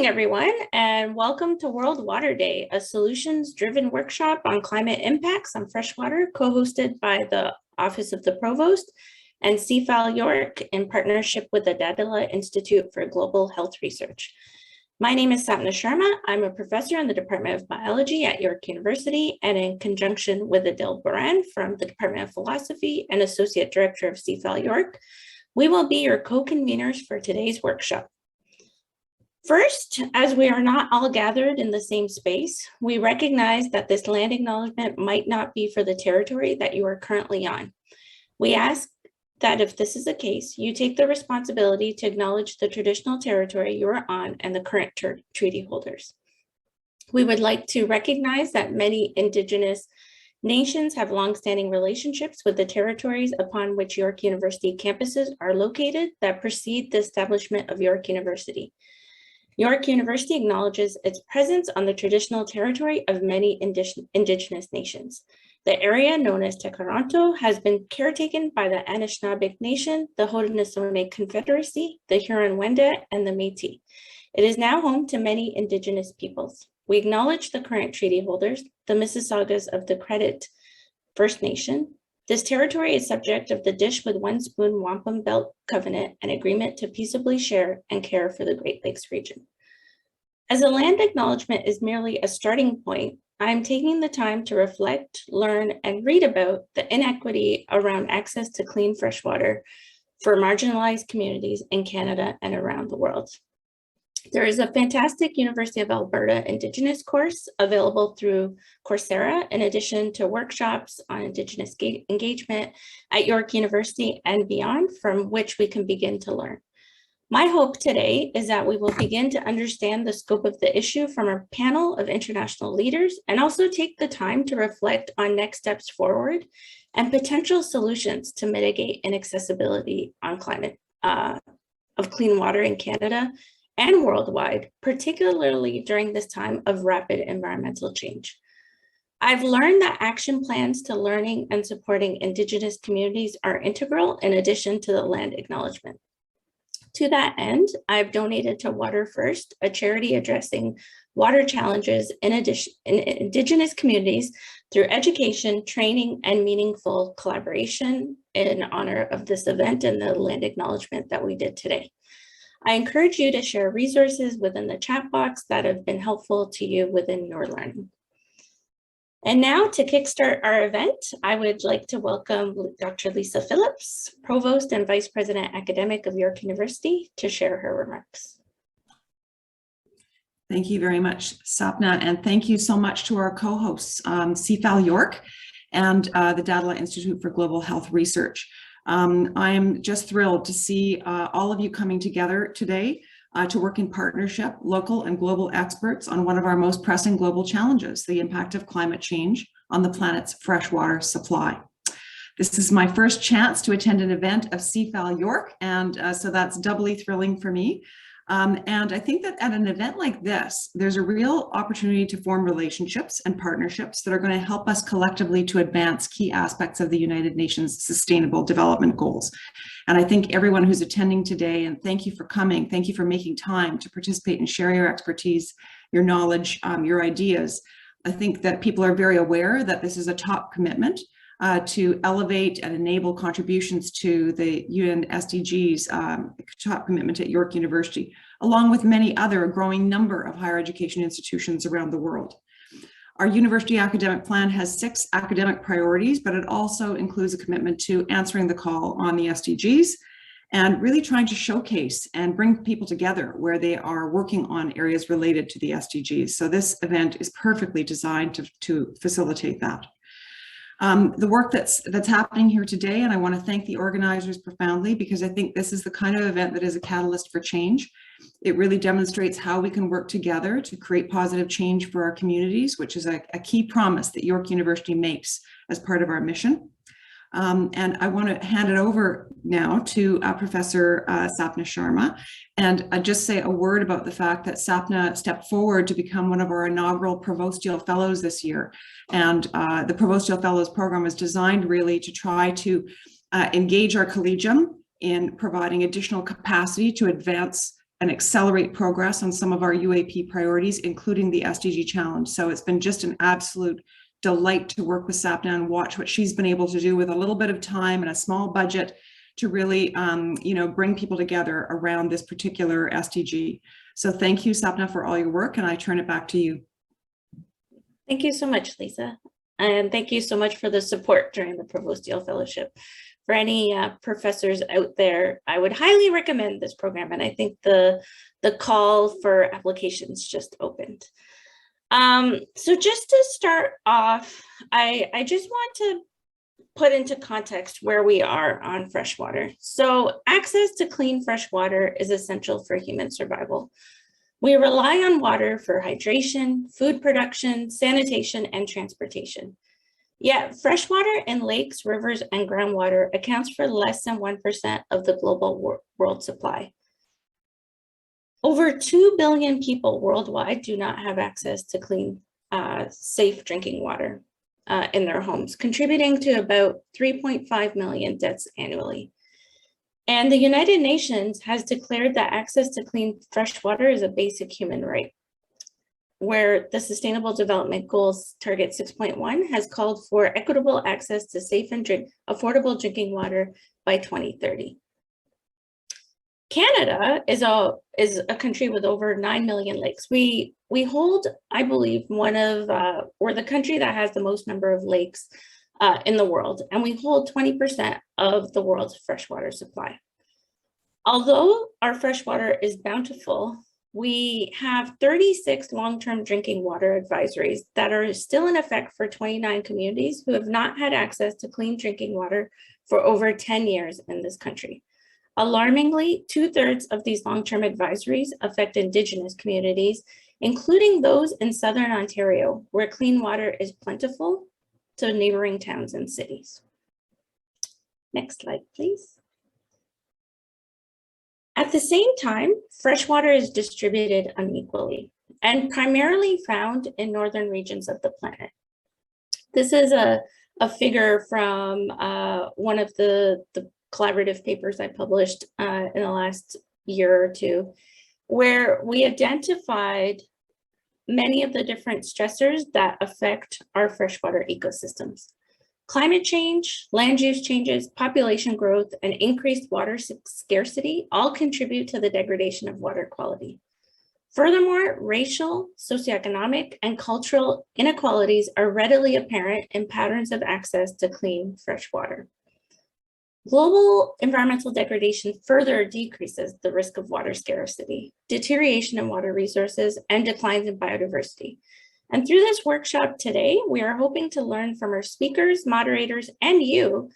morning, everyone, and welcome to World Water Day, a solutions-driven workshop on climate impacts on freshwater, co-hosted by the Office of the Provost and CFAL York in partnership with the Dudley Institute for Global Health Research. My name is Sapna Sharma. I'm a professor in the Department of Biology at York University, and in conjunction with Adil Baran from the Department of Philosophy and Associate Director of CFAL York, we will be your co-conveners for today's workshop. First, as we are not all gathered in the same space, we recognize that this land acknowledgement might not be for the territory that you are currently on. We ask that if this is the case, you take the responsibility to acknowledge the traditional territory you are on and the current treaty holders. We would like to recognize that many Indigenous nations have longstanding relationships with the territories upon which York University campuses are located that precede the establishment of York University. York University acknowledges its presence on the traditional territory of many Indigenous nations. The area known as Tekaronto has been caretaken by the Anishinaabe Nation, the Haudenosaunee Confederacy, the Huron-Wendat, and the Métis. It is now home to many Indigenous peoples. We acknowledge the current treaty holders, the Mississaugas of the Credit First Nation. This territory is subject of the Dish with One Spoon Wampum Belt Covenant, an agreement to peaceably share and care for the Great Lakes region. As a land acknowledgement is merely a starting point, I'm taking the time to reflect, learn, and read about the inequity around access to clean fresh water for marginalized communities in Canada and around the world. There is a fantastic University of Alberta Indigenous course available through Coursera, in addition to workshops on Indigenous engagement at York University and beyond, from which we can begin to learn. My hope today is that we will begin to understand the scope of the issue from a panel of international leaders and also take the time to reflect on next steps forward and potential solutions to mitigate inaccessibility on climate of clean water in Canada and worldwide, particularly during this time of rapid environmental change. I've learned that action plans to learning and supporting Indigenous communities are integral in addition to the land acknowledgement. To that end, I've donated to Water First, a charity addressing water challenges in Indigenous communities through education, training, and meaningful collaboration in honor of this event and the land acknowledgement that we did today. I encourage you to share resources within the chat box that have been helpful to you within your learning. And now, to kickstart our event, I would like to welcome Dr. Lisa Phillips, Provost and Vice President Academic of York University, to share her remarks. Thank you very much, Sapna, and thank you so much to our co-hosts, CFAL York and the Dudley Institute for Global Health Research. I am just thrilled to see all of you coming together today to work in partnership, local and global experts on one of our most pressing global challenges, the impact of climate change on the planet's freshwater supply. This is my first chance to attend an event of CFAL York, and so that's doubly thrilling for me. And I think that at an event like this, there's a real opportunity to form relationships and partnerships that are going to help us collectively to advance key aspects of the United Nations Sustainable Development Goals. And I think everyone who's attending today, and thank you for coming, thank you for making time to participate and share your expertise, your knowledge, your ideas. I think that people are very aware that this is a top commitment to elevate and enable contributions to the UN SDGs top commitment at York University, along with many other growing number of higher education institutions around the world. Our university academic plan has 6 academic priorities, but it also includes a commitment to answering the call on the SDGs and really trying to showcase and bring people together where they are working on areas related to the SDGs. So this event is perfectly designed to facilitate that. The work that's happening here today, and I want to thank the organizers profoundly, because I think this is the kind of event that is a catalyst for change. It really demonstrates how we can work together to create positive change for our communities, which is a key promise that York University makes as part of our mission. And I want to hand it over now to Professor Sapna Sharma, and just say a word about the fact that Sapna stepped forward to become one of our inaugural Provostial Fellows this year. And the Provostial Fellows program was designed really to try to engage our collegium in providing additional capacity to advance and accelerate progress on some of our UAP priorities, including the SDG challenge. So it's been just an absolute delight to work with Sapna and watch what she's been able to do with a little bit of time and a small budget to really, bring people together around this particular SDG. So thank you, Sapna, for all your work, and I turn it back to you. Thank you so much, Lisa. And thank you so much for the support during the Provostial Fellowship. For any professors out there, I would highly recommend this program. And I think the call for applications just opened. So just to start off, I just want to put into context where we are on freshwater. So access to clean fresh water is essential for human survival. We rely on water for hydration, food production, sanitation, and transportation. Yet freshwater in lakes, rivers, and groundwater accounts for less than 1% of the global world supply. Over 2 billion people worldwide do not have access to clean, safe drinking water in their homes, contributing to about 3.5 million deaths annually. And the United Nations has declared that access to clean fresh water is a basic human right, where the Sustainable Development Goals Target 6.1 has called for equitable access to safe and affordable drinking water by 2030. Canada is a country with over 9 million lakes. We hold, I believe, we're the country that has the most number of lakes in the world, and we hold 20% of the world's freshwater supply. Although our freshwater is bountiful, we have 36 long-term drinking water advisories that are still in effect for 29 communities who have not had access to clean drinking water for over 10 years in this country. Alarmingly, 2/3 of these long-term advisories affect Indigenous communities, including those in Southern Ontario, where clean water is plentiful to neighboring towns and cities. Next slide, please. At the same time, freshwater is distributed unequally and primarily found in northern regions of the planet. This is a figure from one of the collaborative papers I published in the last year or two, where we identified many of the different stressors that affect our freshwater ecosystems. Climate change, land use changes, population growth, and increased water scarcity all contribute to the degradation of water quality. Furthermore, racial, socioeconomic, and cultural inequalities are readily apparent in patterns of access to clean fresh water. Global environmental degradation further decreases the risk of water scarcity, deterioration in water resources, and declines in biodiversity. And through this workshop today, we are hoping to learn from our speakers, moderators, and you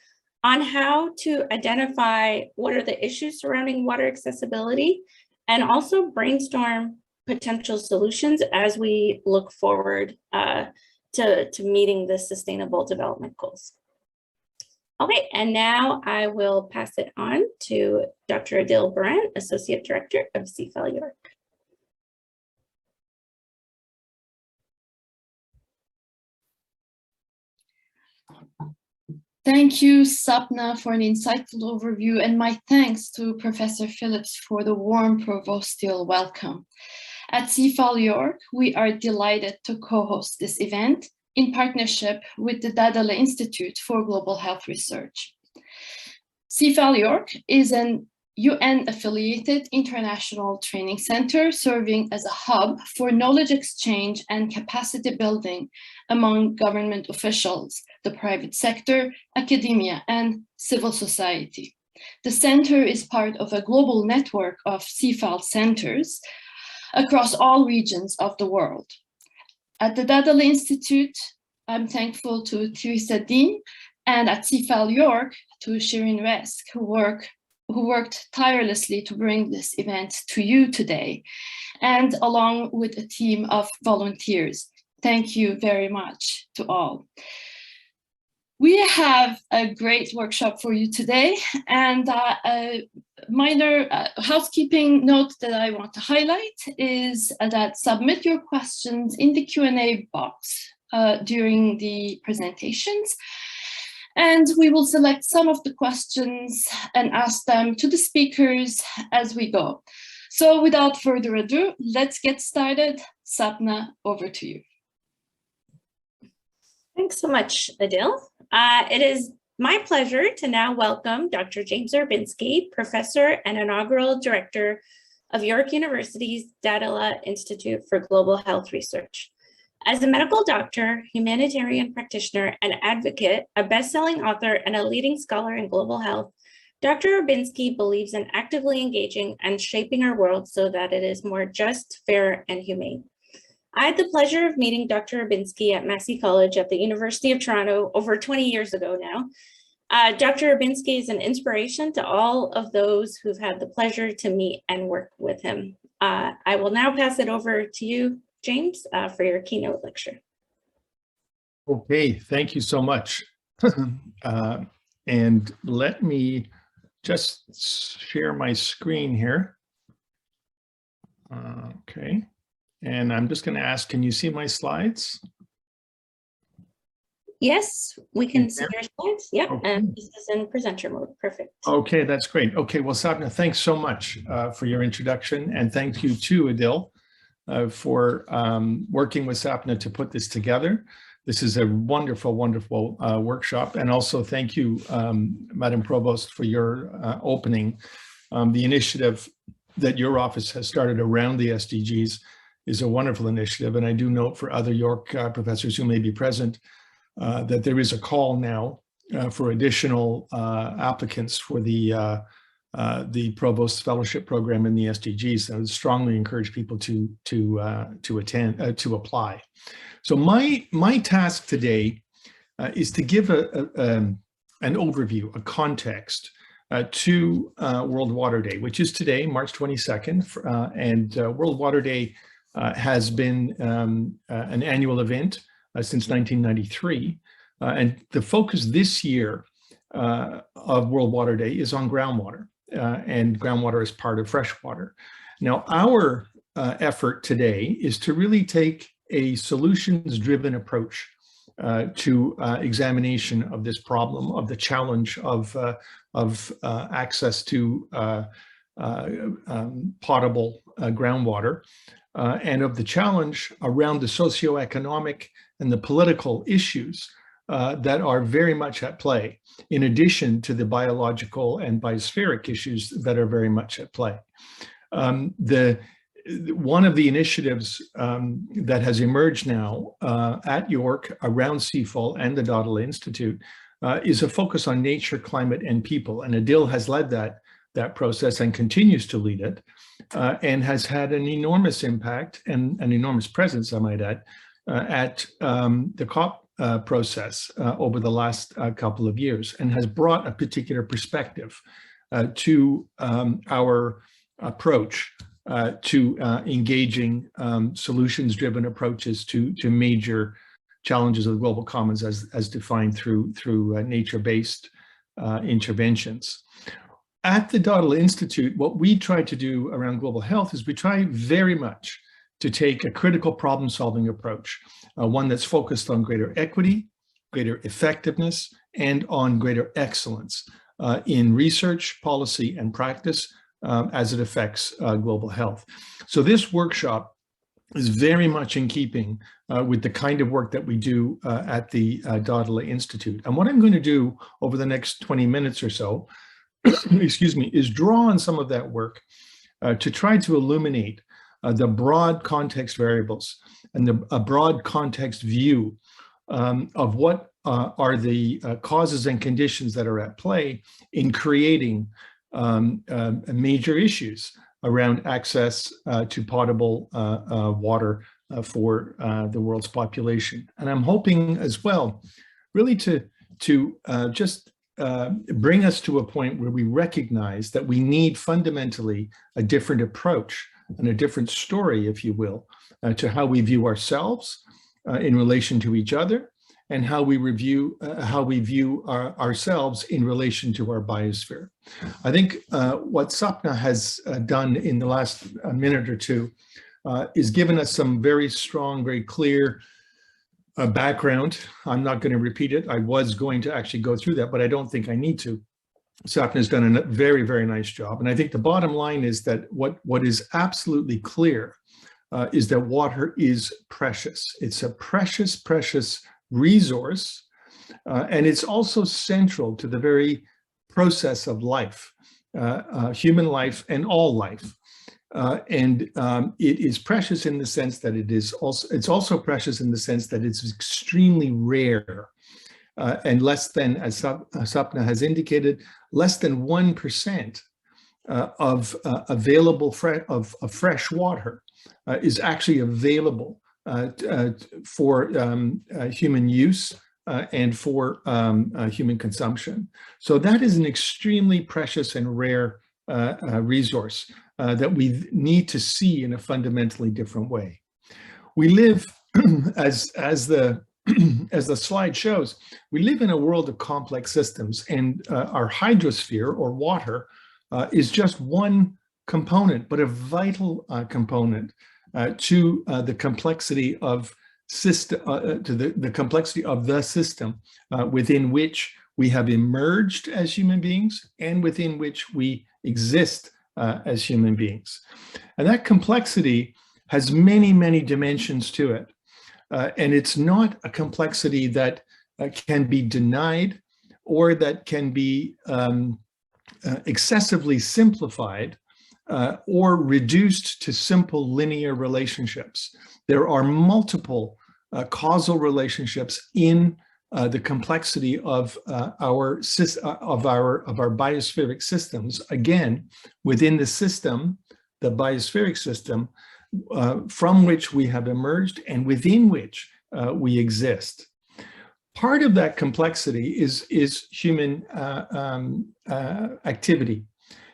on how to identify what are the issues surrounding water accessibility and also brainstorm potential solutions as we look forward to meeting the Sustainable Development Goals. Okay, and now I will pass it on to Dr. Adil Baran, Associate Director of CFAL York. Thank you, Sapna, for an insightful overview, and my thanks to Professor Phillips for the warm provostial welcome. At CFAL York, we are delighted to co-host this event in partnership with the Dudley Institute for Global Health Research. CFAL York is an UN-affiliated international training center serving as a hub for knowledge exchange and capacity building among government officials, the private sector, academia, and civil society. The center is part of a global network of CFAL centers across all regions of the world. At the Dudley Institute, I'm thankful to Theresa Dean, and at CFAL York to Shirin Resk, who worked tirelessly to bring this event to you today, and along with a team of volunteers. Thank you very much to all. We have a great workshop for you today, and a minor housekeeping note that I want to highlight is that submit your questions in the Q&A box during the presentations, and we will select some of the questions and ask them to the speakers as we go. So without further ado, let's get started. Sapna, over to you. Thanks so much, Adil. It is my pleasure to now welcome Dr. James Urbinski, Professor and Inaugural Director of York University's Dudley Institute for Global Health Research. As a medical doctor, humanitarian practitioner, and advocate, a best-selling author, and a leading scholar in global health, Dr. Urbinski believes in actively engaging and shaping our world so that it is more just, fair, and humane. I had the pleasure of meeting Dr. Urbinski at Massey College at the University of Toronto over 20 years ago now. Dr. Urbinski is an inspiration to all of those who've had the pleasure to meet and work with him. I will now pass it over to you, James, for your keynote lecture. Okay, thank you so much. And let me just share my screen here. Okay, and I'm just going to ask, can you see my slides? Yes, we can see your slides. Yep, Okay. and this is in presenter mode. Perfect. Okay, that's great. Okay, well, Sapna, thanks so much for your introduction, and thank you to Adil for working with Sapna to put this together. This is a wonderful, wonderful workshop, and also thank you, Madam Provost, for your opening. The initiative that your office has started around the SDGs is a wonderful initiative, and I do note for other York professors who may be present that there is a call now for additional applicants for the Provost Fellowship Program in the SDGs. I would strongly encourage people to apply. So my task today is to give an overview, a context to World Water Day, which is today, March 22nd, and World Water Day has been an annual event since 1993, and the focus this year of World Water Day is on groundwater, and groundwater is part of freshwater. Now, our effort today is to really take a solutions-driven approach to examination of this problem, of the challenge of access to potable groundwater, and of the challenge around the socioeconomic and the political issues that are very much at play, in addition to the biological and biospheric issues that are very much at play. One of the initiatives that has emerged now at York around CFAL and the Dudley Institute is a focus on nature, climate, and people. And Adil has led that process and continues to lead it, and has had an enormous impact and an enormous presence, I might add, at the COP process over the last couple of years, and has brought a particular perspective to our approach to engaging solutions-driven approaches to major challenges of the global commons as defined through nature-based interventions. At the Dudley Institute, what we try to do around global health is we try very much to take a critical problem-solving approach, one that's focused on greater equity, greater effectiveness, and on greater excellence in research, policy, and practice as it affects global health. So this workshop is very much in keeping with the kind of work that we do at the Dudley Institute. And what I'm going to do over the next 20 minutes or so, excuse me, is draw on some of that work to try to illuminate the broad context variables and a broad context view of what are the causes and conditions that are at play in creating major issues around access to potable water for the world's population. And I'm hoping as well, really to just bring us to a point where we recognize that we need fundamentally a different approach and a different story, if you will, to how we view ourselves in relation to each other, and how we view ourselves in relation to our biosphere. I think what Sapna has done in the last minute or two is given us some very strong, very clear background. I'm not going to repeat it. I was going to actually go through that, but I don't think I need to. Sapna has done a very, very nice job. And I think the bottom line is that what is absolutely clear is that water is precious. It's a precious, precious resource. And it's also central to the very process of life, human life and all life. It is precious in the sense that it's also precious in the sense that it's extremely rare. And less than, as Sapna has indicated, less than 1% of available fresh water is actually available for human use and for human consumption. So that is an extremely precious and rare resource that we need to see in a fundamentally different way. We live, as the slide shows, we live in a world of complex systems, and our hydrosphere, or water, is just one component, but a vital component to the complexity of the complexity of the system within which we have emerged as human beings and within which we exist as human beings. And that complexity has many, many dimensions to it. And it's not a complexity that can be denied or that can be excessively simplified or reduced to simple linear relationships. There are multiple causal relationships in the complexity of our biospheric systems. Again, within the system, the biospheric system, from which we have emerged and within which we exist. Part of that complexity is human activity.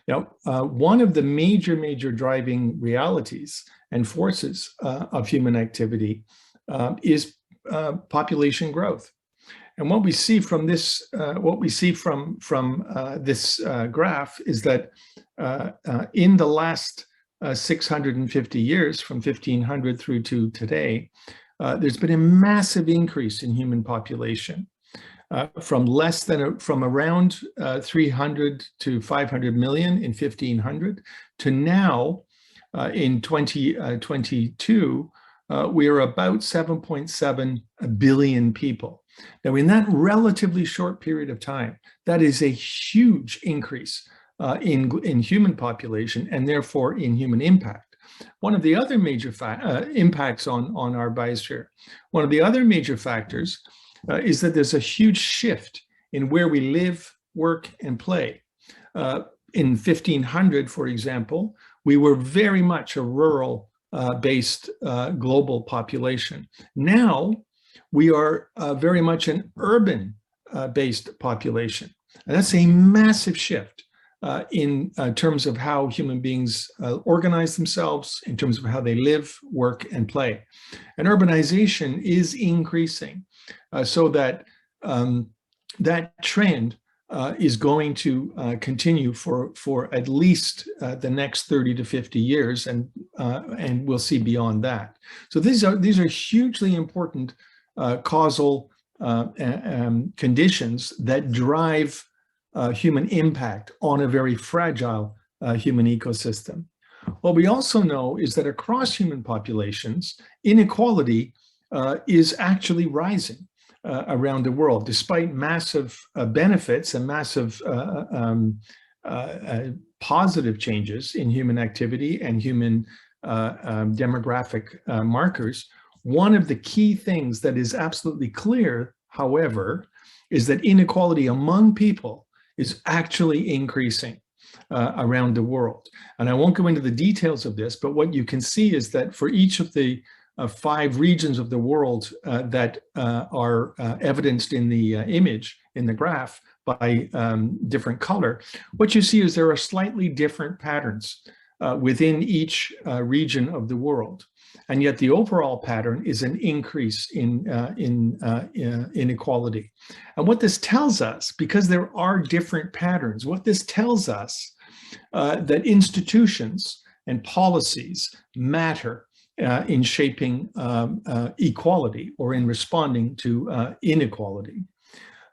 Now, one of the major driving realities and forces of human activity is population growth. And what we see from this, this graph is that in the last 650 years, from 1500 through to today, there's been a massive increase in human population. From around 300 to 500 million in 1500 to now in 2022, we are about 7.7 billion people. Now, in that relatively short period of time, that is a huge increase in human population and therefore in human impact. One of the other major impacts on our biosphere, one of the other major factors is that there's a huge shift in where we live, work, and play. In 1500, for example, we were very much a rural-based global population. Now, we are very much an urban-based population. And that's a massive shift in terms of how human beings organize themselves, in terms of how they live, work, and play. And urbanization is increasing. So that that trend is going to continue for at least the next 30 to 50 years, and we'll see beyond that. So these are hugely important causal conditions that drive human impact on a very fragile human ecosystem. What we also know is that across human populations, inequality is actually rising around the world, despite massive benefits and massive positive changes in human activity and human demographic markers. One of the key things that is absolutely clear, however, is that inequality among people is actually increasing around the world. And I won't go into the details of this, but what you can see is that for each of the 5 regions of the world that are evidenced in the image, in the graph, by different color, what you see is there are slightly different patterns within each region of the world. And yet the overall pattern is an increase in inequality. And what this tells us, because there are different patterns, what this tells us that institutions and policies matter in shaping equality or in responding to inequality.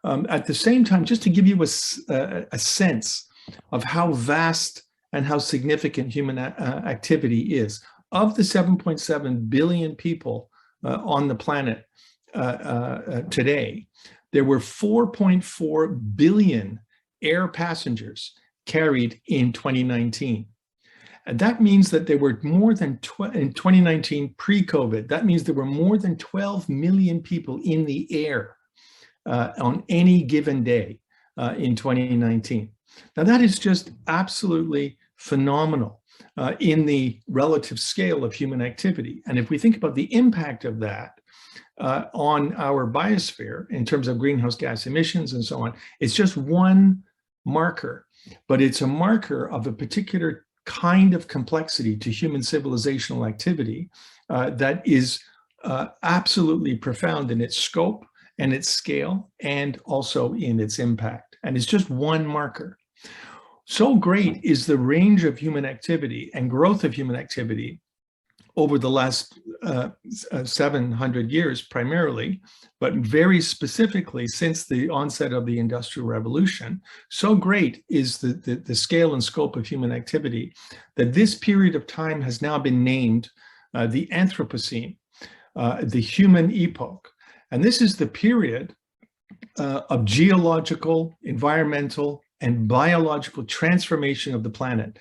At the same time, just to give you a sense of how vast and how significant human activity is, of the 7.7 billion people on the planet today, there were 4.4 billion air passengers carried in 2019. And that means that there were more than, in 2019 pre-COVID, that means there were more than 12 million people in the air on any given day in 2019. Now that is just absolutely phenomenal in the relative scale of human activity. And if we think about the impact of that on our biosphere in terms of greenhouse gas emissions and so on, it's just one marker, but it's a marker of a particular kind of complexity to human civilizational activity that is absolutely profound in its scope and its scale and also in its impact. And it's just one marker. So great is the range of human activity and growth of human activity over the last 700 years primarily, but very specifically since the onset of the Industrial Revolution. So great is the scale and scope of human activity that this period of time has now been named the Anthropocene, the human epoch. And this is the period of geological, environmental, and biological transformation of the planet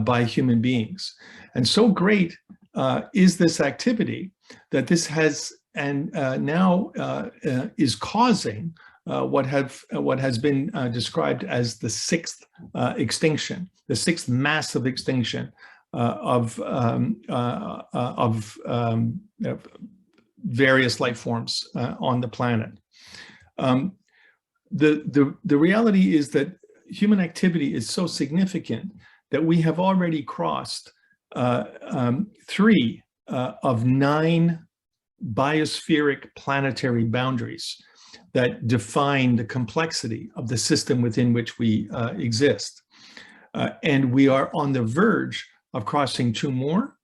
by human beings. And so great is this activity that this has and now is causing what has been described as the sixth extinction, the sixth massive extinction of various life forms on the planet. The reality is that human activity is so significant that we have already crossed 3 of 9 biospheric planetary boundaries that define the complexity of the system within which we exist. And we are on the verge of crossing 2 more.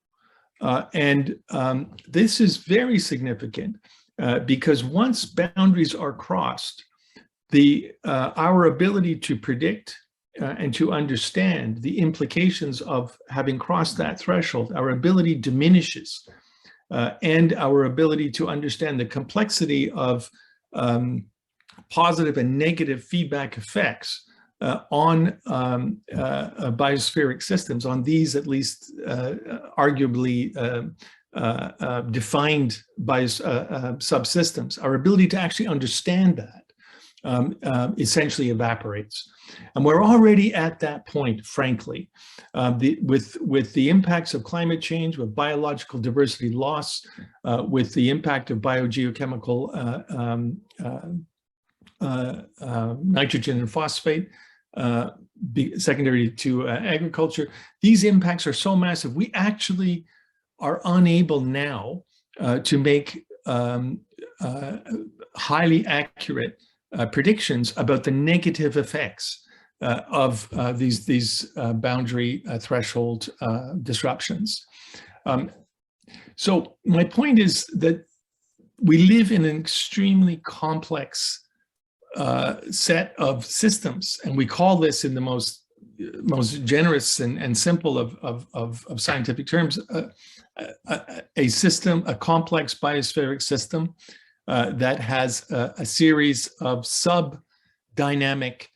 This is very significant because once boundaries are crossed, our ability to predict and to understand the implications of having crossed that threshold, our ability diminishes, and our ability to understand the complexity of positive and negative feedback effects on biospheric systems, on these at least arguably defined subsystems, our ability to actually understand that essentially evaporates. And we're already at that point, frankly, with the impacts of climate change, with biological diversity loss, with the impact of biogeochemical nitrogen and phosphate, secondary to agriculture. These impacts are so massive, we actually are unable now to make highly accurate predictions about the negative effects of these boundary threshold disruptions. So my point is that we live in an extremely complex set of systems, and we call this in the most generous and simple of scientific terms a system, a complex biospheric system that has a series of sub-dynamic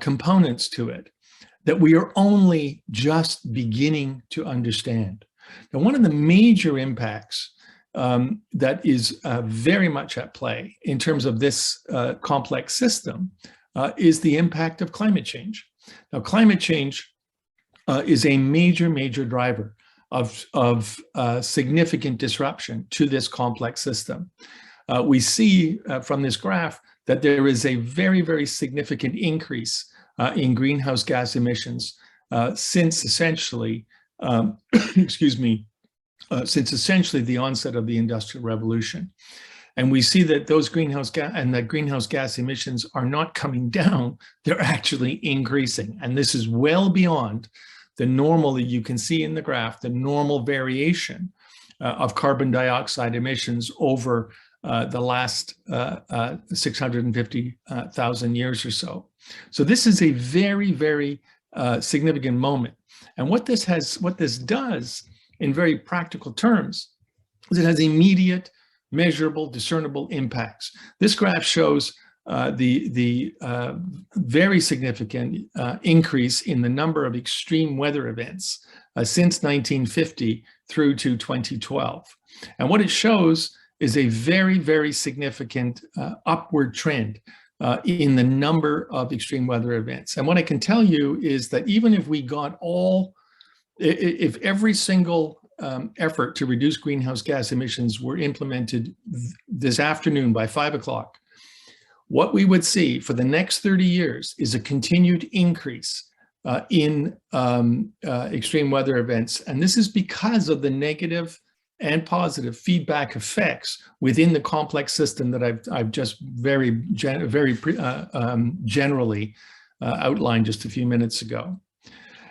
components to it that we are only just beginning to understand. Now, one of the major impacts that is very much at play in terms of this complex system is the impact of climate change. Now, climate change is a major driver of significant disruption to this complex system. We see from this graph that there is a very significant increase in greenhouse gas emissions since essentially, since essentially the onset of the Industrial Revolution. And we see that those greenhouse gas emissions are not coming down, they're actually increasing. And this is well beyond the normal that you can see in the graph, the normal variation of carbon dioxide emissions over the last 650,000 years or so. So this is a very, very significant moment. And what this does in very practical terms is it has immediate, measurable, discernible impacts. This graph shows the very significant increase in the number of extreme weather events since 1950 through to 2012. And what it shows is a very, very significant upward trend in the number of extreme weather events. And what I can tell you is that even if we got if every single effort to reduce greenhouse gas emissions were implemented this afternoon by 5 o'clock, what we would see for the next 30 years is a continued increase in extreme weather events. And this is because of the negative and positive feedback effects within the complex system that I've just very generally outlined just a few minutes ago.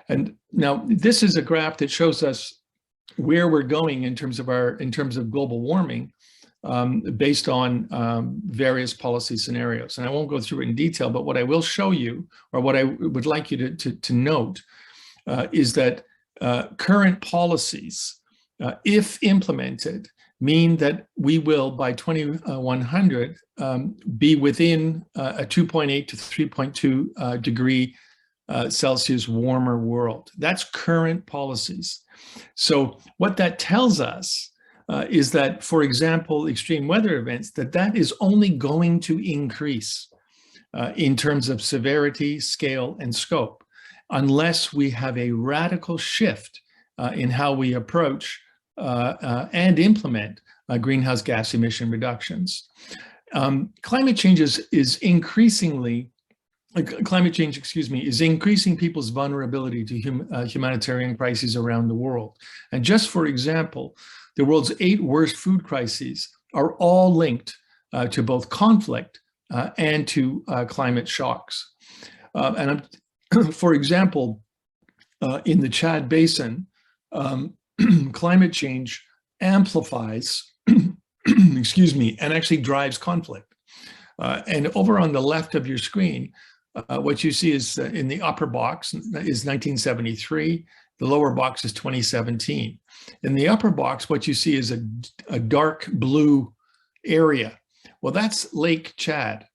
And now this is a graph that shows us where we're going in terms of global warming based on various policy scenarios. And I won't go through it in detail, but what I will show you, or what I would like you to note, is that current policies, if implemented, mean that we will, by 2100, be within a 2.8 to 3.2 degree Celsius warmer world. That's current policies. So what that tells us is that, for example, extreme weather events, that is only going to increase in terms of severity, scale, and scope, unless we have a radical shift in how we approach and implement greenhouse gas emission reductions. Climate change is increasing people's vulnerability to humanitarian crises around the world. And just for example, the world's 8 worst food crises are all linked to both conflict and to climate shocks. For example, in the Chad Basin, climate change amplifies, and actually drives conflict. And over on the left of your screen, what you see is in the upper box is 1973, the lower box is 2017. In the upper box, what you see is a dark blue area. Well, that's Lake Chad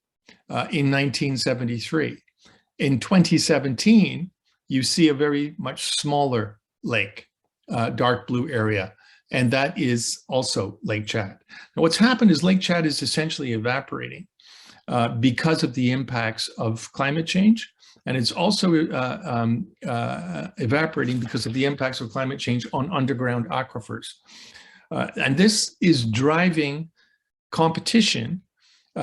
in 1973. In 2017, you see a very much smaller lake, dark blue area, and that is also Lake Chad. Now, what's happened is Lake Chad is essentially evaporating because of the impacts of climate change, and it's also evaporating because of the impacts of climate change on underground aquifers. And this is driving competition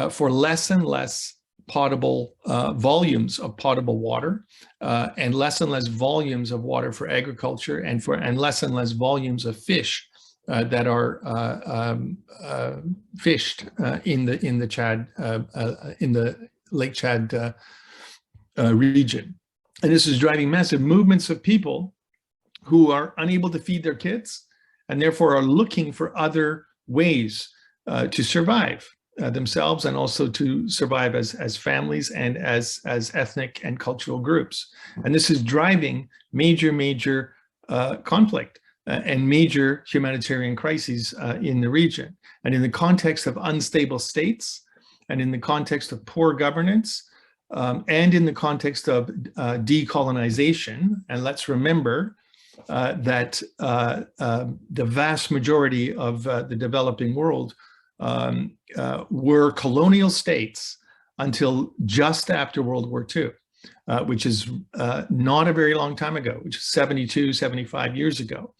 for less and less potable volumes of potable water, and less volumes of water for agriculture, and less volumes of fish that are fished in the Chad in the Lake Chad region. And this is driving massive movements of people who are unable to feed their kids, and therefore are looking for other ways to survive themselves, and also to survive as families and as ethnic and cultural groups. And this is driving major conflict and major humanitarian crises in the region. And in the context of unstable states, and in the context of poor governance, and in the context of decolonization, and let's remember that the vast majority of the developing world were colonial states until just after World War II, which is not a very long time ago, which is 72, 75 years ago.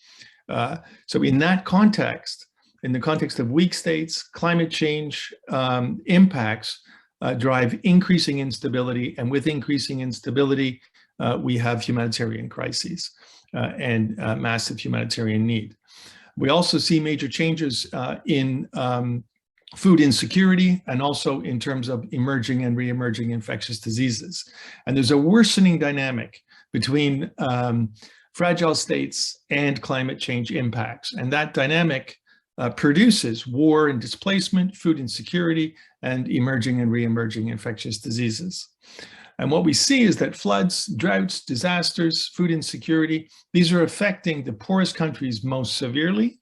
So in that context, in the context of weak states, climate change impacts drive increasing instability, and with increasing instability, we have humanitarian crises and massive humanitarian need. We also see major changes in food insecurity, and also in terms of emerging and re-emerging infectious diseases. And there's a worsening dynamic between fragile states and climate change impacts. And that dynamic produces war and displacement, food insecurity, and emerging and re-emerging infectious diseases. And what we see is that floods, droughts, disasters, food insecurity, these are affecting the poorest countries most severely.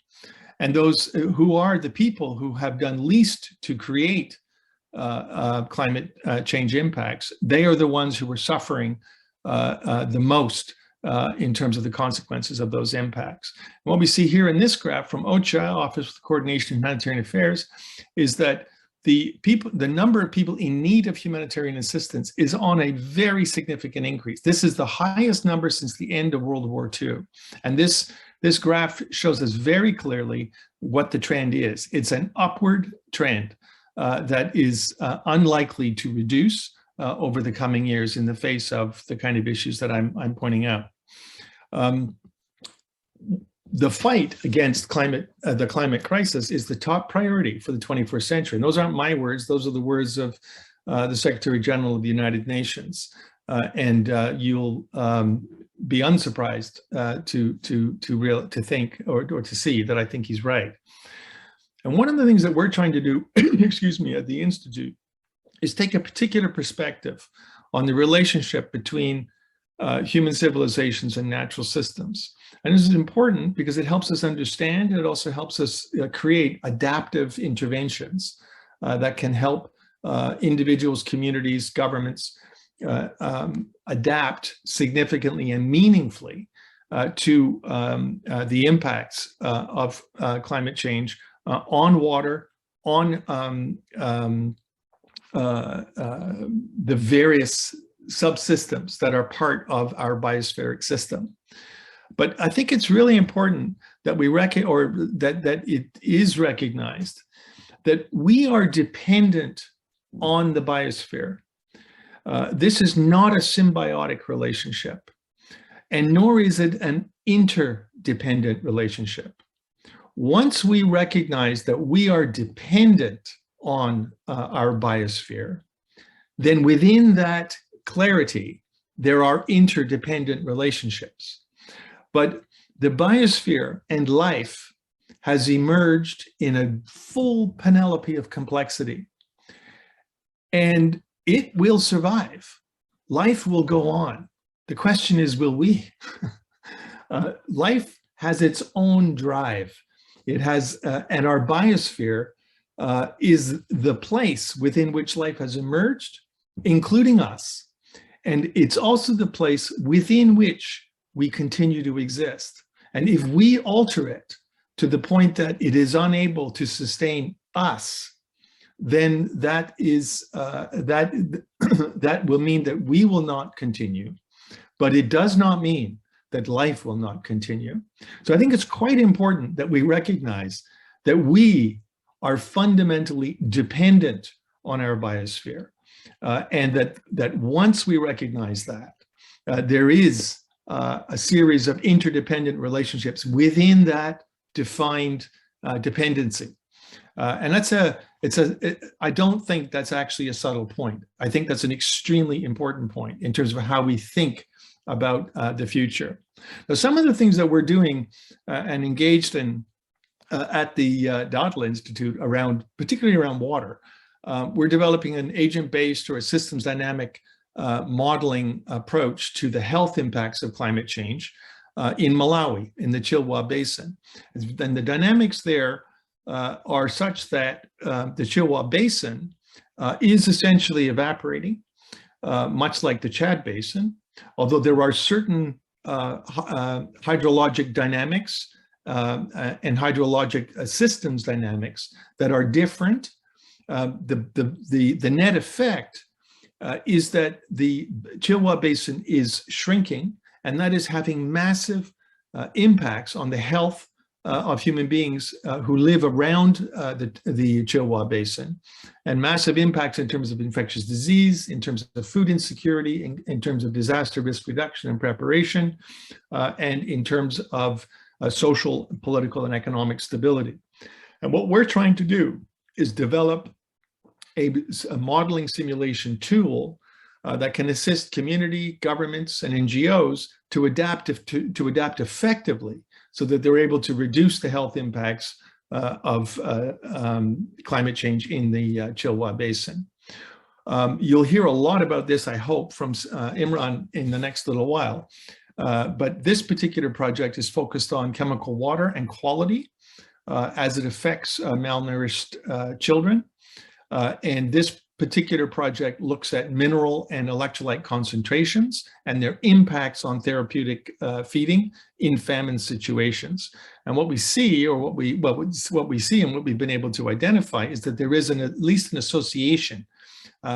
And those who are the people who have done least to create climate change impacts, they are the ones who are suffering the most in terms of the consequences of those impacts. And what we see here in this graph from OCHA, Office for Coordination of Humanitarian Affairs, is that the number of people in need of humanitarian assistance is on a very significant increase. This is the highest number since the end of World War II. And this graph shows us very clearly what the trend is. It's an upward trend that is unlikely to reduce over the coming years in the face of the kind of issues that I'm pointing out. The fight against the climate crisis is the top priority for the 21st century. And those aren't my words, those are the words of the Secretary General of the United Nations. You'll be unsurprised to think or to see that I think he's right. And one of the things that we're trying to do, excuse me, at the Institute is take a particular perspective on the relationship between human civilizations and natural systems. And this is important because it helps us understand, and it also helps us create adaptive interventions that can help individuals, communities, governments adapt significantly and meaningfully to the impacts of climate change on water, on the various subsystems that are part of our biospheric system. But I think it's really important that we that it is recognized that we are dependent on the biosphere. This is not a symbiotic relationship, and nor is it an interdependent relationship. Once we recognize that we are dependent on our biosphere, then within that clarity, there are interdependent relationships. But the biosphere and life has emerged in a full panoply of complexity, and it will survive. Life will go on. The question is, will we? Life has its own drive. It has, and our biosphere is the place within which life has emerged, including us. And it's also the place within which we continue to exist. And if we alter it to the point that it is unable to sustain us, then that is that will mean that we will not continue, but it does not mean that life will not continue. So I think it's quite important that we recognize that we are fundamentally dependent on our biosphere, and that once we recognize that, there is a series of interdependent relationships within that defined dependency. And I don't think that's actually a subtle point. I think that's an extremely important point in terms of how we think about the future. Now, some of the things that we're doing and engaged in at the Dudley Institute particularly around water, we're developing an agent-based or a systems dynamic modeling approach to the health impacts of climate change in Malawi, in the Chilwa Basin. And the dynamics there are such that the Chilwa Basin is essentially evaporating, much like the Chad Basin, although there are certain hydrologic dynamics and hydrologic systems dynamics that are different. The net effect is that the Chilwa Basin is shrinking, and that is having massive impacts on the health of human beings who live around the Chilwa Basin, and massive impacts in terms of infectious disease, in terms of food insecurity, in terms of disaster risk reduction and preparation, and in terms of social, political, and economic stability. And what we're trying to do is develop a modeling simulation tool that can assist community, governments, and NGOs to adapt effectively, so that they're able to reduce the health impacts of climate change in the Chilwa Basin. You'll hear a lot about this, I hope, from Imran in the next little while. But this particular project is focused on chemical water and quality as it affects malnourished children. And this particular project looks at mineral and electrolyte concentrations and their impacts on therapeutic feeding in famine situations. And what we see, or what we see and what we've been able to identify, is that there is at least an association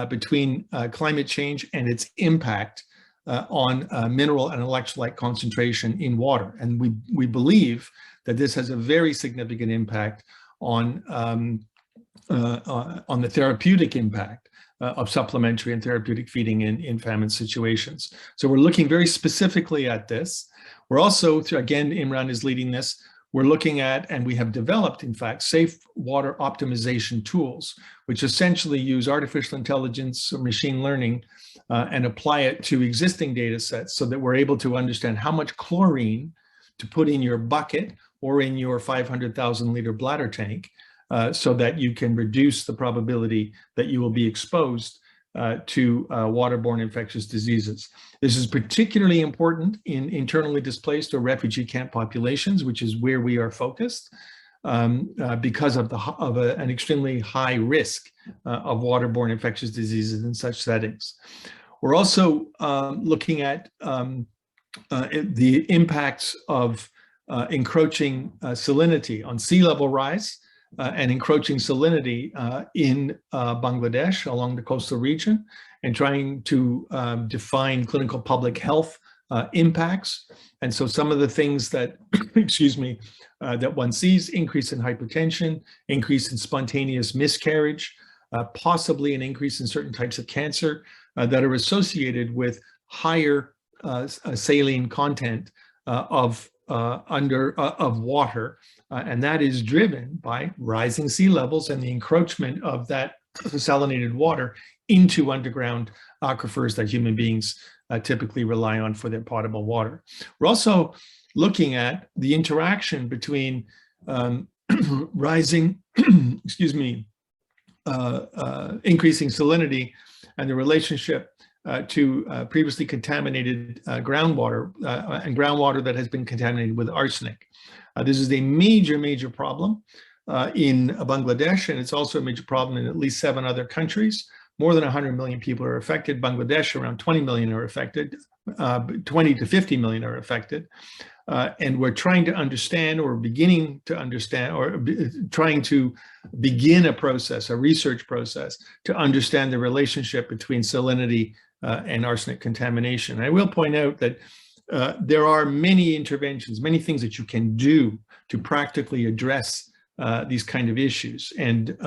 between climate change and its impact on mineral and electrolyte concentration in water. And we believe that this has a very significant impact on the therapeutic impact of supplementary and therapeutic feeding in famine situations. So we're looking very specifically at this. We're also, again, Imran is leading this, we're looking at, and we have developed, in fact, safe water optimization tools, which essentially use artificial intelligence or machine learning and apply it to existing data sets so that we're able to understand how much chlorine to put in your bucket or in your 500,000 liter bladder tank, so that you can reduce the probability that you will be exposed to waterborne infectious diseases. This is particularly important in internally displaced or refugee camp populations, which is where we are focused, because of an extremely high risk of waterborne infectious diseases in such settings. We're also looking at the impacts of encroaching salinity on sea level rise and encroaching salinity in Bangladesh along the coastal region, and trying to define clinical public health impacts. And so some of the things that, excuse me, that one sees: increase in hypertension, increase in spontaneous miscarriage, possibly an increase in certain types of cancer that are associated with higher saline content of water, and that is driven by rising sea levels and the encroachment of that salinated water into underground aquifers that human beings typically rely on for their potable water. We're also looking at the interaction between rising, excuse me, increasing salinity and the relationship to previously contaminated groundwater and groundwater that has been contaminated with arsenic. This is a major problem in Bangladesh, and it's also a major problem in at least 7 other countries. More than 100 million people are affected. Bangladesh, around 20 million are affected. 20 to 50 million are affected. And we're trying to understand, or beginning to understand, or trying to begin a process, a research process, to understand the relationship between salinity and arsenic contamination. I will point out that there are many interventions, many things that you can do to practically address these kind of issues. And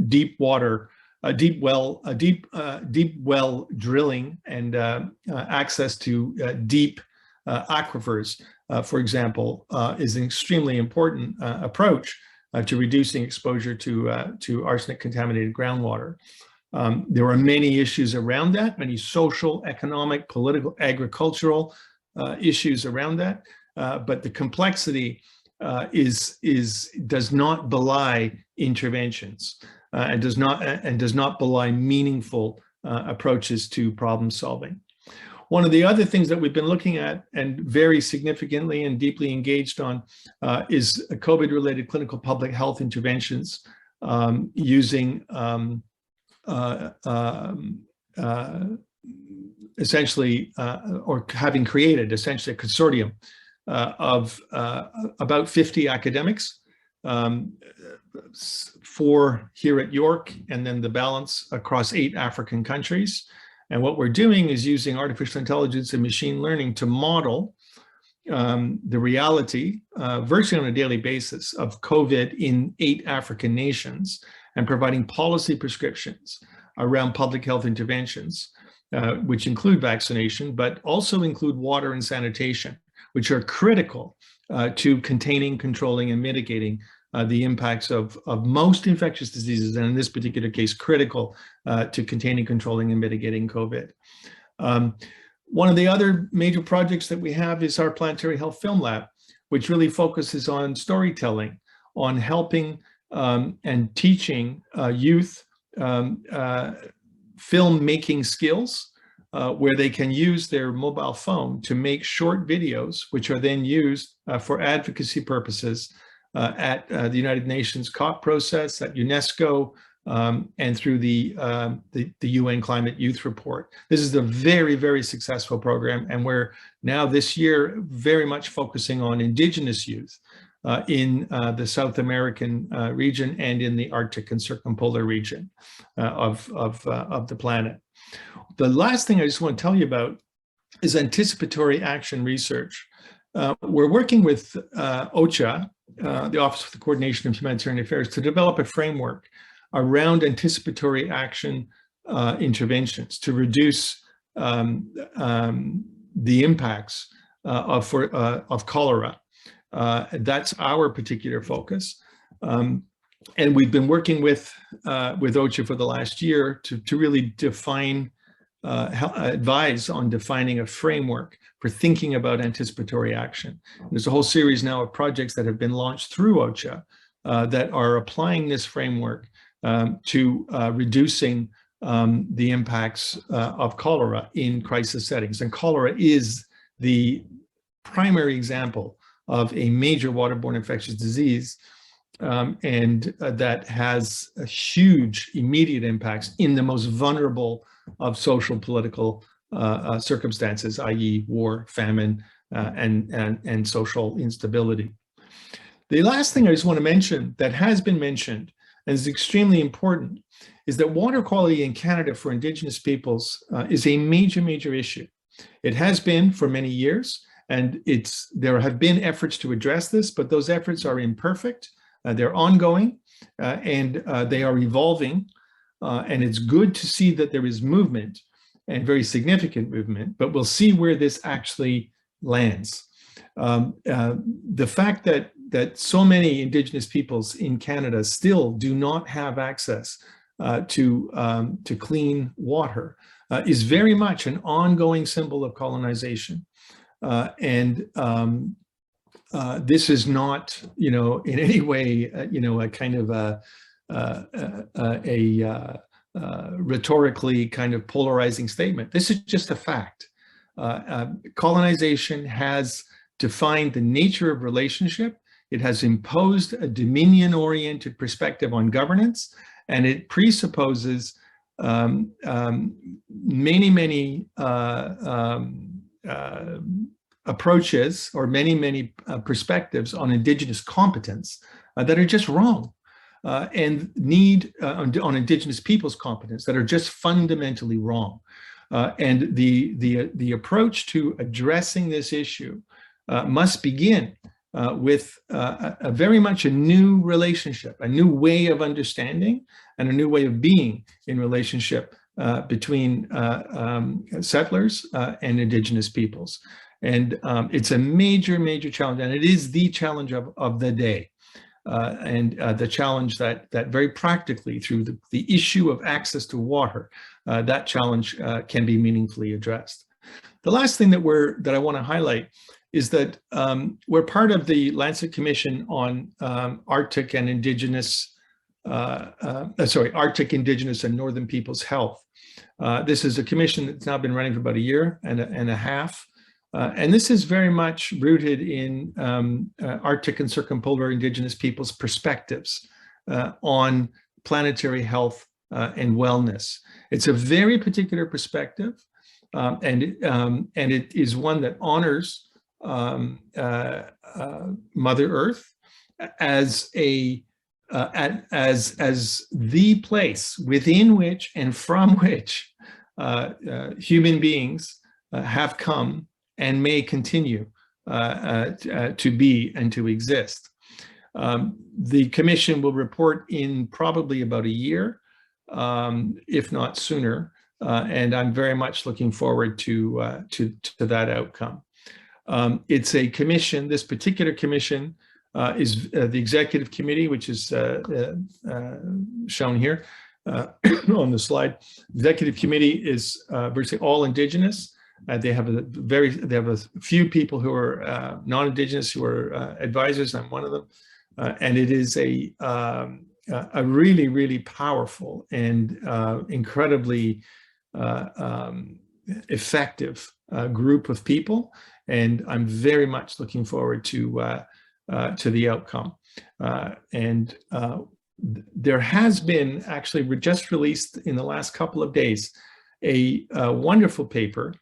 deep well drilling and access to deep aquifers, for example, is an extremely important approach to reducing exposure to arsenic contaminated groundwater. There are many issues around that, many social, economic, political, agricultural issues around that, but the complexity does not belie interventions and does not belie meaningful approaches to problem solving. One of the other things that we've been looking at, and very significantly and deeply engaged on, is COVID-related clinical public health interventions using essentially, or having created essentially a consortium of about 50 academics, 4 here at York, and then the balance across 8 African countries. And what we're doing is using artificial intelligence and machine learning to model the reality virtually on a daily basis of COVID in 8 African nations, and providing policy prescriptions around public health interventions, which include vaccination, but also include water and sanitation, which are critical to containing, controlling, and mitigating the impacts of most infectious diseases, and in this particular case, critical to containing, controlling, and mitigating COVID. One of the other major projects that we have is our Planetary Health Film Lab, which really focuses on storytelling, on helping and teaching youth filmmaking skills, where they can use their mobile phone to make short videos, which are then used for advocacy purposes at the United Nations COP process, at UNESCO, and through the UN Climate Youth Report. This is a very, very successful program, and we're now this year very much focusing on Indigenous youth in the South American region and in the Arctic and circumpolar region of the planet. The last thing I just want to tell you about is anticipatory action research. We're working with OCHA, the Office for the Coordination of Humanitarian Affairs, to develop a framework around anticipatory action interventions to reduce the impacts of cholera. That's our particular focus. And we've been working with OCHA for the last year to really define, advise on defining a framework for thinking about anticipatory action. There's a whole series now of projects that have been launched through OCHA that are applying this framework to reducing the impacts of cholera in crisis settings. And cholera is the primary example of a major waterborne infectious disease, and that has a huge immediate impacts in the most vulnerable of social political circumstances, i.e. war, famine, and social instability. The last thing I just want to mention that has been mentioned and is extremely important is that water quality in Canada for Indigenous peoples is a major, major issue. It has been for many years, and there have been efforts to address this, but those efforts are imperfect. They're ongoing, and they are evolving, and it's good to see that there is movement, and very significant movement, but we'll see where this actually lands. The fact that so many Indigenous peoples in Canada still do not have access to clean water is very much an ongoing symbol of colonization. This is not, in any way, a kind of rhetorically kind of polarizing statement. This is just a fact. Colonization has defined the nature of relationship. It has imposed a dominion-oriented perspective on governance, and it presupposes many approaches or many perspectives on Indigenous competence that are just wrong, and need on Indigenous people's competence that are just fundamentally wrong. And the approach to addressing this issue must begin with a very much a new relationship, a new way of understanding, and a new way of being in relationship between settlers and Indigenous peoples. And it's a major, major challenge, and it is the challenge of the day. And the challenge that very practically through the issue of access to water, that challenge can be meaningfully addressed. The last thing that I want to highlight is that we're part of the Lancet Commission on Arctic, Indigenous, and Northern Peoples' Health. This is a commission that's now been running for about a year and a half. And this is very much rooted in Arctic and circumpolar Indigenous peoples' perspectives on planetary health and wellness. It's a very particular perspective, and it is one that honors Mother Earth as the place within which and from which human beings have come and may continue to be and to exist. The commission will report in probably about a year, if not sooner, and I'm very much looking forward to that outcome. It's a commission. This particular commission is the executive committee, which is shown here on the slide. Executive committee is virtually all Indigenous. They have a few people who are non-Indigenous who are advisors. I'm one of them. And it is a really, really powerful and incredibly effective group of people. And I'm very much looking forward to the outcome. There has been, actually, we just released in the last couple of days, a wonderful paper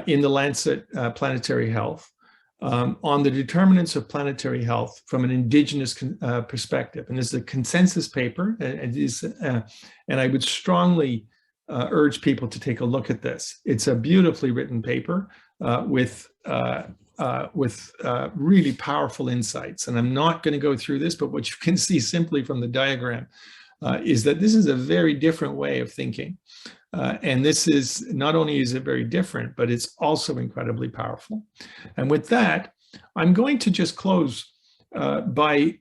in the Lancet Planetary Health on the determinants of planetary health from an Indigenous perspective. And this is a consensus paper, and I would strongly urge people to take a look at this. It's a beautifully written paper with really powerful insights. And I'm not going to go through this, but what you can see simply from the diagram is that this is a very different way of thinking. And this is, not only is it very different, but it's also incredibly powerful. And with that, I'm going to just close by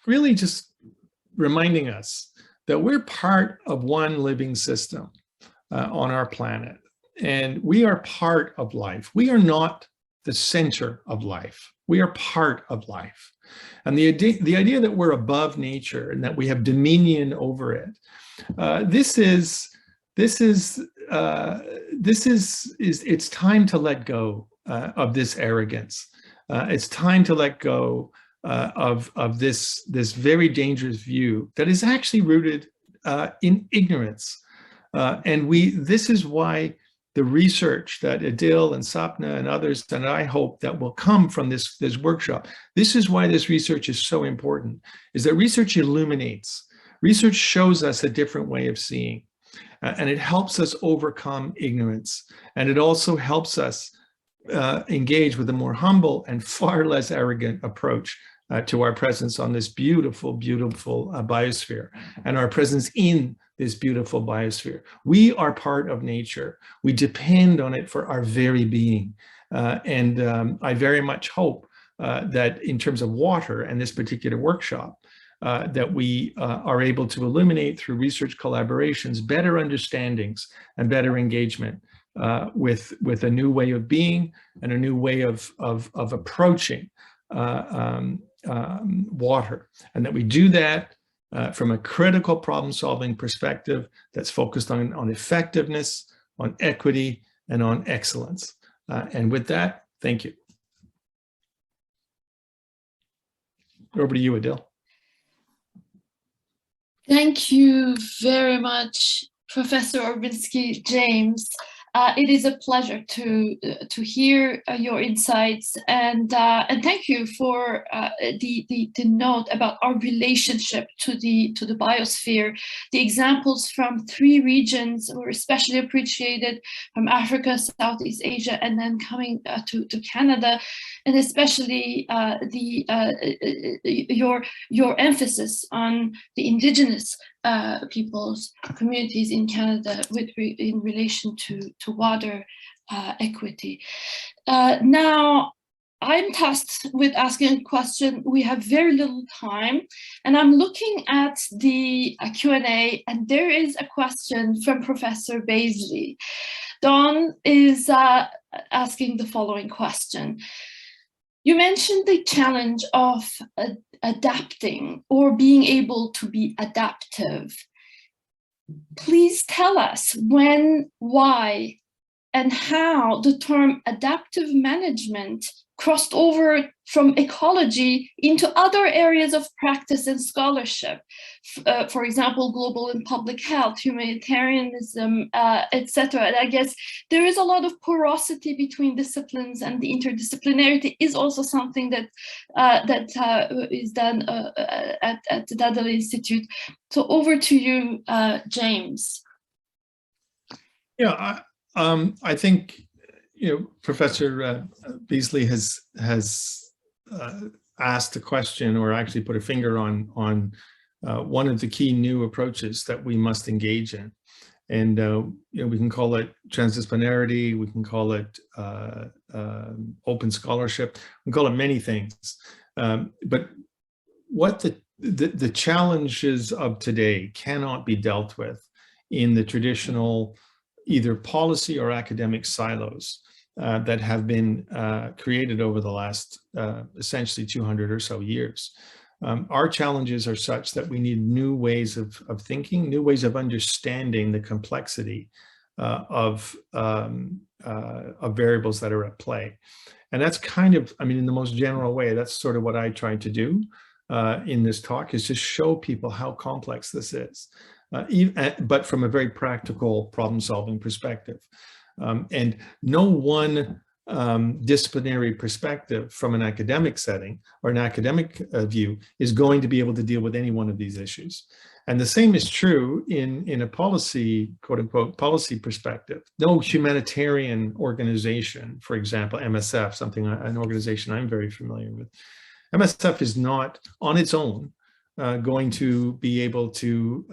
really just reminding us that we're part of one living system on our planet. And we are part of life. We are not the center of life. We are part of life. And the idea that we're above nature and that we have dominion over it, it's time to let go of this arrogance. It's time to let go of this very dangerous view that is actually rooted in ignorance. And this is why the research that Adil and Sapna and others, and I hope that will come from this workshop, this is why this research is so important, is that research illuminates. Research shows us a different way of seeing, and it helps us overcome ignorance. And it also helps us engage with a more humble and far less arrogant approach to our presence on this beautiful, beautiful biosphere, and our presence in this beautiful biosphere. We are part of nature. We depend on it for our very being. I very much hope that in terms of water and this particular workshop, that we are able to illuminate through research collaborations, better understandings and better engagement with a new way of being and a new way of approaching water. And that we do that from a critical problem-solving perspective that's focused on effectiveness, on equity, and on excellence. And with that, thank you. Over to you, Adil. Thank you very much, Professor Orbinski James. It is a pleasure to hear your insights, and thank you for the note about our relationship to the biosphere. The examples from 3 regions were especially appreciated, from Africa, Southeast Asia, and then coming to Canada, and especially your emphasis on the Indigenous peoples, communities in Canada in relation to water equity. Now, I'm tasked with asking a question. We have very little time, and I'm looking at the Q&A, and there is a question from Professor Basin. Don is asking the following question. You mentioned the challenge of adapting or being able to be adaptive. Please tell us when, why, and how the term adaptive management crossed over from ecology into other areas of practice and scholarship. For example, global and public health, humanitarianism, etc. And I guess there is a lot of porosity between disciplines, and the interdisciplinarity is also something that is done at the Dudley Institute. So over to you, James. Yeah, I think, Professor Beasley has asked a question, or actually put a finger on one of the key new approaches that we must engage in. And we can call it transdisciplinarity, we can call it open scholarship, we can call it many things. But what the challenges of today cannot be dealt with in the traditional either policy or academic silos. that have been created over the last essentially 200 or so years. Our challenges are such that we need new ways of thinking, new ways of understanding the complexity of variables that are at play. And that's kind of, I mean, in the most general way, that's sort of what I try to do in this talk, is just show people how complex this is, but from a very practical problem-solving perspective. And no one disciplinary perspective from an academic setting or an academic view is going to be able to deal with any one of these issues. And the same is true in a policy, quote unquote, policy perspective. No humanitarian organization, for example, MSF, an organization I'm very familiar with. MSF is not on its own going to be able to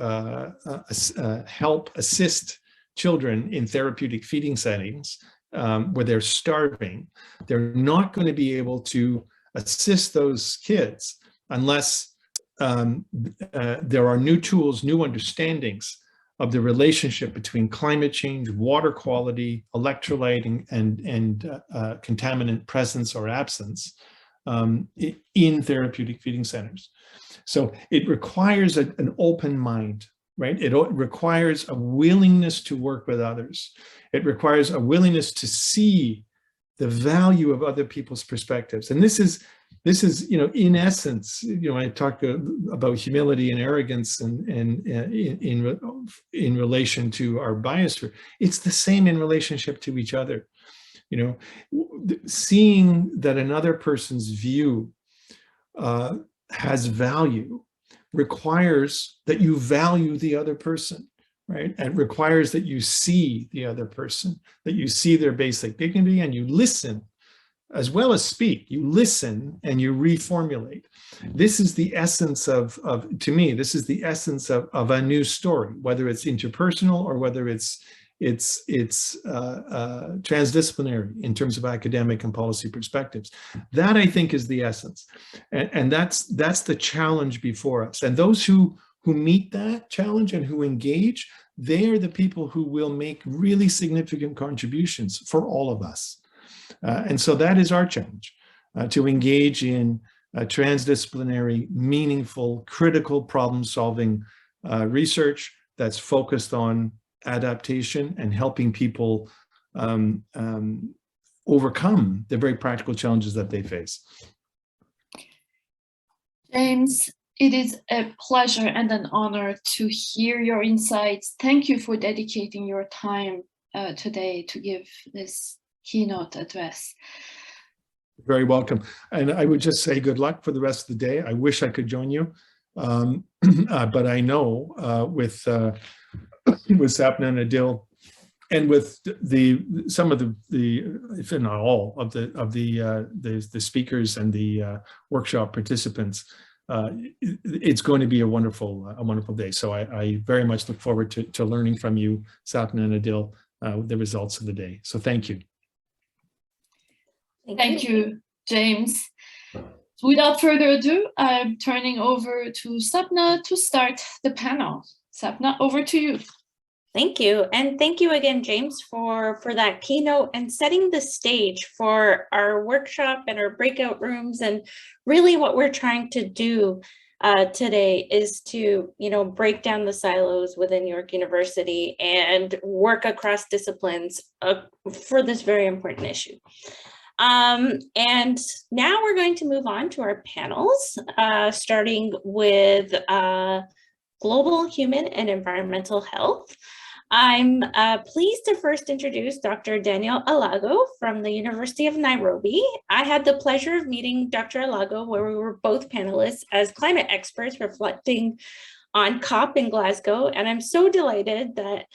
help assist children in therapeutic feeding settings where they're starving. They're not going to be able to assist those kids unless there are new tools, new understandings of the relationship between climate change, water quality, electrolyte, and contaminant presence or absence in therapeutic feeding centers. So it requires an open mind, right? It requires a willingness to work with others. It requires a willingness to see the value of other people's perspectives. And this is, in essence, I talk about humility and arrogance and in relation to our biosphere. It's the same in relationship to each other. Seeing that another person's view has value requires that you value the other person, right? And requires that you see the other person, that you see their basic dignity, and you listen as well as speak. You listen and you reformulate. This is the essence to me, this is the essence of a new story, whether it's interpersonal or whether it's transdisciplinary in terms of academic and policy perspectives. That, I think, is the essence, and that's the challenge before us. And those who meet that challenge and who engage, they are the people who will make really significant contributions for all of us. And so that is our challenge, to engage in transdisciplinary, meaningful, critical problem-solving research that's focused on adaptation and helping people overcome the very practical challenges that they face. James, it is a pleasure and an honor to hear your insights. Thank you for dedicating your time today to give this keynote address. Very welcome. And I would just say good luck for the rest of the day. I wish I could join you, but I know with Sapna and Adil, and with some of the if not all of the speakers and the workshop participants, it's going to be a wonderful day. So I very much look forward to learning from you, Sapna and Adil, the results of the day. So thank you. Thank you, James. Without further ado, I'm turning over to Sapna to start the panel. Sapna, over to you. Thank you. And thank you again, James, for that keynote and setting the stage for our workshop and our breakout rooms. And really what we're trying to do today is to, break down the silos within York University and work across disciplines for this very important issue. And now we're going to move on to our panels, starting with global human and environmental health. I'm pleased to first introduce Dr. Daniel Alago from the University of Nairobi. I had the pleasure of meeting Dr. Alago where we were both panelists as climate experts reflecting on COP in Glasgow, and I'm so delighted that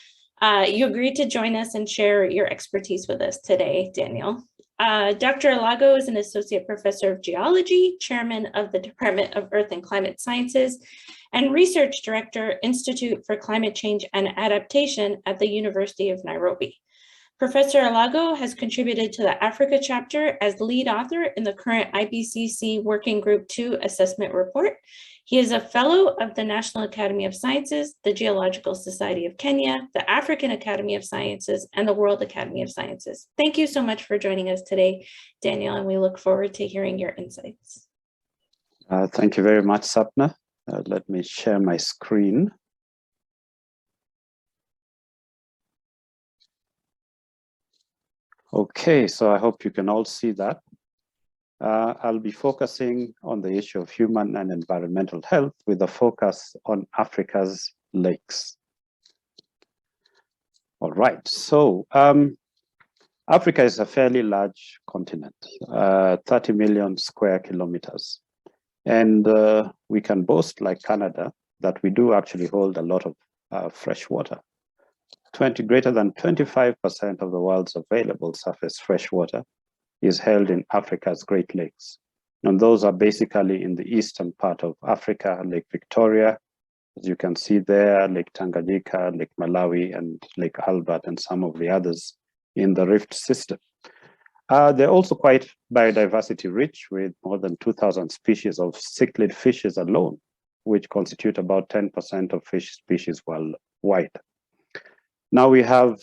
you agreed to join us and share your expertise with us today, Daniel. Dr. Alago is an associate professor of geology, chairman of the Department of Earth and Climate Sciences, and research director, Institute for Climate Change and Adaptation at the University of Nairobi. Professor Alago has contributed to the Africa chapter as lead author in the current IPCC Working Group 2 assessment report. He is a fellow of the National Academy of Sciences, the Geological Society of Kenya, the African Academy of Sciences, and the World Academy of Sciences. Thank you so much for joining us today, Daniel, and we look forward to hearing your insights. Thank you very much, Sapna. Let me share my screen. Okay, so I hope you can all see that. I'll be focusing on the issue of human and environmental health with a focus on Africa's lakes. All right, so Africa is a fairly large continent, 30 million square kilometers. And we can boast, like Canada, that we do actually hold a lot of fresh water. Greater than 25% of the world's available surface fresh water is held in Africa's Great Lakes. And those are basically in the eastern part of Africa, Lake Victoria, as you can see there, Lake Tanganyika, Lake Malawi, and Lake Albert, and some of the others in the Rift system. They're also quite biodiversity rich, with more than 2,000 species of cichlid fishes alone, which constitute about 10% of fish species worldwide. Now we have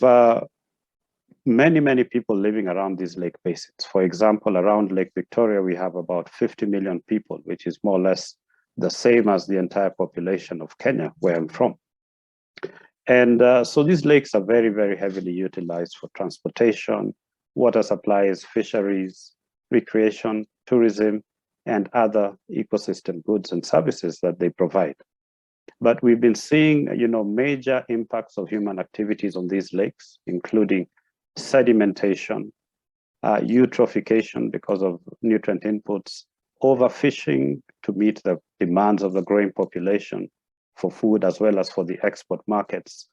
many people living around these lake basins. For example, around Lake Victoria, we have about 50 million people, which is more or less the same as the entire population of Kenya, where I'm from. And so these lakes are very heavily utilized for transportation, water supplies, fisheries, recreation, tourism, and other ecosystem goods and services that they provide. But we've been seeing, major impacts of human activities on these lakes, including sedimentation, eutrophication because of nutrient inputs, overfishing to meet the demands of the growing population for food as well as for the export markets,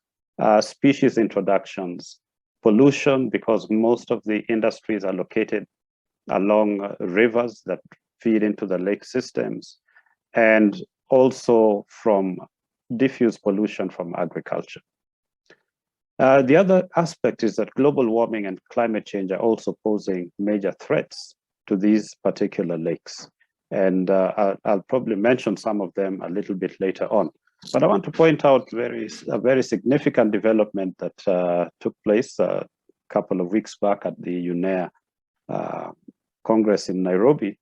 species introductions, pollution because most of the industries are located along rivers that feed into the lake systems, and also from diffuse pollution from agriculture. The other aspect is that global warming and climate change are also posing major threats to these particular lakes. And I'll probably mention some of them a little bit later on. But I want to point out a very significant development that took place a couple of weeks back at the UNEA Congress in Nairobi,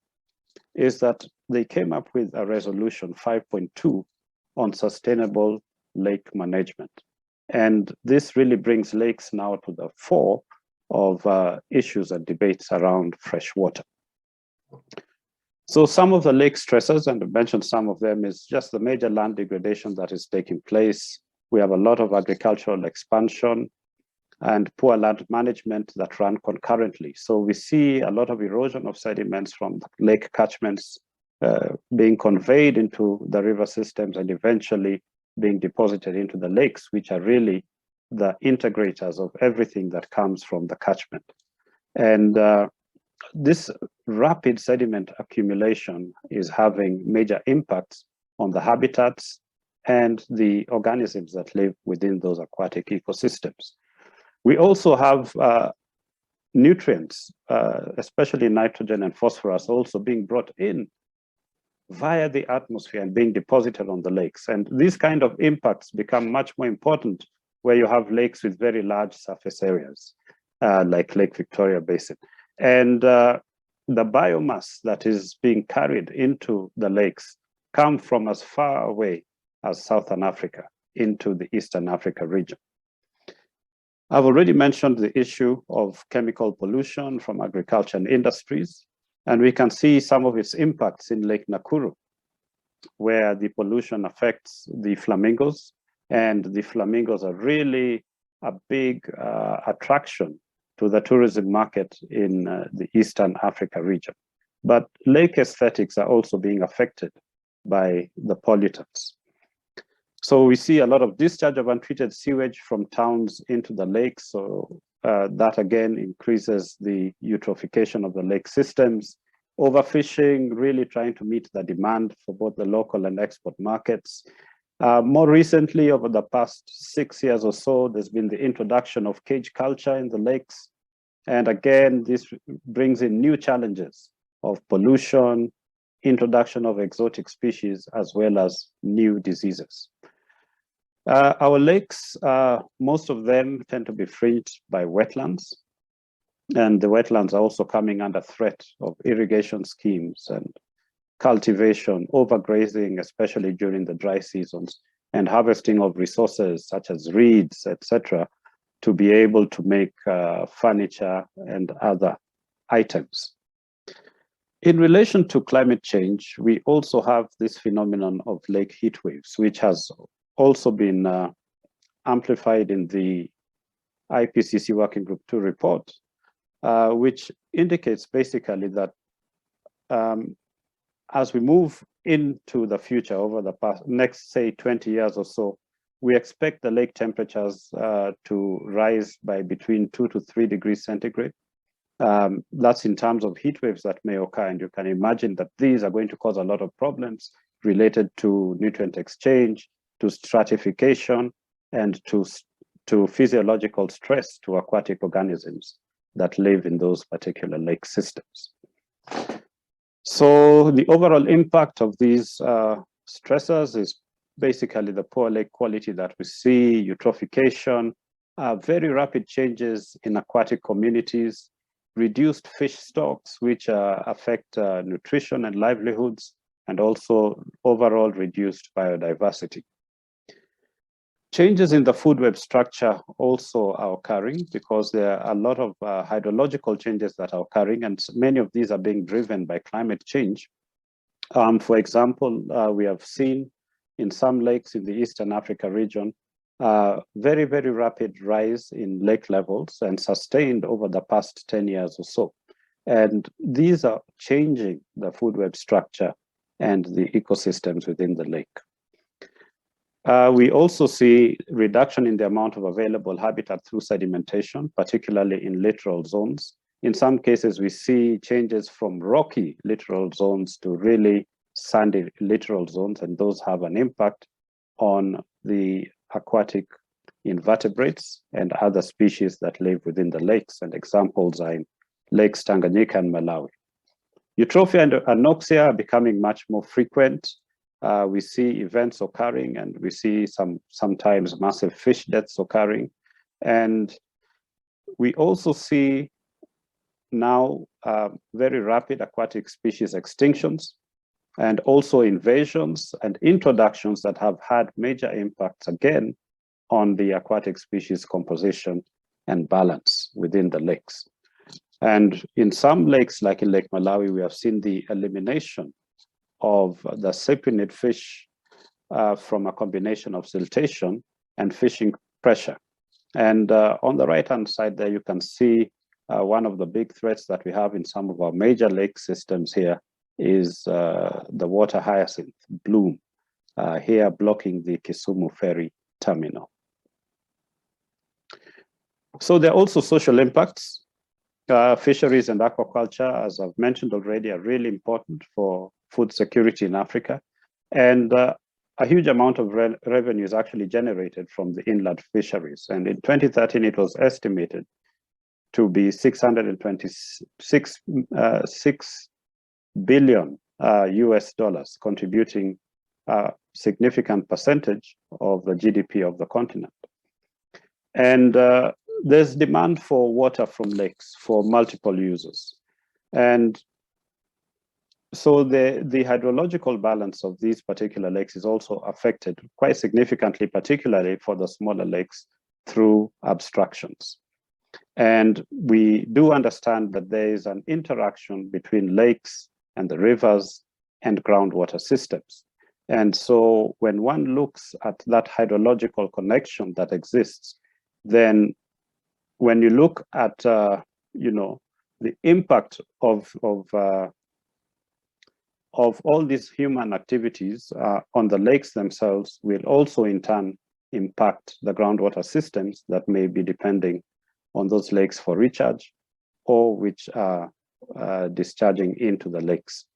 is that they came up with a resolution 5.2 on sustainable lake management. And this really brings lakes now to the fore of issues and debates around fresh water. So some of the lake stressors, and I mentioned some of them, is just the major land degradation that is taking place. We have a lot of agricultural expansion and poor land management that run concurrently. So we see a lot of erosion of sediments from the lake catchments being conveyed into the river systems and eventually being deposited into the lakes, which are really the integrators of everything that comes from the catchment. And this rapid sediment accumulation is having major impacts on the habitats and the organisms that live within those aquatic ecosystems. We also have nutrients, especially nitrogen and phosphorus, also being brought in via the atmosphere and being deposited on the lakes. And these kind of impacts become much more important where you have lakes with very large surface areas, like Lake Victoria Basin. And the biomass that is being carried into the lakes come from as far away as Southern Africa into the Eastern Africa region. I've already mentioned the issue of chemical pollution from agriculture and industries, and we can see some of its impacts in Lake Nakuru, where the pollution affects the flamingos, and the flamingos are really a big attraction to the tourism market in the Eastern Africa region. But lake aesthetics are also being affected by the pollutants. So we see a lot of discharge of untreated sewage from towns into the lakes. So that again increases the eutrophication of the lake systems. Overfishing, really trying to meet the demand for both the local and export markets. More recently, over the past 6 years or so, there's been the introduction of cage culture in the lakes. And again, this brings in new challenges of pollution, introduction of exotic species, as well as new diseases. Our lakes, most of them tend to be fringed by wetlands, and the wetlands are also coming under threat of irrigation schemes and cultivation, overgrazing, especially during the dry seasons, and harvesting of resources such as reeds, etc., to be able to make furniture and other items. In relation to climate change, we also have this phenomenon of lake heat waves, which has also been amplified in the IPCC Working Group 2 report, which indicates basically that as we move into the future over the next, say, 20 years or so, we expect the lake temperatures to rise by between 2 to 3 degrees centigrade. That's in terms of heat waves that may occur, and you can imagine that these are going to cause a lot of problems related to nutrient exchange, to stratification, and to physiological stress to aquatic organisms that live in those particular lake systems. So the overall impact of these stressors is basically the poor lake quality that we see, eutrophication, very rapid changes in aquatic communities, reduced fish stocks, which affect nutrition and livelihoods, and also overall reduced biodiversity. Changes in the food web structure also are occurring because there are a lot of hydrological changes that are occurring, and many of these are being driven by climate change. For example, we have seen in some lakes in the Eastern Africa region, very, very rapid rise in lake levels and sustained over the past 10 years or so. And these are changing the food web structure and the ecosystems within the lake. We also see reduction in the amount of available habitat through sedimentation, particularly in littoral zones. In some cases, we see changes from rocky littoral zones to really sandy littoral zones, and those have an impact on the aquatic invertebrates and other species that live within the lakes, and examples are in lakes Tanganyika and Malawi. Eutropia and anoxia are becoming much more frequent. We see events occurring, and we see sometimes massive fish deaths occurring. And we also see now very rapid aquatic species extinctions, and also invasions and introductions that have had major impacts again on the aquatic species composition and balance within the lakes. And in some lakes, like in Lake Malawi, we have seen the elimination of the cyprinid fish from a combination of siltation and fishing pressure. And on the right-hand side there, you can see one of the big threats that we have in some of our major lake systems here is the water hyacinth bloom, here blocking the Kisumu ferry terminal. So there are also social impacts. Fisheries and aquaculture, as I've mentioned already, are really important for food security in Africa. And a huge amount of revenue is actually generated from the inland fisheries. And in 2013, it was estimated to be $626 billion US dollars, contributing a significant percentage of the GDP of the continent. And there's demand for water from lakes for multiple uses. And so the hydrological balance of these particular lakes is also affected quite significantly, particularly for the smaller lakes, through abstractions. And we do understand that there is an interaction between lakes and the rivers and groundwater systems. And so when one looks at that hydrological connection that exists, then when you look at the impact of all these human activities on the lakes themselves, will also in turn impact the groundwater systems that may be depending on those lakes for recharge, or which are discharging into the lakes.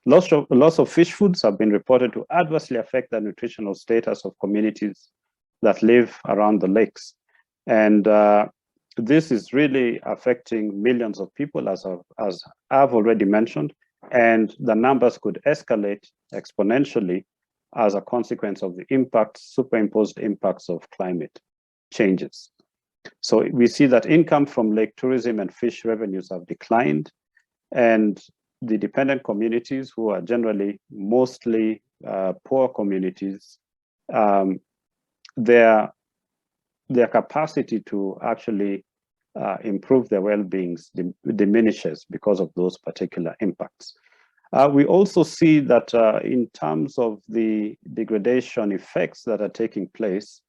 Loss of fish foods have been reported to adversely affect the nutritional status of communities that live around the lakes. And this is really affecting millions of people, as I've already mentioned, And the numbers could escalate exponentially as a consequence of the impacts, superimposed impacts of climate changes. So we see that income from lake tourism and fish revenues have declined, and the dependent communities, who are generally mostly poor communities, their capacity to actually improve their well-being diminishes because of those particular impacts. We also see that in terms of the degradation effects that are taking place,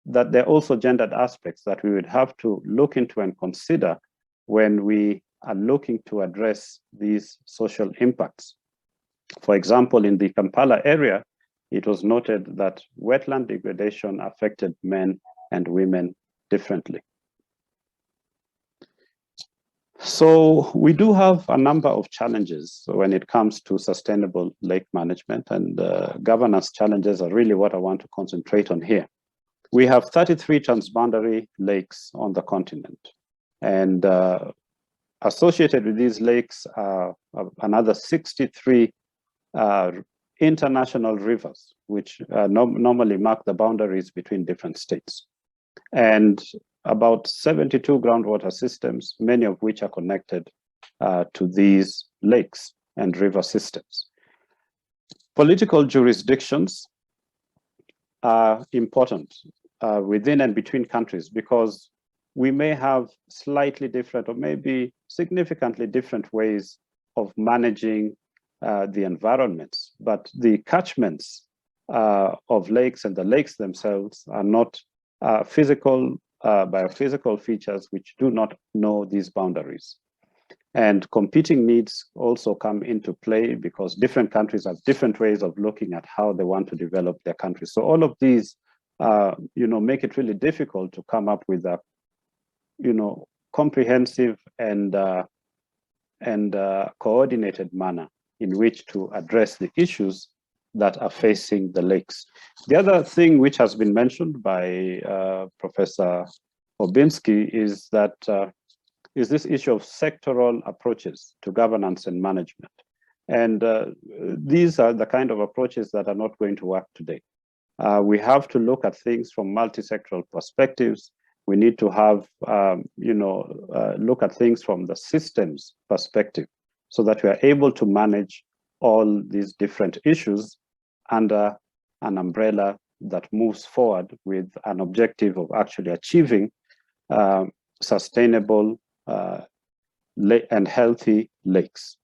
that there are also gendered aspects that we would have to look into and consider when we are looking to address these social impacts. For example, in the Kampala area, it was noted that wetland degradation affected men and women differently. So we do have a number of challenges when it comes to sustainable lake management, and governance challenges are really what I want to concentrate on here. We have 33 transboundary lakes on the continent, and associated with these lakes are another 63 international rivers, which normally mark the boundaries between different states, and about 72 groundwater systems, many of which are connected to these lakes and river systems. Political jurisdictions are important within and between countries, because we may have slightly different or maybe significantly different ways of managing the environments, but the catchments of lakes and the lakes themselves are not biophysical features which do not know these boundaries. And competing needs also come into play, because different countries have different ways of looking at how they want to develop their countries. So all of these make it really difficult to come up with a comprehensive and coordinated manner in which to address the issues that are facing the lakes. The other thing which has been mentioned by Professor Obinski is that is this issue of sectoral approaches to governance and management. And these are the kind of approaches that are not going to work today. We have to look at things from multi-sectoral perspectives. We need to have, look at things from the systems perspective, so that we are able to manage all these different issues under an umbrella that moves forward with an objective of actually achieving sustainable and healthy lakes.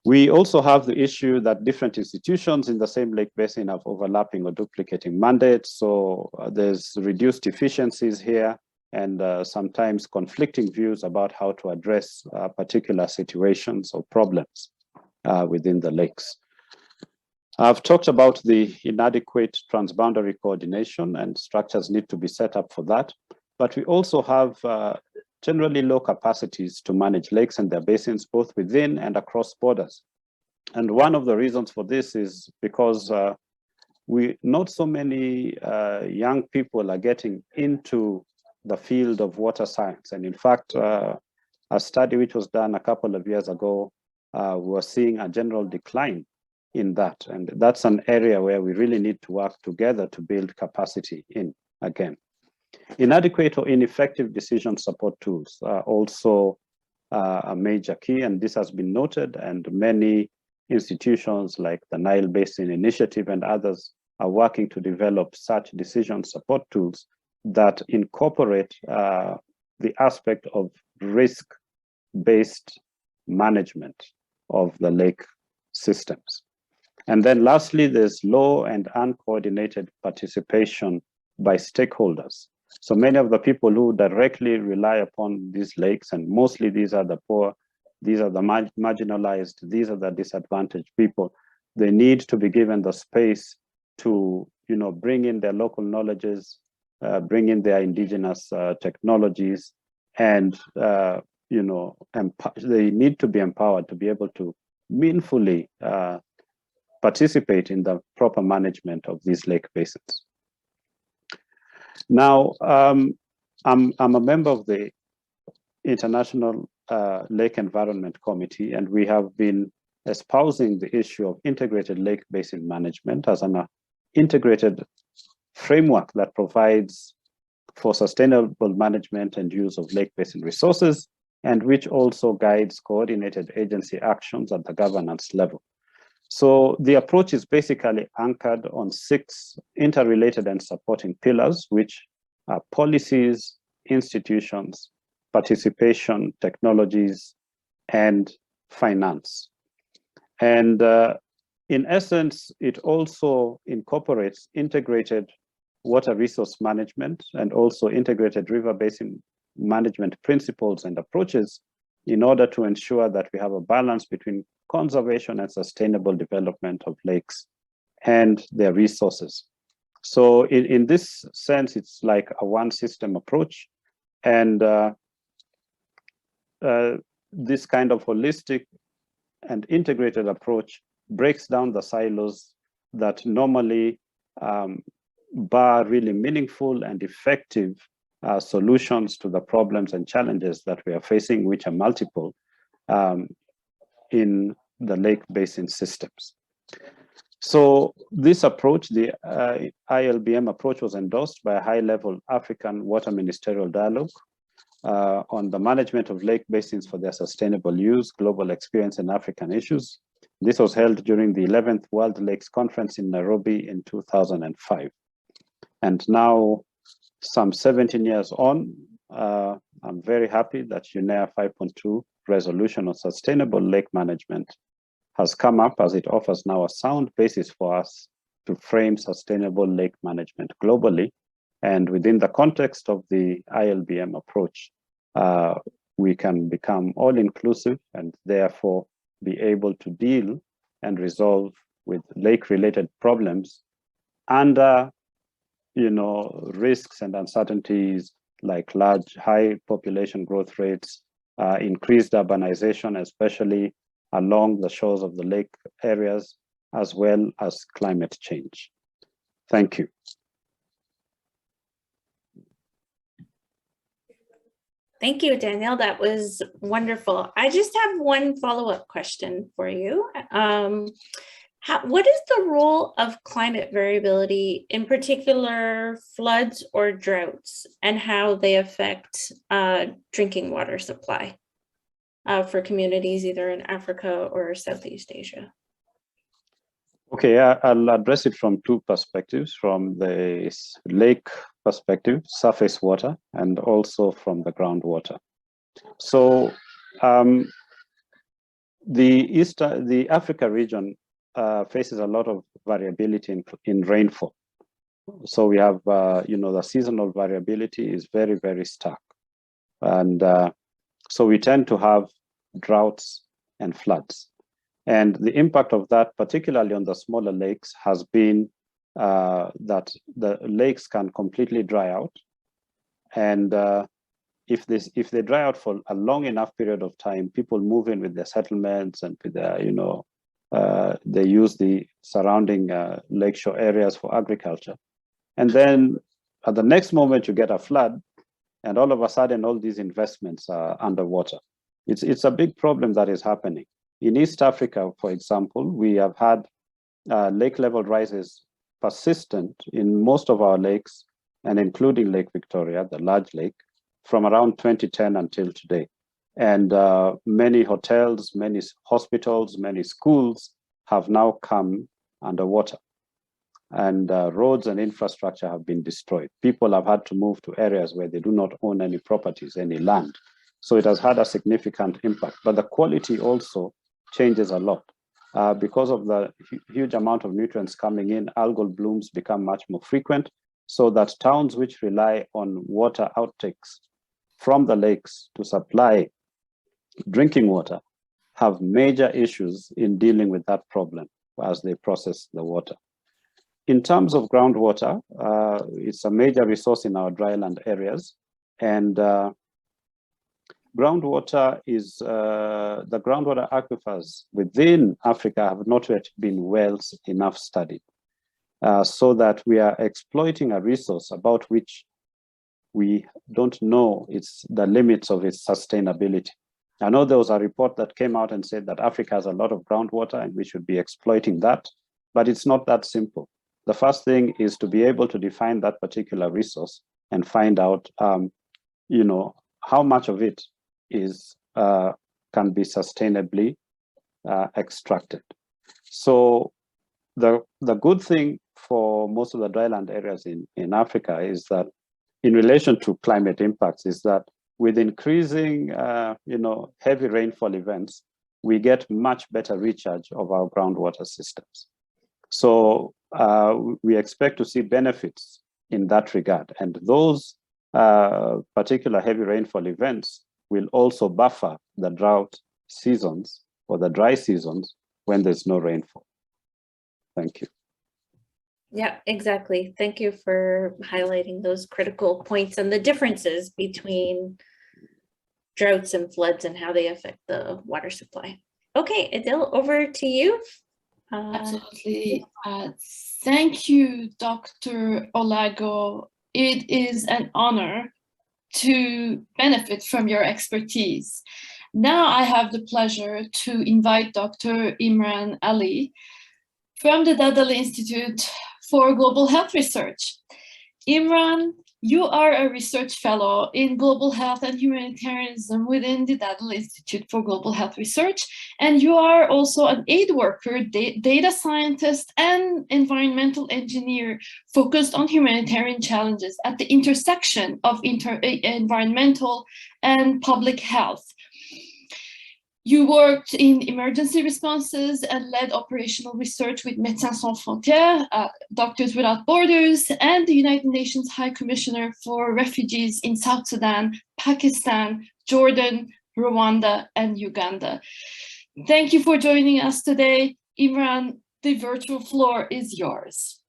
We also have the issue that different institutions in the same lake basin have overlapping or duplicating mandates. So there's reduced efficiencies here, and sometimes conflicting views about how to address particular situations or problems within the lakes. I've talked about the inadequate transboundary coordination, and structures need to be set up for that. But we also have generally low capacities to manage lakes and their basins, both within and across borders. And one of the reasons for this is because not so many young people are getting into the field of water science. And in fact, a study which was done a couple of years ago, we're seeing a general decline in that. And that's an area where we really need to work together to build capacity in again. Inadequate or ineffective decision support tools are also a major key, and this has been noted, and many institutions like the Nile Basin Initiative and others are working to develop such decision support tools that incorporate the aspect of risk-based management of the lake systems. And then lastly, there's low and uncoordinated participation by stakeholders. So many of the people who directly rely upon these lakes, and mostly these are the poor, these are the marginalized, these are the disadvantaged people, they need to be given the space to bring in their local knowledges, bring in their indigenous technologies, and they need to be empowered to be able to meaningfully participate in the proper management of these lake basins. Now, I'm a member of the International Lake Environment Committee, and we have been espousing the issue of integrated lake basin management as an integrated framework that provides for sustainable management and use of lake basin resources, and which also guides coordinated agency actions at the governance level. So the approach is basically anchored on 6 interrelated and supporting pillars, which are policies, institutions, participation, technologies, and finance. And in essence, it also incorporates integrated water resource management and also integrated river basin management principles and approaches in order to ensure that we have a balance between conservation and sustainable development of lakes and their resources. So in this sense, it's like a one system approach. And this kind of holistic and integrated approach breaks down the silos that normally bar really meaningful and effective solutions to the problems and challenges that we are facing, which are multiple in the lake basin systems. So this approach, the ILBM approach, was endorsed by a high-level African Water Ministerial Dialogue on the management of lake basins for their sustainable use, global experience, and African issues. This was held during the 11th World Lakes Conference in Nairobi in 2005. And now, some 17 years on, I'm very happy that UNEA 5.2 resolution on sustainable lake management has come up, as it offers now a sound basis for us to frame sustainable lake management globally. And within the context of the ILBM approach, we can become all-inclusive and therefore be able to deal and resolve with lake-related problems under, risks and uncertainties like high population growth rates, increased urbanization, especially along the shores of the lake areas, as well as climate change. Thank you. Thank you, Daniel. That was wonderful. I just have one follow-up question for you. What is the role of climate variability, in particular floods or droughts, and how they affect drinking water supply for communities either in Africa or Southeast Asia? Okay, I'll address it from 2 perspectives, from the lake perspective, surface water, and also from the groundwater. So the Africa region faces a lot of variability in rainfall. So we have, the seasonal variability is very, very stark. And so we tend to have droughts and floods. And the impact of that, particularly on the smaller lakes, has been that the lakes can completely dry out. And if they dry out for a long enough period of time, people move in with their settlements and with their, they use the surrounding lakeshore areas for agriculture. And then at the next moment you get a flood, and all of a sudden all these investments are underwater. It's a big problem that is happening. In East Africa, for example, we have had lake level rises persistent in most of our lakes, and including Lake Victoria, the large lake, from around 2010 until today. And many hotels, many hospitals, many schools have now come underwater. And roads and infrastructure have been destroyed. People have had to move to areas where they do not own any properties, any land. So it has had a significant impact. But the quality also changes a lot. Because of the huge amount of nutrients coming in, algal blooms become much more frequent, so that towns which rely on water outtakes from the lakes to supply drinking water have major issues in dealing with that problem as they process the water. In terms of groundwater, it's a major resource in our dryland areas, and groundwater is, the groundwater aquifers within Africa have not yet been well enough studied, so that we are exploiting a resource about which we don't know the limits of its sustainability. I know there was a report that came out and said that Africa has a lot of groundwater and we should be exploiting that, but it's not that simple. The first thing is to be able to define that particular resource and find out, you know, how much of it is can be sustainably extracted. So the good thing for most of the dryland areas in Africa is that in relation to climate impacts is that with increasing you know, heavy rainfall events, we get much better recharge of our groundwater systems. So we expect to see benefits in that regard. And those particular heavy rainfall events will also buffer the drought seasons or the dry seasons when there's no rainfall. Thank you. Yeah, exactly. Thank you for highlighting those critical points and the differences between droughts and floods and how they affect the water supply. Okay, Adil, over to you. Absolutely. Thank you, Dr. Olago. It is an honor to benefit from your expertise. Now I have the pleasure to invite Dr. Imran Ali from the Dudley Institute for Global Health Research. Imran, you are a research fellow in global health and humanitarianism within the Dudley Institute for Global Health Research, and you are also an aid worker, data scientist, and environmental engineer focused on humanitarian challenges at the intersection of environmental and public health. You worked in emergency responses and led operational research with Médecins Sans Frontières, Doctors Without Borders, and the United Nations High Commissioner for Refugees in South Sudan, Pakistan, Jordan, Rwanda, and Uganda. Thank you for joining us today. Imran, the virtual floor is yours.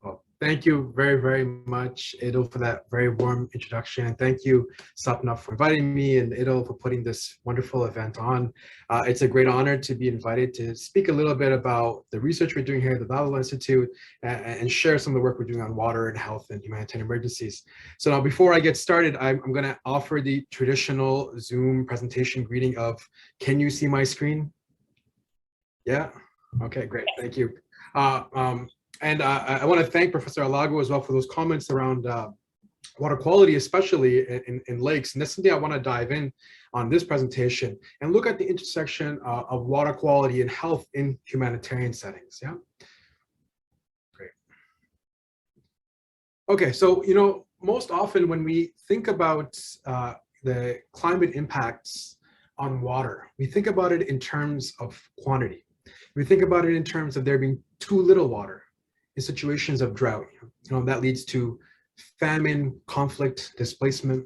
Well, thank you very, very much, Idil, for that very warm introduction. And thank you, Sapna, for inviting me, and Idil for putting this wonderful event on. It's a great honor to be invited to speak a little bit about the research we're doing here at the Dudley Institute and share some of the work we're doing on water and health and humanitarian emergencies. So now, before I get started, I'm going to offer the traditional Zoom presentation greeting of, can you see my screen? Yeah? Okay, great. Thank you. And I want to thank Professor Olago as well for those comments around water quality, especially in lakes. And that's something I want to dive in on this presentation and look at the intersection of water quality and health in humanitarian settings. Yeah. Great. Okay, so, you know, most often when we think about the climate impacts on water, we think about it in terms of quantity. We think about it in terms of there being too little water in situations of drought. You know, that leads to famine, conflict, displacement.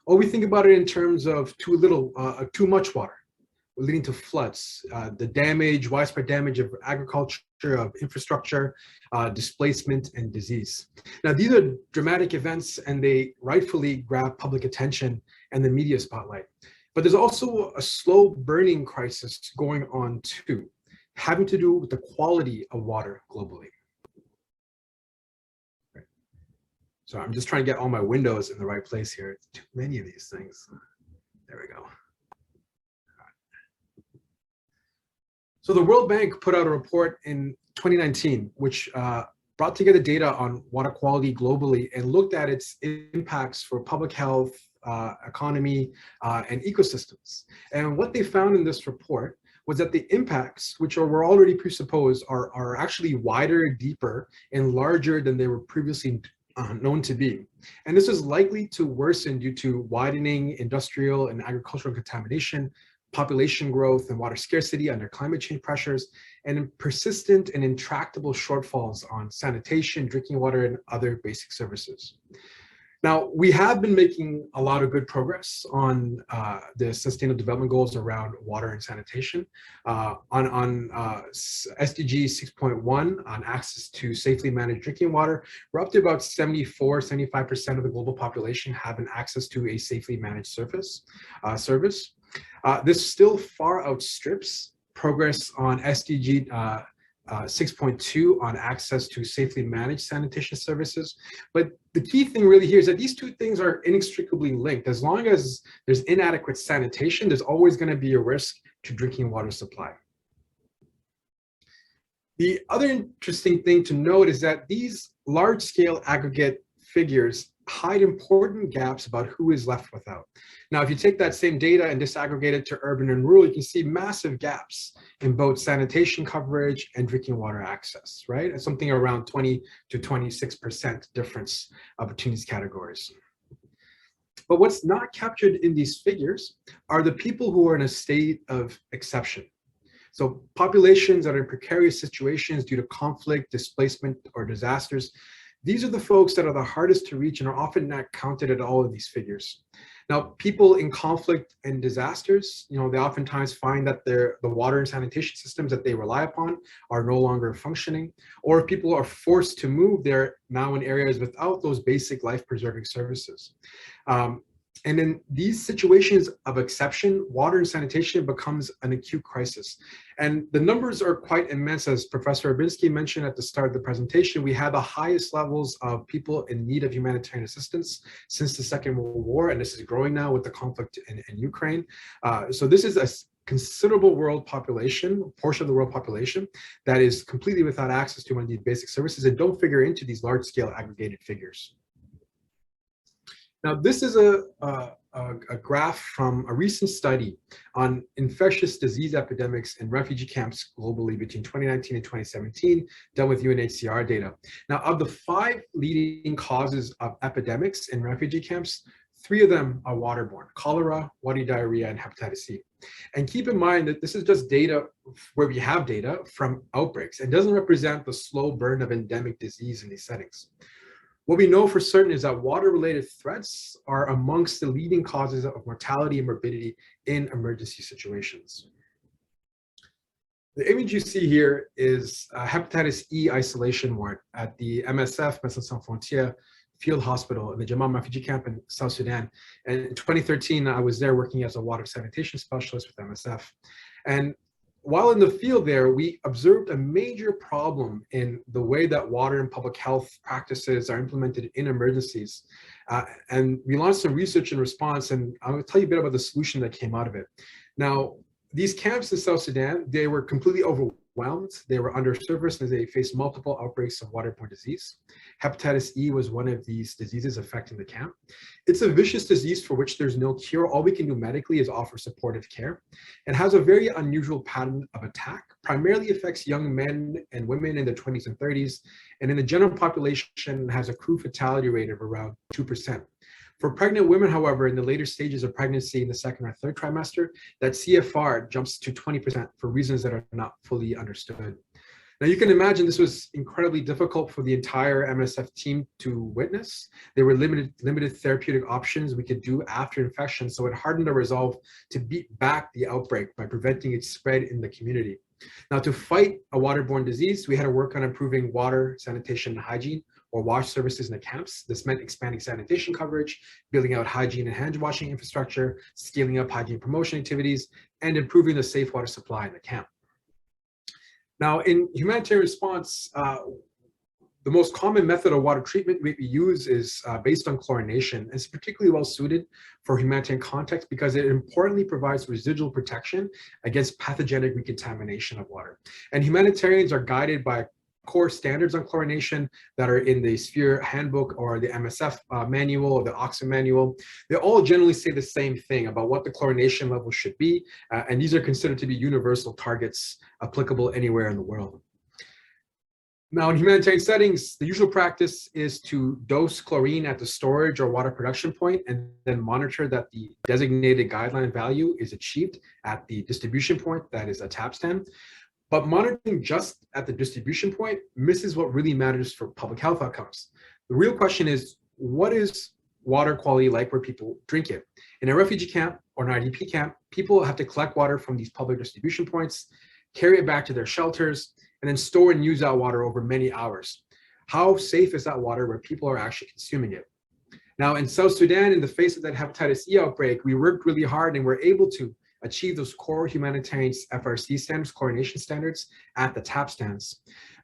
Or we think about it in terms of too much water, leading to floods, the damage, widespread damage of agriculture, of infrastructure, displacement, and disease. Now, these are dramatic events, and they rightfully grab public attention and the media spotlight. But there's also a slow burning crisis going on too, having to do with the quality of water globally. Right. So I'm just trying to get all my windows in the right place here. Too many of these things. There we go. So the World Bank put out a report in 2019, which brought together data on water quality globally and looked at its impacts for public health, economy, and ecosystems. And what they found in this report was that the impacts, which were already presupposed, are actually wider, deeper, and larger than they were previously known to be. And this is likely to worsen due to widening industrial and agricultural contamination, population growth and water scarcity under climate change pressures, and persistent and intractable shortfalls on sanitation, drinking water, and other basic services. Now, we have been making a lot of good progress on the Sustainable Development Goals around water and sanitation. On SDG 6.1, on access to safely managed drinking water, we're up to about 75% of the global population having access to a safely managed service. This still far outstrips progress on SDG 6.2 on access to safely managed sanitation services. But the key thing really here is that these two things are inextricably linked. As long as there's inadequate sanitation, there's always going to be a risk to drinking water supply. The other interesting thing to note is that these large-scale aggregate figures hide important gaps about who is left without. Now, if you take that same data and disaggregate it to urban and rural, you can see massive gaps in both sanitation coverage and drinking water access, right? It's something around 20 to 26% difference between these categories. But what's not captured in these figures are the people who are in a state of exception. So populations that are in precarious situations due to conflict, displacement, or disasters, these are the folks that are the hardest to reach and are often not counted at all of these figures. Now, people in conflict and disasters, they oftentimes find that the water and sanitation systems that they rely upon are no longer functioning, or if people are forced to move, they're now in areas without those basic life-preserving services. And in these situations of exception, water and sanitation becomes an acute crisis. And the numbers are quite immense. As Professor Urbinsky mentioned at the start of the presentation, we had the highest levels of people in need of humanitarian assistance since the Second World War, and this is growing now with the conflict in Ukraine. So this is a considerable world population, portion of the world population, that is completely without access to one of these basic services and don't figure into these large-scale aggregated figures. Now, this is a graph from a recent study on infectious disease epidemics in refugee camps globally between 2019 and 2017, done with UNHCR data. Now, of the 5 leading causes of epidemics in refugee camps, 3 of them are waterborne: cholera, watery diarrhea, and hepatitis E. And keep in mind that this is just data where we have data from outbreaks and doesn't represent the slow burn of endemic disease in these settings. What we know for certain is that water-related threats are amongst the leading causes of mortality and morbidity in emergency situations. The image you see here is a hepatitis E isolation ward at the MSF, Médecins Sans Frontières field hospital in the Jamam refugee camp in South Sudan. And in 2013, I was there working as a water sanitation specialist with MSF. And while in the field there, we observed a major problem in the way that water and public health practices are implemented in emergencies. And we launched some research in response, and I'll tell you a bit about the solution that came out of it. Now, these camps in South Sudan, they were completely overwhelmed. They were underserviced and they faced multiple outbreaks of waterborne disease. Hepatitis E was one of these diseases affecting the camp. It's a vicious disease for which there's no cure. All we can do medically is offer supportive care. It has a very unusual pattern of attack, primarily affects young men and women in their 20s and 30s, and in the general population has a crew fatality rate of around 2%. For pregnant women, however, in the later stages of pregnancy in the 2nd or 3rd trimester, that CFR jumps to 20% for reasons that are not fully understood. Now, you can imagine this was incredibly difficult for the entire MSF team to witness. There were limited therapeutic options we could do after infection, so it hardened our resolve to beat back the outbreak by preventing its spread in the community. Now, to fight a waterborne disease, we had to work on improving water, sanitation, and hygiene, or WASH services in the camps. This meant expanding sanitation coverage, building out hygiene and hand washing infrastructure, scaling up hygiene promotion activities, and improving the safe water supply in the camp. Now, in humanitarian response, the most common method of water treatment we use is based on chlorination. It's particularly well suited for humanitarian context because it importantly provides residual protection against pathogenic recontamination of water. And humanitarians are guided by core standards on chlorination that are in the Sphere handbook or the MSF manual or the Oxfam manual. They all generally say the same thing about what the chlorination level should be, and these are considered to be universal targets applicable anywhere in the world. Now, in humanitarian settings, the usual practice is to dose chlorine at the storage or water production point and then monitor that the designated guideline value is achieved at the distribution point, that is a tap stand. But monitoring just at the distribution point misses what really matters for public health outcomes. The real question is, what is water quality like where people drink it? In a refugee camp or an IDP camp, people have to collect water from these public distribution points, carry it back to their shelters, and then store and use that water over many hours. How safe is that water where people are actually consuming it? Now, in South Sudan, in the face of that hepatitis E outbreak, we worked really hard and were able to achieve those core humanitarian FRC standards, chlorination standards at the tap stands.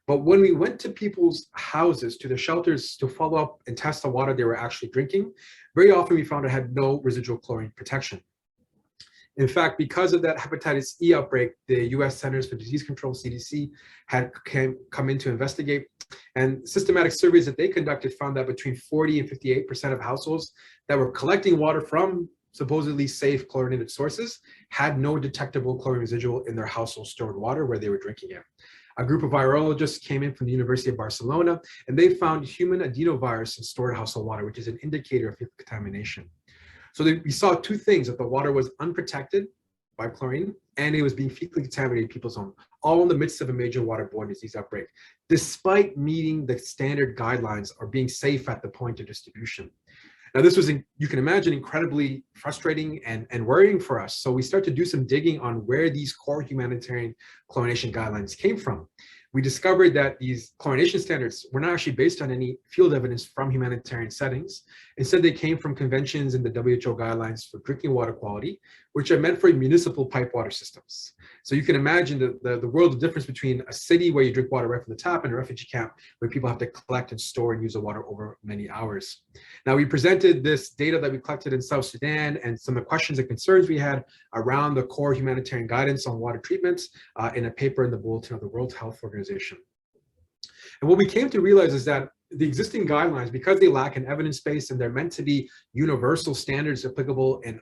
But when we went to people's houses, to the shelters to follow up and test the water they were actually drinking, very often we found it had no residual chlorine protection. In fact, because of that hepatitis E outbreak, the US Centers for Disease Control, CDC, had come in to investigate. And systematic surveys that they conducted found that between 40 and 58% of households that were collecting water from supposedly safe chlorinated sources had no detectable chlorine residual in their household stored water where they were drinking it. A group of virologists came in from the University of Barcelona, and they found human adenovirus in stored household water, which is an indicator of contamination. So we saw two things: that the water was unprotected by chlorine, and it was being fecally contaminated in people's home, all in the midst of a major waterborne disease outbreak, despite meeting the standard guidelines or being safe at the point of distribution. Now, this was, you can imagine, incredibly frustrating and worrying for us. So we start to do some digging on where these core humanitarian chlorination guidelines came from. We discovered that these chlorination standards were not actually based on any field evidence from humanitarian settings. Instead, they came from conventions in the WHO guidelines for drinking water quality, which are meant for municipal pipe water systems. So you can imagine the world of difference between a city where you drink water right from the tap and a refugee camp where people have to collect and store and use the water over many hours. Now, we presented this data that we collected in South Sudan and some of the questions and concerns we had around the core humanitarian guidance on water treatments in a paper in the Bulletin of the World Health Organization. And what we came to realize is that the existing guidelines, because they lack an evidence base and they're meant to be universal standards applicable in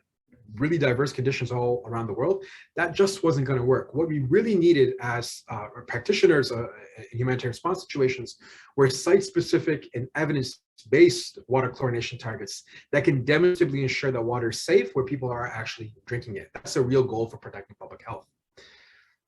really diverse conditions all around the world, that just wasn't going to work. What we really needed as practitioners in humanitarian response situations were site-specific and evidence-based water chlorination targets that can demonstrably ensure that water is safe where people are actually drinking it. That's a real goal for protecting public health.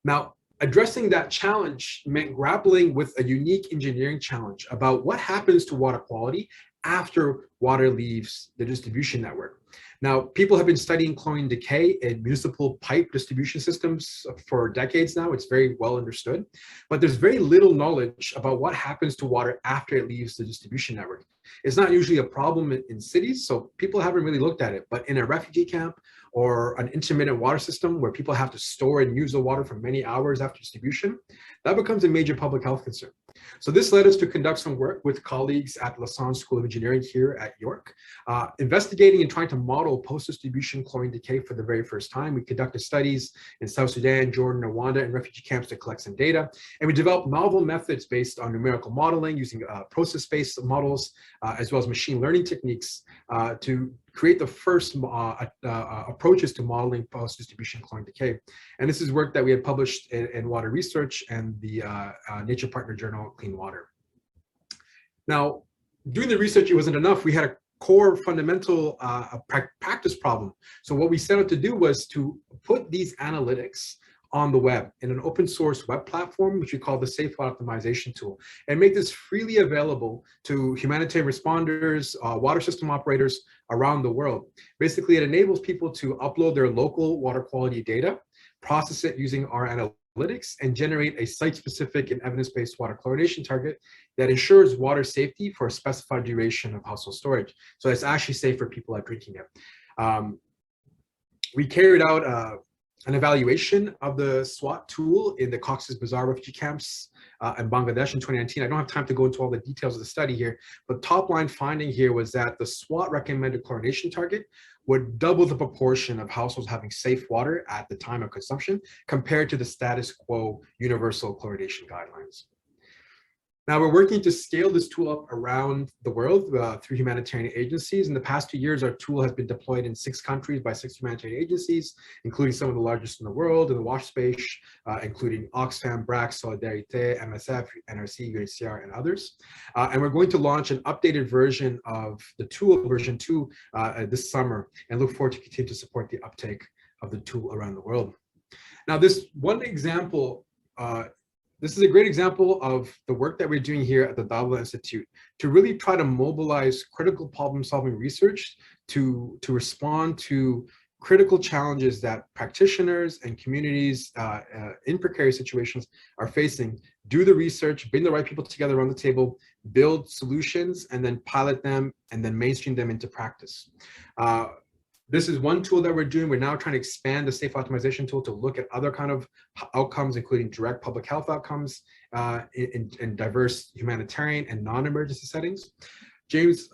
Now, addressing that challenge meant grappling with a unique engineering challenge about what happens to water quality after water leaves the distribution network. Now, people have been studying chlorine decay in municipal pipe distribution systems for decades now. It's very well understood, but there's very little knowledge about what happens to water after it leaves the distribution network. It's not usually a problem in cities, so people haven't really looked at it, but in a refugee camp or an intermittent water system where people have to store and use the water for many hours after distribution, that becomes a major public health concern. So this led us to conduct some work with colleagues at Lausanne School of Engineering here at York, investigating and trying to model post-distribution chlorine decay for the very first time. We conducted studies in South Sudan, Jordan, Rwanda, and refugee camps to collect some data. And we developed novel methods based on numerical modeling using process-based models, as well as machine learning techniques to create the first approaches to modeling post-distribution chlorine decay. And this is work that we had published in Water Research and the Nature Partner Journal, Clean Water. Now, doing the research, it wasn't enough. We had a core fundamental practice problem. So what we set out to do was to put these analytics on the web in an open source web platform, which we call the Safe Water Optimization Tool, and make this freely available to humanitarian responders, water system operators around the world. Basically, it enables people to upload their local water quality data, process it using our analytics, and generate a site-specific and evidence-based water chlorination target that ensures water safety for a specified duration of household storage. So it's actually safe for people are drinking it. We carried out an evaluation of the SWAT tool in the Cox's Bazar refugee camps in Bangladesh in 2019. I don't have time to go into all the details of the study here, but top line finding here was that the SWAT recommended chlorination target would double the proportion of households having safe water at the time of consumption compared to the status quo universal chlorination guidelines. Now, we're working to scale this tool up around the world through humanitarian agencies. In the past 2 years, our tool has been deployed in 6 countries by 6 humanitarian agencies, including some of the largest in the world in the WASH space, including Oxfam, BRAC, Solidarité, MSF, NRC, UNHCR, and others. And we're going to launch an updated version of the tool, version 2, this summer, and look forward to continue to support the uptake of the tool around the world. Now, this one example, this is a great example of the work that we're doing here at the Dudley Institute to really try to mobilize critical problem-solving research to respond to critical challenges that practitioners and communities in precarious situations are facing. Do the research, bring the right people together around the table, build solutions, and then pilot them, and then mainstream them into practice. This is one tool that we're doing. We're now trying to expand the safe optimization tool to look at other kind of outcomes, including direct public health outcomes in diverse humanitarian and non-emergency settings. James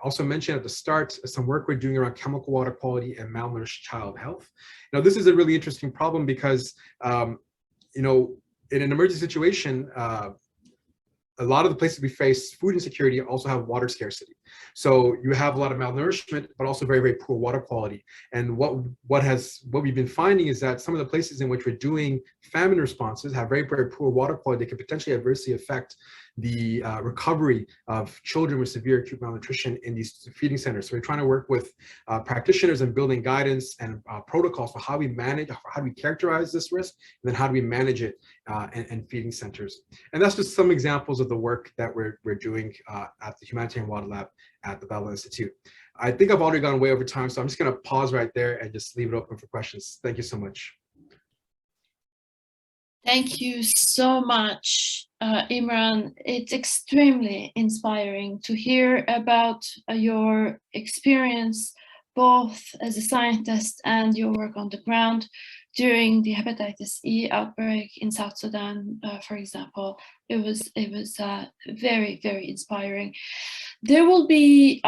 also mentioned at the start some work we're doing around chemical water quality and malnourished child health. Now, this is a really interesting problem because, in an emergency situation, a lot of the places we face food insecurity also have water scarcity. So you have a lot of malnourishment, but also very, very poor water quality. And what we've been finding is that some of the places in which we're doing famine responses have very, very poor water quality that can potentially adversely affect the recovery of children with severe acute malnutrition in these feeding centers. So we're trying to work with practitioners and building guidance and protocols for how we manage, how do we characterize this risk, and then how do we manage it in feeding centers. And that's just some examples of the work that we're doing at the Humanitarian Water Lab at the Dudley Institute. I think I've already gone way over time, so I'm just going to pause right there and just leave it open for questions. Thank you so much. Thank you so much, Imran. It's extremely inspiring to hear about your experience, both as a scientist and your work on the ground during the Hepatitis E outbreak in South Sudan, for example. It was very, very inspiring. There will be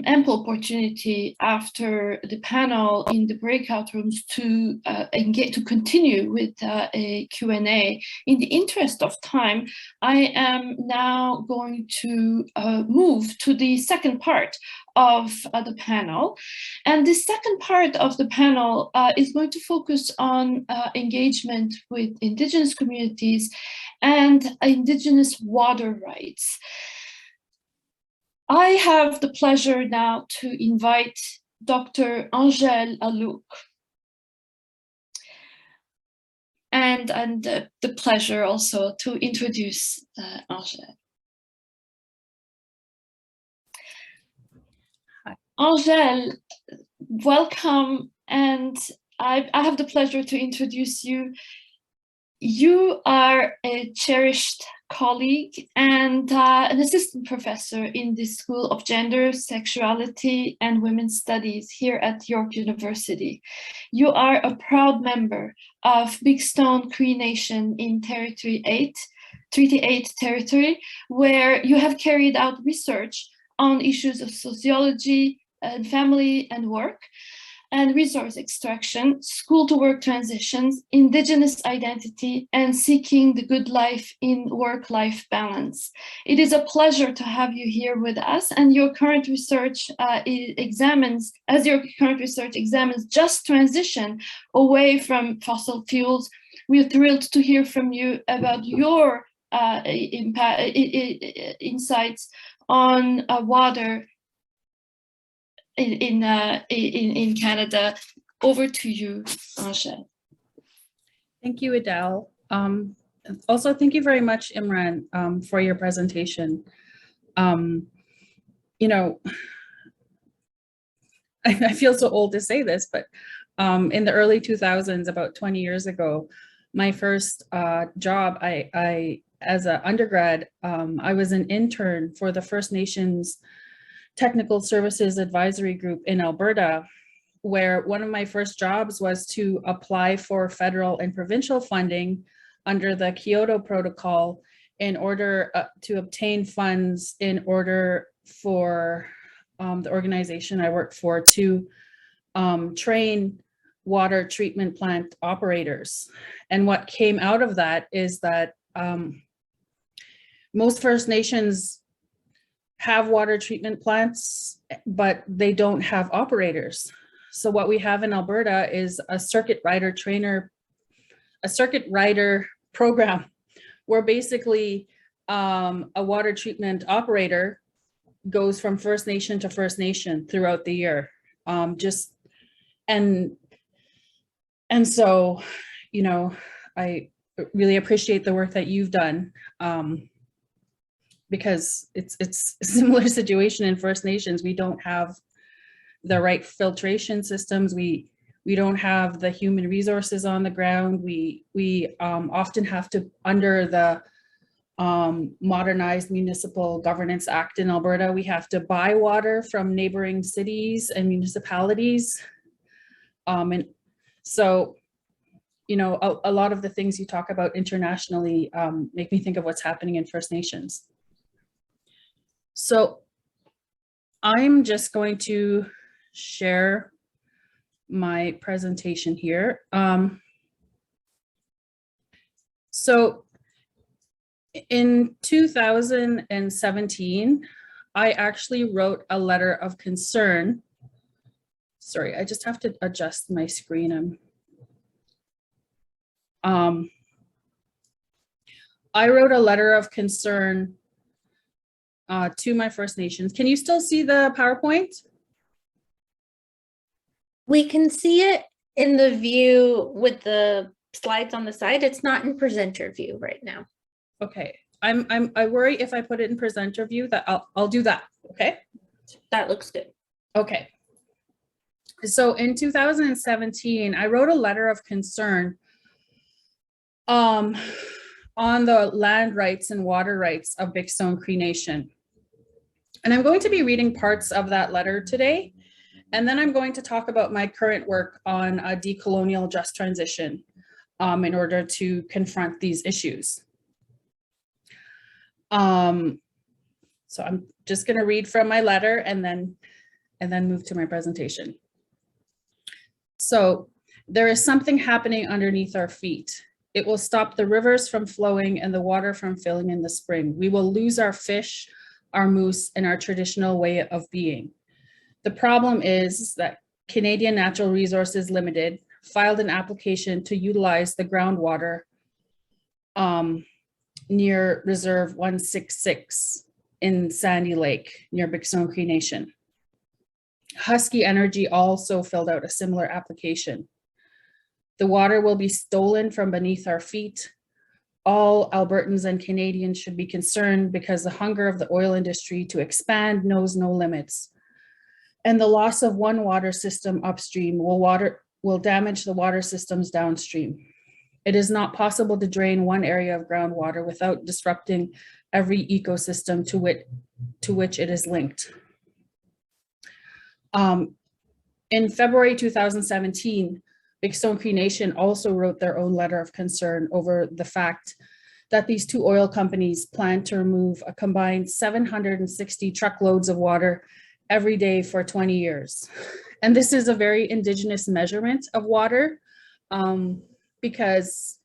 ample opportunity after the panel in the breakout rooms to engage, to continue with a Q&A. In the interest of time, I am now going to move to the second part of the panel. And the second part of the panel is going to focus on engagement with Indigenous communities and Indigenous water rights. I have the pleasure now to invite Dr. Angèle Alouk, and the pleasure also to introduce Angèle. Angèle, welcome, and I have the pleasure to introduce you. You are a cherished colleague and an assistant professor in the School of Gender, Sexuality and Women's Studies here at York University. You are a proud member of Big Stone Cree Nation in Treaty 8 territory, where you have carried out research on issues of sociology and family and work, and resource extraction, school-to-work transitions, Indigenous identity, and seeking the good life in work-life balance. It is a pleasure to have you here with us, and your current research examines just transition away from fossil fuels. We're thrilled to hear from you about your insights on water in Canada. Over to you, Angèle. Thank you, Adele. Also, thank you very much, Imran, for your presentation. You know, I feel so old to say this, but in the early 2000s, about 20 years ago, my first job, I as an undergrad, I was an intern for the First Nations Technical Services Advisory Group in Alberta, where one of my first jobs was to apply for federal and provincial funding under the Kyoto Protocol in order to obtain funds in order for the organization I worked for to train water treatment plant operators. And what came out of that is that most First Nations have water treatment plants, but they don't have operators. So what we have in Alberta is a circuit rider program, where basically a water treatment operator goes from First Nation to First Nation throughout the year. And so, you know, I really appreciate the work that you've done. Because it's a similar situation in First Nations. We don't have the right filtration systems. We don't have the human resources on the ground. We often have to, under the modernized Municipal Governance Act in Alberta. We have to buy water from neighboring cities and municipalities. And so, you know, a lot of the things you talk about internationally make me think of what's happening in First Nations. So I'm just going to share my presentation here. So in 2017, I actually wrote a letter of concern. Sorry, I just have to adjust my screen. I wrote a letter of concern to my First Nations. Can you still see the PowerPoint? We can see it in the view with the slides on the side. It's not in presenter view right now. Okay, I worry if I put it in presenter view that I'll do that. Okay, that looks good. Okay, so in 2017, I wrote a letter of concern on the land rights and water rights of Big Stone Cree Nation. And I'm going to be reading parts of that letter today. And then I'm going to talk about my current work on a decolonial just transition in order to confront these issues. So I'm just going to read from my letter and then move to my presentation. So there is something happening underneath our feet. It will stop the rivers from flowing and the water from filling in the spring. We will lose our fish, our moose, and our traditional way of being. The problem is that Canadian Natural Resources Limited filed an application to utilize the groundwater near Reserve 166 in Sandy Lake near Big Stone Cree Nation. Husky Energy also filled out a similar application. The water will be stolen from beneath our feet. All Albertans and Canadians should be concerned because the hunger of the oil industry to expand knows no limits. And the loss of one water system upstream will damage the water systems downstream. It is not possible to drain one area of groundwater without disrupting every ecosystem to which it is linked. In February 2017, Big Stone Cree Nation also wrote their own letter of concern over the fact that these two oil companies plan to remove a combined 760 truckloads of water every day for 20 years. And this is a very Indigenous measurement of water because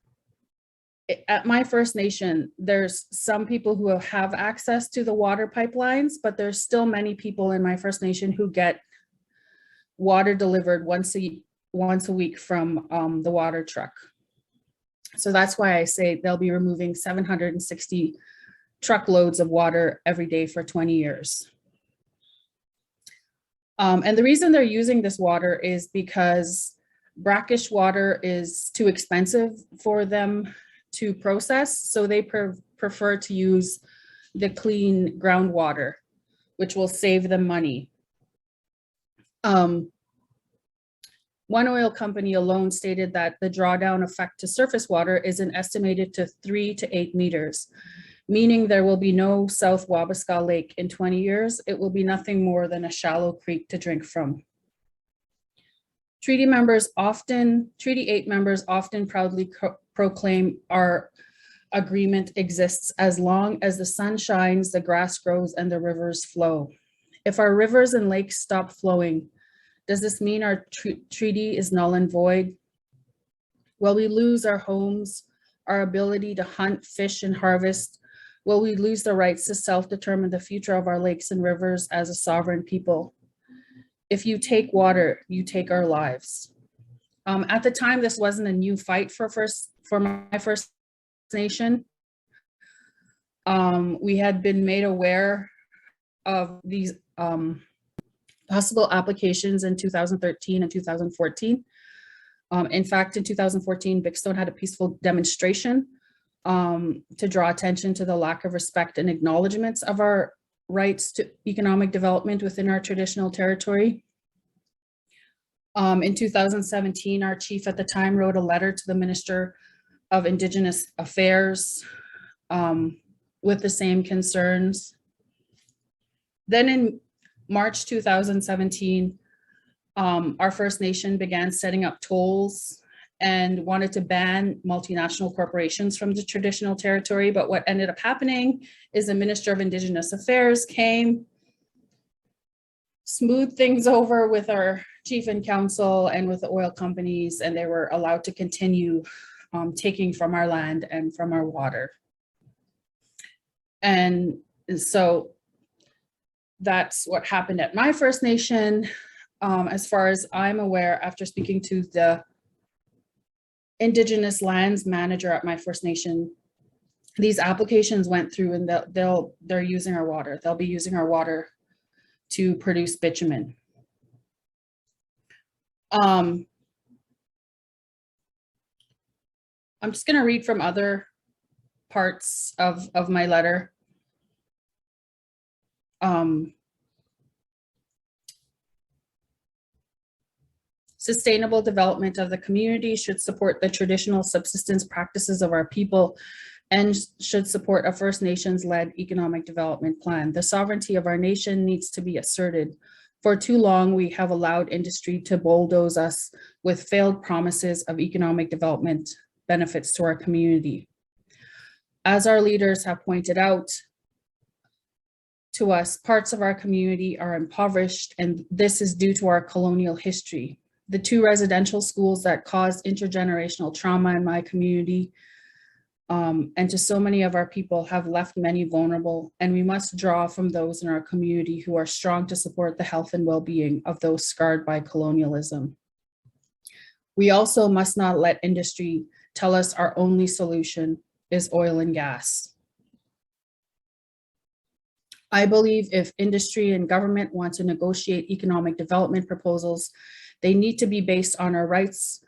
at my First Nation, there's some people who have access to the water pipelines, but there's still many people in my First Nation who get water delivered once a week from the water truck. So that's why I say they'll be removing 760 truckloads of water every day for 20 years. And the reason they're using this water is because brackish water is too expensive for them to process. So they prefer to use the clean groundwater, which will save them money. One oil company alone stated that the drawdown effect to surface water is estimated to 3 to 8 meters, meaning there will be no South Wabasca Lake in 20 years. It will be nothing more than a shallow creek to drink from. Treaty 8 members often proudly proclaim our agreement exists as long as the sun shines, the grass grows, and the rivers flow. If our rivers and lakes stop flowing, does this mean our treaty is null and void? Will we lose our homes, our ability to hunt, fish, and harvest? Will we lose the rights to self-determine the future of our lakes and rivers as a sovereign people? If you take water, you take our lives. At the time, this wasn't a new fight for my First Nation. We had been made aware of these possible applications in 2013 and 2014. In fact, in 2014, Big Stone had a peaceful demonstration to draw attention to the lack of respect and acknowledgements of our rights to economic development within our traditional territory. In 2017, our chief at the time wrote a letter to the Minister of Indigenous Affairs with the same concerns. Then in March 2017, our First Nation began setting up tolls and wanted to ban multinational corporations from the traditional territory. But what ended up happening is the Minister of Indigenous Affairs came, smoothed things over with our chief and council and with the oil companies, and they were allowed to continue taking from our land and from our water. And so that's what happened at my First Nation. As far as I'm aware, after speaking to the Indigenous lands manager at my First Nation, these applications went through and they're using our water. They'll be using our water to produce bitumen. I'm just going to read from other parts of my letter. Sustainable development of the community should support the traditional subsistence practices of our people and should support a First Nations-led economic development plan. The sovereignty of our nation needs to be asserted. For too long, we have allowed industry to bulldoze us with failed promises of economic development benefits to our community. As our leaders have pointed out to us, parts of our community are impoverished, and this is due to our colonial history. The 2 residential schools that caused intergenerational trauma in my community and to so many of our people have left many vulnerable, and we must draw from those in our community who are strong to support the health and well-being of those scarred by colonialism. We also must not let industry tell us our only solution is oil and gas. I believe if industry and government want to negotiate economic development proposals, they need to be based on our rights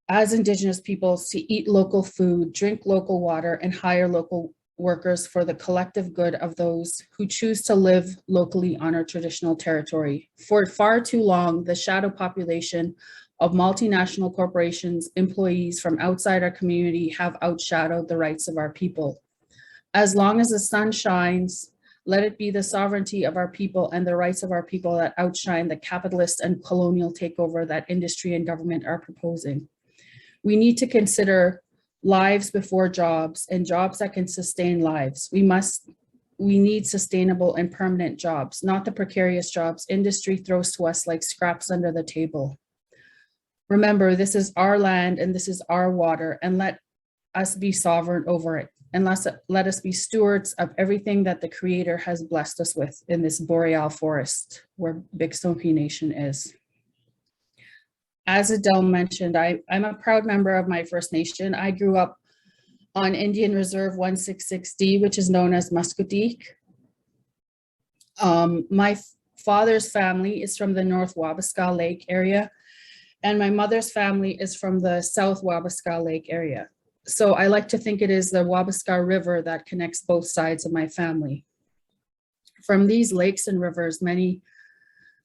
as Indigenous peoples to eat local food, drink local water, and hire local workers for the collective good of those who choose to live locally on our traditional territory. For far too long, the shadow population of multinational corporations, employees from outside our community have outshadowed the rights of our people. As long as the sun shines, let it be the sovereignty of our people and the rights of our people that outshine the capitalist and colonial takeover that industry and government are proposing. We need to consider lives before jobs and jobs that can sustain lives. We need sustainable and permanent jobs, not the precarious jobs industry throws to us like scraps under the table. Remember, this is our land and this is our water, and let us be sovereign over it. And let us be stewards of everything that the Creator has blessed us with in this boreal forest where Big Stone Cree Nation is. As Adele mentioned, I'm a proud member of my First Nation. I grew up on Indian Reserve 166D, which is known as Muscotique. My father's family is from the North Wabasca Lake area, and my mother's family is from the South Wabasca Lake area. So I like to think it is the Wabasca River that connects both sides of my family. From these lakes and rivers, many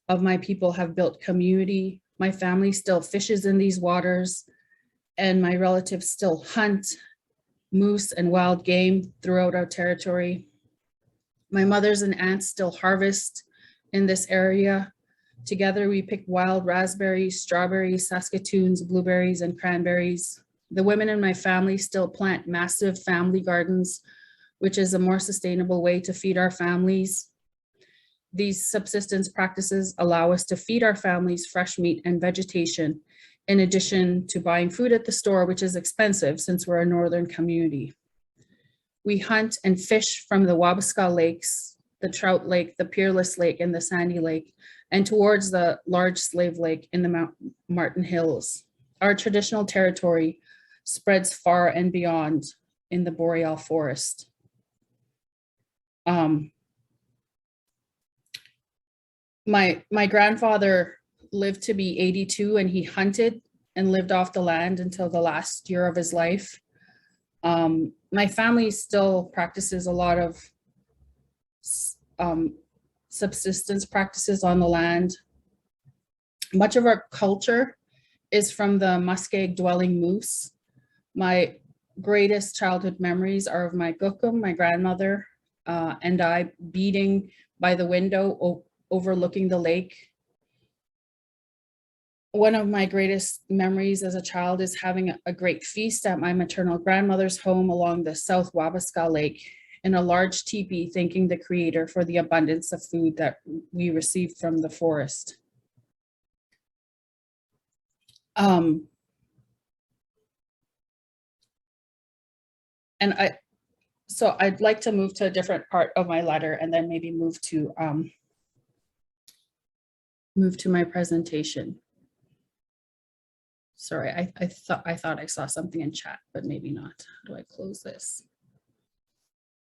of my people have built community. My family still fishes in these waters, and my relatives still hunt moose and wild game throughout our territory. My mothers and aunts still harvest in this area. Together, we pick wild raspberries, strawberries, saskatoons, blueberries, and cranberries. The women in my family still plant massive family gardens, which is a more sustainable way to feed our families. These subsistence practices allow us to feed our families fresh meat and vegetation, in addition to buying food at the store, which is expensive since we're a northern community. We hunt and fish from the Wabasca Lakes, the Trout Lake, the Peerless Lake, and the Sandy Lake, and towards the large Slave Lake in the Mount Martin Hills. Our traditional territory spreads far and beyond in the boreal forest. My grandfather lived to be 82, and he hunted and lived off the land until the last year of his life. My family still practices a lot of subsistence practices on the land. Much of our culture is from the muskeg dwelling moose. My greatest childhood memories are of my gukum, my grandmother, and I beating by the window overlooking the lake. One of my greatest memories as a child is having a great feast at my maternal grandmother's home along the South Wabasca Lake in a large teepee, thanking the Creator for the abundance of food that we received from the forest. So I'd like to move to a different part of my letter and then maybe move to my presentation. Sorry, I thought I saw something in chat, but maybe not. How do I close this?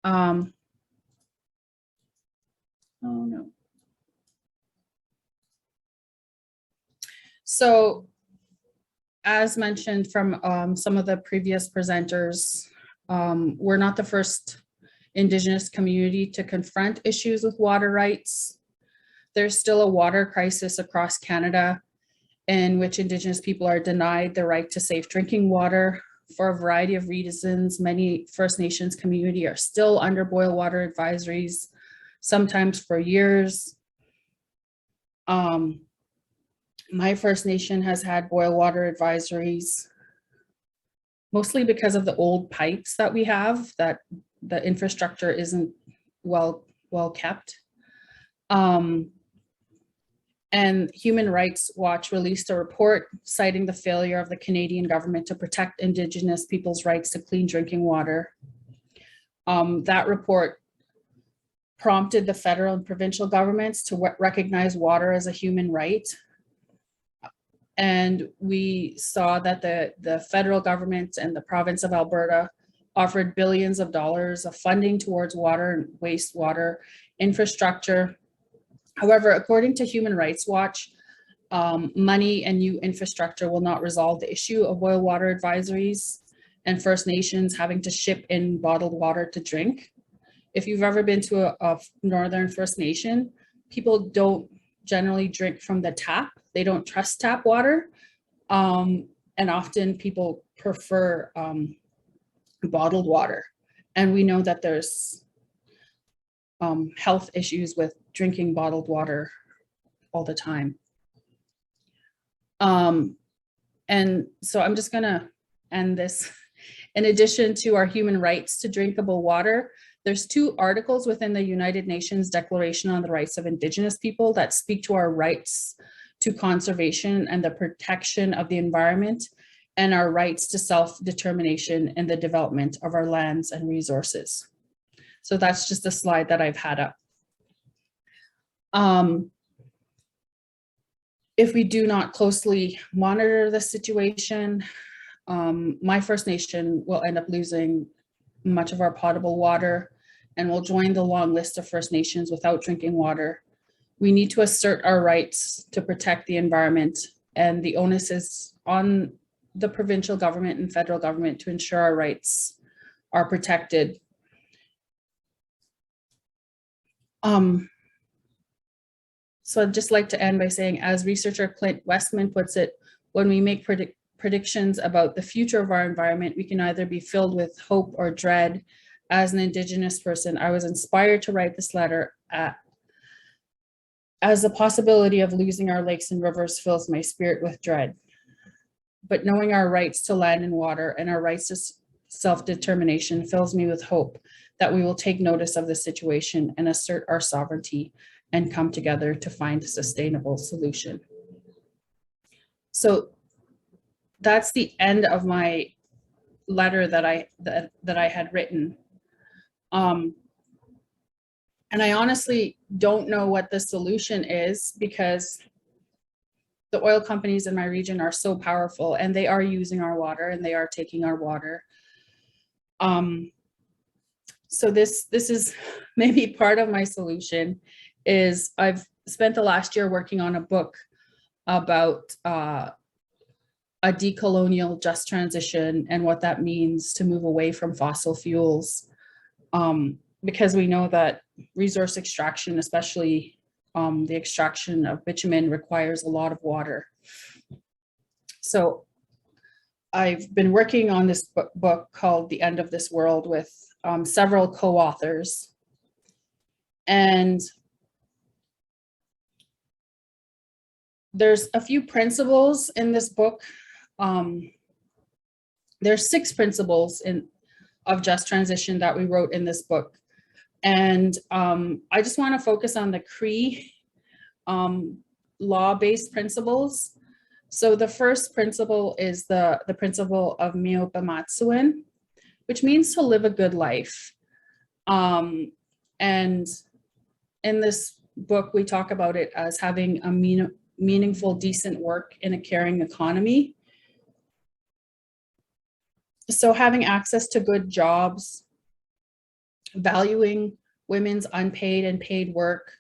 Oh no. So as mentioned from some of the previous presenters, we're not the first Indigenous community to confront issues with water rights. There's still a water crisis across Canada in which Indigenous people are denied the right to safe drinking water for a variety of reasons. Many First Nations community are still under boil water advisories, sometimes for years. My First Nation has had boil water advisories, mostly because of the old pipes that we have, that the infrastructure isn't well kept. And Human Rights Watch released a report citing the failure of the Canadian government to protect Indigenous people's rights to clean drinking water. That report prompted the federal and provincial governments to recognize water as a human right. And we saw that the federal government and the province of Alberta offered billions of dollars of funding towards water and wastewater infrastructure. However, according to Human Rights Watch, money and new infrastructure will not resolve the issue of boil water advisories and First Nations having to ship in bottled water to drink. If you've ever been to a Northern First Nation, people don't generally drink from the tap. They don't trust tap water. And often people prefer bottled water. And we know that there's health issues with drinking bottled water all the time. And so I'm just gonna end this. In addition to our human rights to drinkable water, there's 2 articles within the United Nations Declaration on the Rights of Indigenous People that speak to our rights to conservation and the protection of the environment and our rights to self-determination and the development of our lands and resources. So that's just a slide that I've had up. If we do not closely monitor the situation, my First Nation will end up losing much of our potable water and will join the long list of First Nations without drinking water. We need to assert our rights to protect the environment, and the onus is on the provincial government and federal government to ensure our rights are protected. So I'd just like to end by saying, as researcher Clint Westman puts it, when we make predictions about the future of our environment, we can either be filled with hope or dread. As an Indigenous person, I was inspired to write this letter as the possibility of losing our lakes and rivers fills my spirit with dread. But knowing our rights to land and water and our rights to self-determination fills me with hope that we will take notice of the situation and assert our sovereignty and come together to find a sustainable solution. So that's the end of my letter that I had written. And I honestly don't know what the solution is, because the oil companies in my region are so powerful and they are using our water and they are taking our water. So this is maybe part of my solution. Is I've spent the last year working on a book about a decolonial just transition and what that means to move away from fossil fuels, because we know that resource extraction, especially the extraction of bitumen, requires a lot of water. So I've been working on this book called The End of This World with several co-authors. And there's a few principles in this book. There's 6 principles of just transition that we wrote in this book. And I just want to focus on the Cree law-based principles. So the first principle is the principle of Miopamatsuin, which means to live a good life. And in this book, we talk about it as having a meaningful, decent work in a caring economy. So having access to good jobs, valuing women's unpaid and paid work,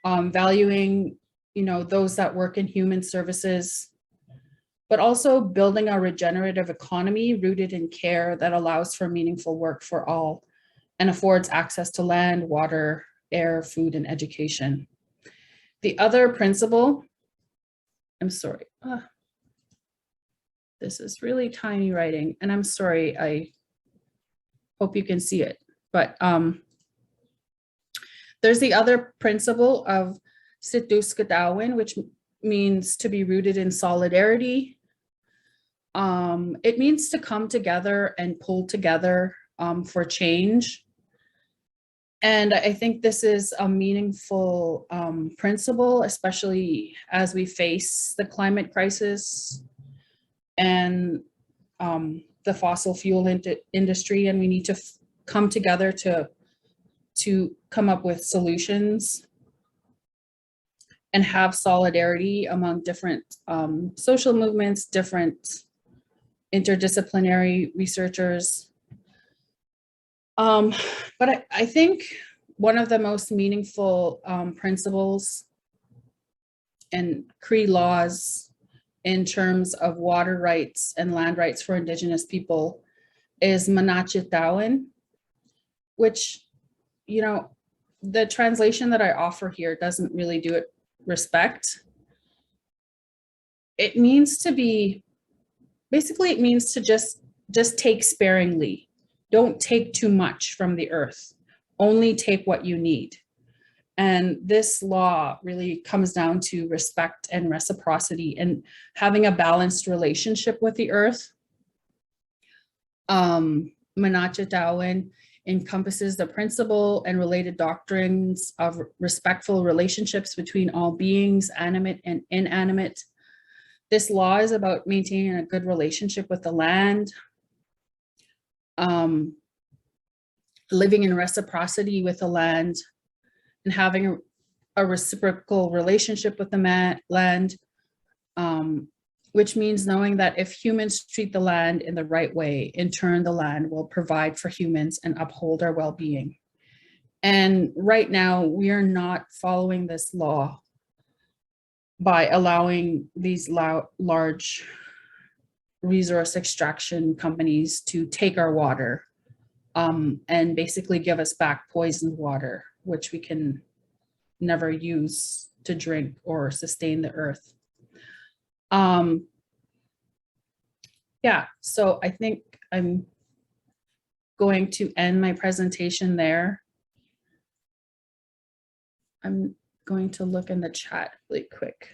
valuing, those that work in human services, but also building a regenerative economy rooted in care that allows for meaningful work for all and affords access to land, water, air, food, and education. The other principle, I'm sorry, this is really tiny writing, and I'm sorry, I hope you can see it, but there's the other principle of Situskadawin, which means to be rooted in solidarity. It means to come together and pull together for change. And I think this is a meaningful principle, especially as we face the climate crisis and the fossil fuel industry, and we need to come together to come up with solutions and have solidarity among different social movements, different interdisciplinary researchers. But I think one of the most meaningful principles in Cree laws in terms of water rights and land rights for Indigenous people is Manachitawin, which, the translation that I offer here doesn't really do it respect. It means to be, basically it means to just take sparingly. Don't take too much from the earth, only take what you need. And this law really comes down to respect and reciprocity and having a balanced relationship with the earth. Manachitawin encompasses the principle and related doctrines of respectful relationships between all beings, animate and inanimate. This law is about maintaining a good relationship with the land, living in reciprocity with the land, and having a reciprocal relationship with the land, which means knowing that if humans treat the land in the right way, in turn, the land will provide for humans and uphold our well-being. And right now, we are not following this law by allowing these large resource extraction companies to take our water and basically give us back poisoned water, which we can never use to drink or sustain the earth. Yeah, so I think I'm going to end my presentation there. I'm going to look in the chat really quick.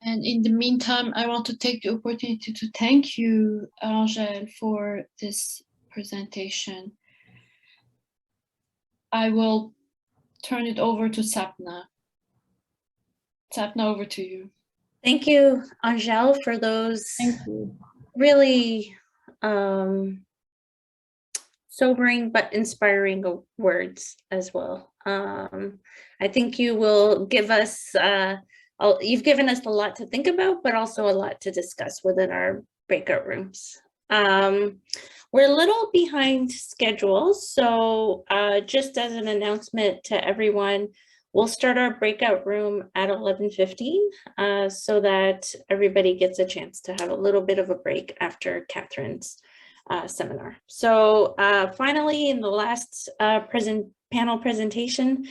And in the meantime, I want to take the opportunity to thank you, Angèle, for this presentation. I will turn it over to Sapna. Sapna, over to you. Thank you, Angèle, for those really sobering but inspiring words as well. I think you will give us, you've given us a lot to think about, but also a lot to discuss within our breakout rooms. We're a little behind schedule, so just as an announcement to everyone, we'll start our breakout room at 11:15 so that everybody gets a chance to have a little bit of a break after Catherine's seminar. So finally, in the last panel presentation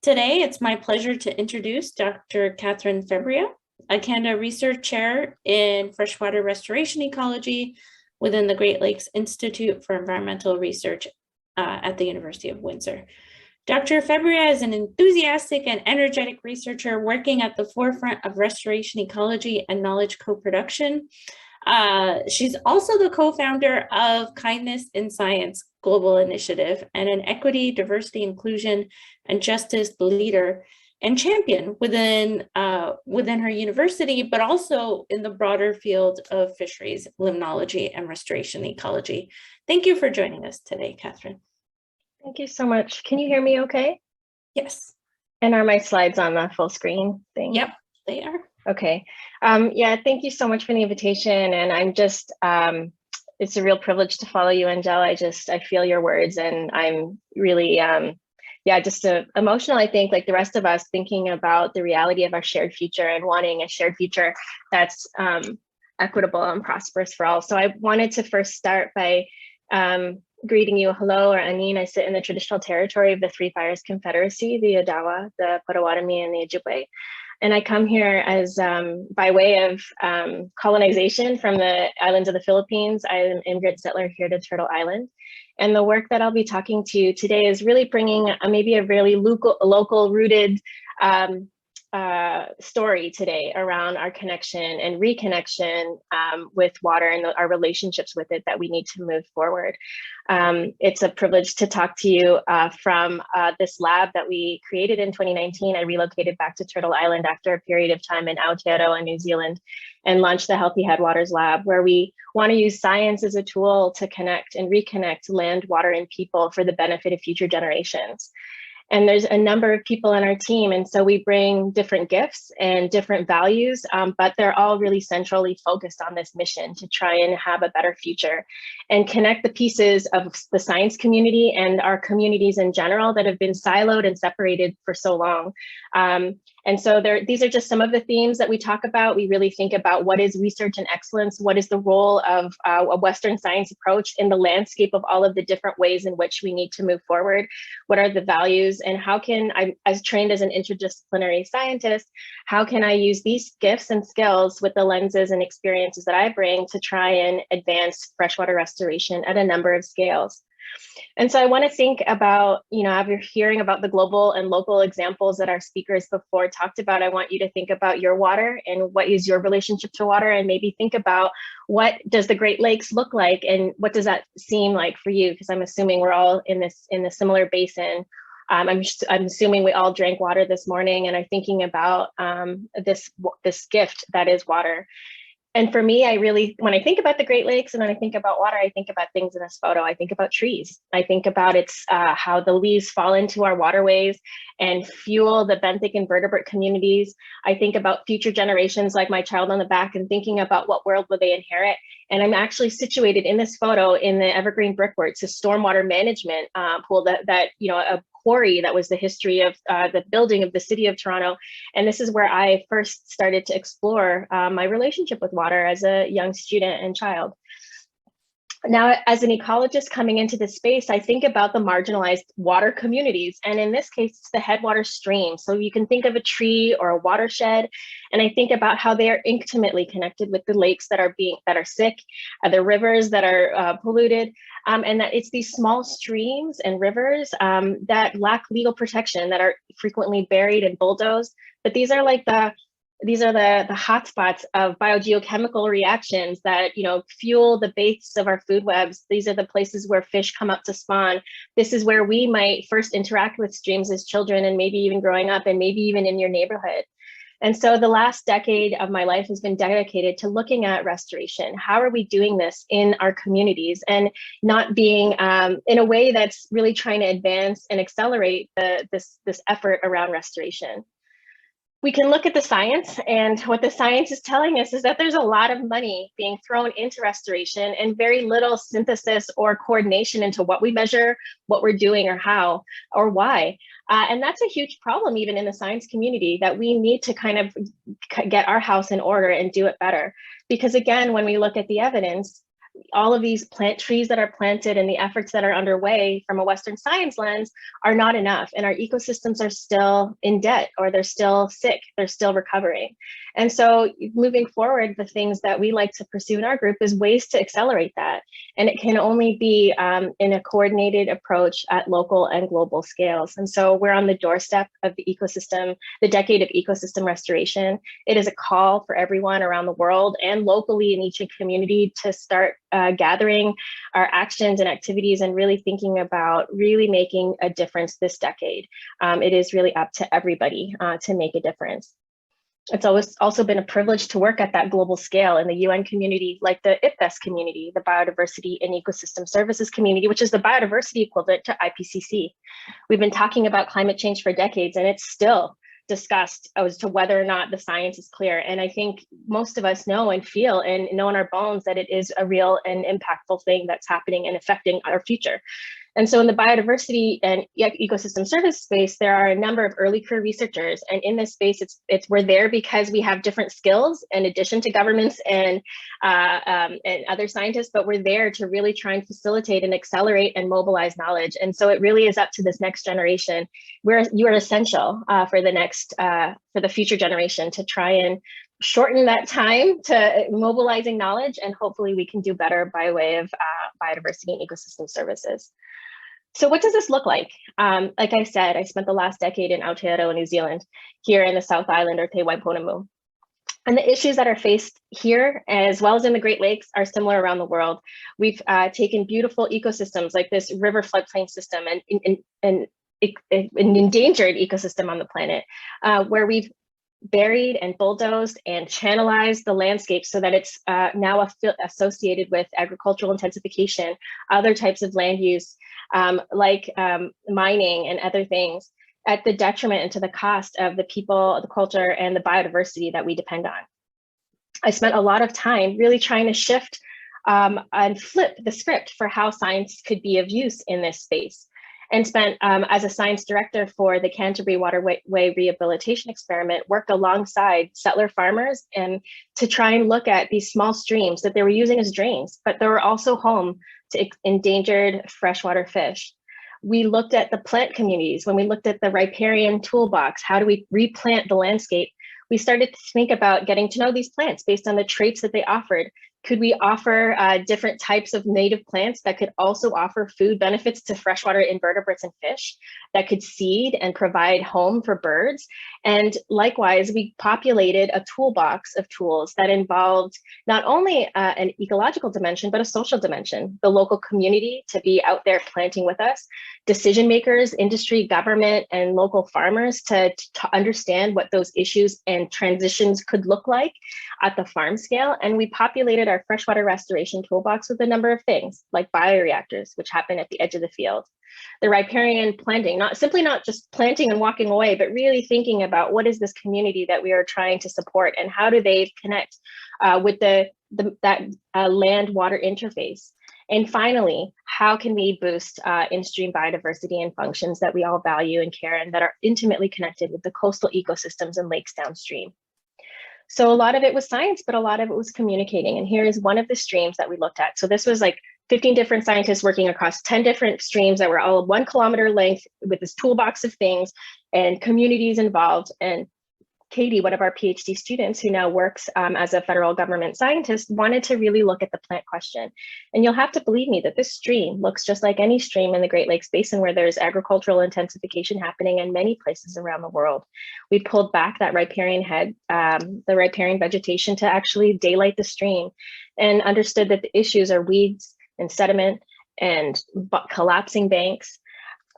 today, it's my pleasure to introduce Dr. Catherine Febria. a Canada Research Chair in Freshwater Restoration Ecology within the Great Lakes Institute for Environmental Research at the University of Windsor. Dr. Febria is an enthusiastic and energetic researcher working at the forefront of restoration ecology and knowledge co-production. She's also the co-founder of Kindness in Science Global Initiative and an equity, diversity, inclusion, and justice leader and champion within her university, but also in the broader field of fisheries, limnology, and restoration ecology. Thank you for joining us today, Catherine. Thank you so much. Can you hear me okay? Yes. And are my slides on the full screen thing? Yep, they are. Okay. Yeah, thank you so much for the invitation. And I'm just, it's a real privilege to follow you, Angela. I feel your words, and I'm really, yeah, just emotional, I think, like the rest of us, thinking about the reality of our shared future and wanting a shared future that's equitable and prosperous for all. So I wanted to first start by greeting you. Hello, or Anin. I sit in the traditional territory of the Three Fires Confederacy, the Odawa, the Potawatomi, and the Ojibwe. And I come here as by way of colonization from the islands of the Philippines. I'm an immigrant settler here to Turtle Island. And the work that I'll be talking to you today is really bringing maybe a really local rooted story today around our connection and reconnection with water and our relationships with it that we need to move forward. It's a privilege to talk to you from this lab that we created in 2019. I relocated back to Turtle Island after a period of time in Aotearoa, New Zealand, and launched the Healthy Headwaters Lab, where we want to use science as a tool to connect and reconnect land, water, and people for the benefit of future generations. And there's a number of people on our team. And so we bring different gifts and different values, but they're all really centrally focused on this mission to try and have a better future and connect the pieces of the science community and our communities in general that have been siloed and separated for so long. And so these are just some of the themes that we talk about. We really think about what is research and excellence, what is the role of a Western science approach in the landscape of all of the different ways in which we need to move forward, what are the values, and how can I, as trained as an interdisciplinary scientist, how can I use these gifts and skills with the lenses and experiences that I bring to try and advance freshwater restoration at a number of scales. And so I want to think about, after hearing about the global and local examples that our speakers before talked about, I want you to think about your water and what is your relationship to water, and maybe think about what does the Great Lakes look like and what does that seem like for you? Because I'm assuming we're all in a similar basin. I'm assuming we all drank water this morning and are thinking about this gift that is water. And for me, when I think about the Great Lakes and when I think about water, I think about things in this photo. I think about trees. I think about how the leaves fall into our waterways and fuel the benthic invertebrate communities. I think about future generations like my child on the back and thinking about what world will they inherit. And I'm actually situated in this photo in the Evergreen Brickworks, a stormwater management pool that a quarry that was the history of the building of the city of Toronto. And this is where I first started to explore my relationship with water as a young student and child. Now, as an ecologist coming into this space, I think about the marginalized water communities. And in this case, it's the headwater stream. So you can think of a tree or a watershed. And I think about how they are intimately connected with the lakes that are sick, the rivers that are polluted, and that it's these small streams and rivers that lack legal protection, that are frequently buried and bulldozed. But these are like the hotspots of biogeochemical reactions that fuel the base of our food webs. These are the places where fish come up to spawn. This is where we might first interact with streams as children, and maybe even growing up, and maybe even in your neighborhood. And so the last decade of my life has been dedicated to looking at restoration. How are we doing this in our communities, and not being in a way that's really trying to advance and accelerate this effort around restoration? We can look at the science, and what the science is telling us is that there's a lot of money being thrown into restoration and very little synthesis or coordination into what we measure, what we're doing, or how, or why. And that's a huge problem even in the science community, that we need to kind of get our house in order and do it better. Because again, when we look at the evidence, all of these trees that are planted and the efforts that are underway from a Western science lens are not enough. And our ecosystems are still in debt, or they're still sick, they're still recovering. And so moving forward, the things that we like to pursue in our group is ways to accelerate that. And it can only be in a coordinated approach at local and global scales. And so we're on the doorstep of the ecosystem, the decade of ecosystem restoration. It is a call for everyone around the world and locally in each community to start gathering our actions and activities and really thinking about really making a difference this decade. It is really up to everybody to make a difference. It's always also been a privilege to work at that global scale in the UN community, like the IPBES community, the Biodiversity and Ecosystem Services community, which is the biodiversity equivalent to IPCC. We've been talking about climate change for decades, and it's still discussed as to whether or not the science is clear. And I think most of us know and feel and know in our bones that it is a real and impactful thing that's happening and affecting our future. And so in the biodiversity and ecosystem service space, there are a number of early career researchers. And in this space, we're there because we have different skills in addition to governments and other scientists, but we're there to really try and facilitate and accelerate and mobilize knowledge. And so it really is up to this next generation, where you are essential for the future generation to try and shorten that time to mobilizing knowledge, and hopefully we can do better by way of biodiversity and ecosystem services. So what does this look like? Like I said, I spent the last decade in Aotearoa, New Zealand, here in the South Island, or Te Waiponamu. And the issues that are faced here, as well as in the Great Lakes, are similar around the world. We've taken beautiful ecosystems like this river floodplain system and an endangered ecosystem on the planet, where we've buried and bulldozed and channelized the landscape so that it's now associated with agricultural intensification, other types of land use, like mining and other things, at the detriment and to the cost of the people, the culture, and the biodiversity that we depend on. I spent a lot of time really trying to shift and flip the script for how science could be of use in this space, and spent as a science director for the Canterbury Waterway Rehabilitation Experiment, worked alongside settler farmers and to try and look at these small streams that they were using as drains, but they were also home to endangered freshwater fish. We looked at the plant communities. When we looked at the riparian toolbox, how do we replant the landscape? We started to think about getting to know these plants based on the traits that they offered. Could we offer different types of native plants that could also offer food benefits to freshwater invertebrates and fish, that could seed and provide home for birds? And likewise, we populated a toolbox of tools that involved not only an ecological dimension, but a social dimension, the local community to be out there planting with us, decision makers, industry, government, and local farmers to understand what those issues and transitions could look like at the farm scale. And we populated our freshwater restoration toolbox with a number of things, like bioreactors, which happen at the edge of the field. The riparian planting, not just planting and walking away, but really thinking about what is this community that we are trying to support, and how do they connect with that land-water interface. And finally, how can we boost in-stream biodiversity and functions that we all value and care, and that are intimately connected with the coastal ecosystems and lakes downstream? So a lot of it was science, but a lot of it was communicating. And here is one of the streams that we looked at. So this was like 15 different scientists working across 10 different streams that were all 1 kilometer length with this toolbox of things and communities involved. And Katie, one of our PhD students who now works as a federal government scientist, wanted to really look at the plant question. And you'll have to believe me that this stream looks just like any stream in the Great Lakes Basin where there's agricultural intensification happening in many places around the world. We pulled back that riparian head, the riparian vegetation, to actually daylight the stream, and understood that the issues are weeds and sediment and collapsing banks.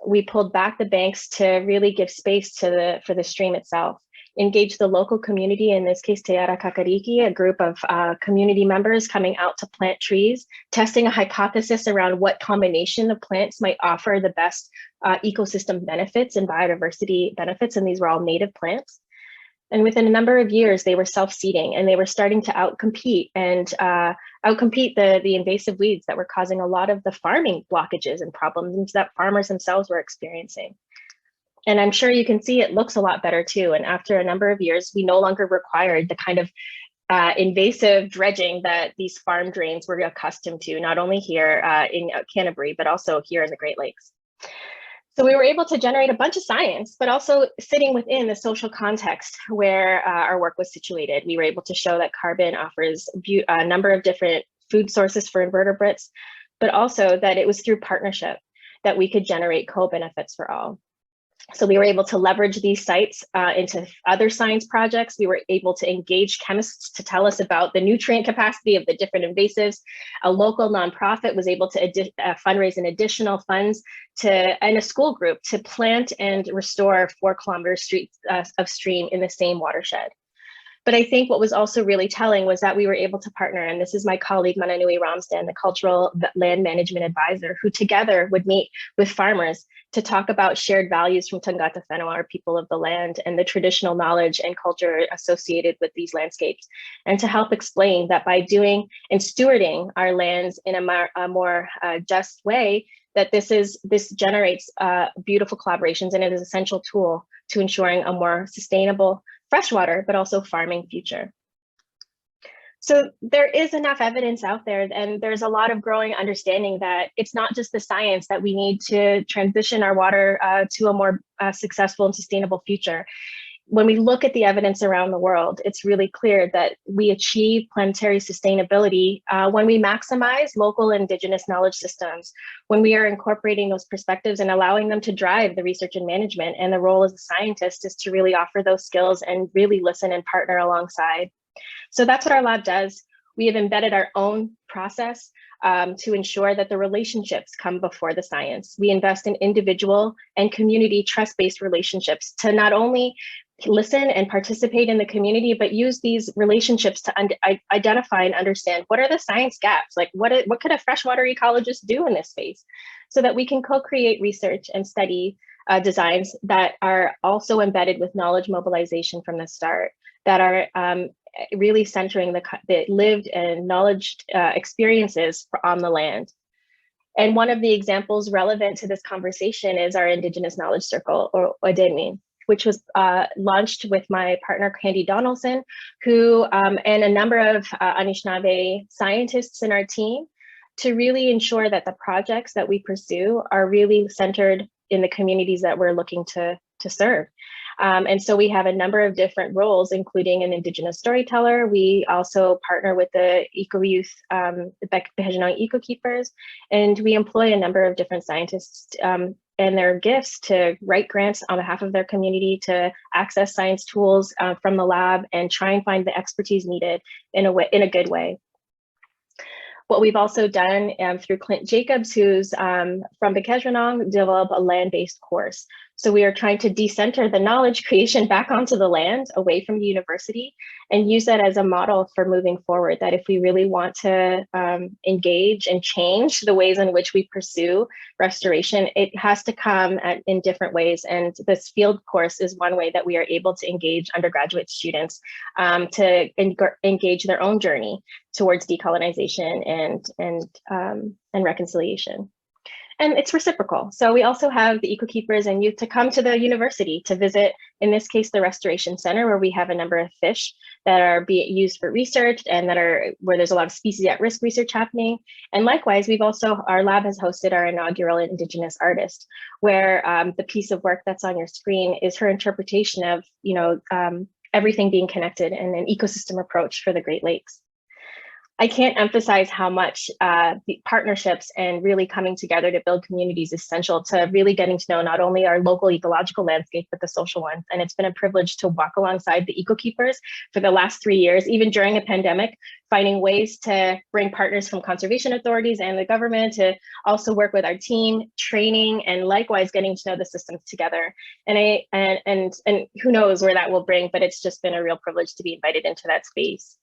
We pulled back the banks to really give space to for the stream itself. Engage the local community, in this case, Te Ara Kakariki, a group of community members coming out to plant trees, testing a hypothesis around what combination of plants might offer the best ecosystem benefits and biodiversity benefits, and these were all native plants. And within a number of years, they were self-seeding, and they were starting to outcompete the invasive weeds that were causing a lot of the farming blockages and problems that farmers themselves were experiencing. And I'm sure you can see it looks a lot better too. And after a number of years, we no longer required the kind of invasive dredging that these farm drains were accustomed to, not only here in Canterbury, but also here in the Great Lakes. So we were able to generate a bunch of science, but also sitting within the social context where our work was situated. We were able to show that carbon offers a number of different food sources for invertebrates, but also that it was through partnership that we could generate co-benefits for all. So we were able to leverage these sites into other science projects. We were able to engage chemists to tell us about the nutrient capacity of the different invasives. A local nonprofit was able to fundraise an additional funds and a school group to plant and restore 4 kilometers of stream in the same watershed. But I think what was also really telling was that we were able to partner, and this is my colleague Mananui Ramsden, the cultural land management advisor, who together would meet with farmers to talk about shared values from Tangata Whenua, or people of the land, and the traditional knowledge and culture associated with these landscapes, and to help explain that by doing and stewarding our lands in a more just way, that this generates beautiful collaborations, and it is an essential tool to ensuring a more sustainable freshwater, but also farming future. So there is enough evidence out there, and there's a lot of growing understanding that it's not just the science that we need to transition our water to a more successful and sustainable future. When we look at the evidence around the world, it's really clear that we achieve planetary sustainability when we maximize local Indigenous knowledge systems, when we are incorporating those perspectives and allowing them to drive the research and management. And the role as a scientist is to really offer those skills and really listen and partner alongside. So that's what our lab does. We have embedded our own process to ensure that the relationships come before the science. We invest in individual and community trust-based relationships to not only listen and participate in the community, but use these relationships to identify and understand what are the science gaps, like what could a freshwater ecologist do in this space, so that we can co-create research and study designs that are also embedded with knowledge mobilization from the start, that are really centering the lived and knowledge experiences on the land. And one of the examples relevant to this conversation is our Indigenous Knowledge Circle, or ODEMI, which was launched with my partner, Candy Donaldson, who and a number of Anishinaabe scientists in our team, to really ensure that the projects that we pursue are really centered in the communities that we're looking to serve. And so we have a number of different roles, including an Indigenous storyteller. We also partner with the Eco Youth, the Behejanong Eco Keepers, and we employ a number of different scientists and their gifts to write grants on behalf of their community, to access science tools from the lab, and try and find the expertise needed in a good way. What we've also done through Clint Jacobs, who's from Bekejanong, develop a land-based course. So we are trying to decenter the knowledge creation back onto the land, away from the university, and use that as a model for moving forward, that if we really want to engage and change the ways in which we pursue restoration, it has to come in different ways. And this field course is one way that we are able to engage undergraduate students to engage their own journey towards decolonization and reconciliation. And it's reciprocal. So we also have the Eco Keepers and youth to come to the university to visit, in this case, the Restoration Center, where we have a number of fish that are being used for research and where there's a lot of species at risk research happening. And likewise, our lab has hosted our inaugural Indigenous artist, where the piece of work that's on your screen is her interpretation of, everything being connected and an ecosystem approach for the Great Lakes. I can't emphasize how much the partnerships and really coming together to build communities is essential to really getting to know not only our local ecological landscape, but the social ones. And it's been a privilege to walk alongside the Eco Keepers for the last 3 years, even during a pandemic, finding ways to bring partners from conservation authorities and the government to also work with our team, training, and likewise getting to know the systems together. And who knows where that will bring, but it's just been a real privilege to be invited into that space.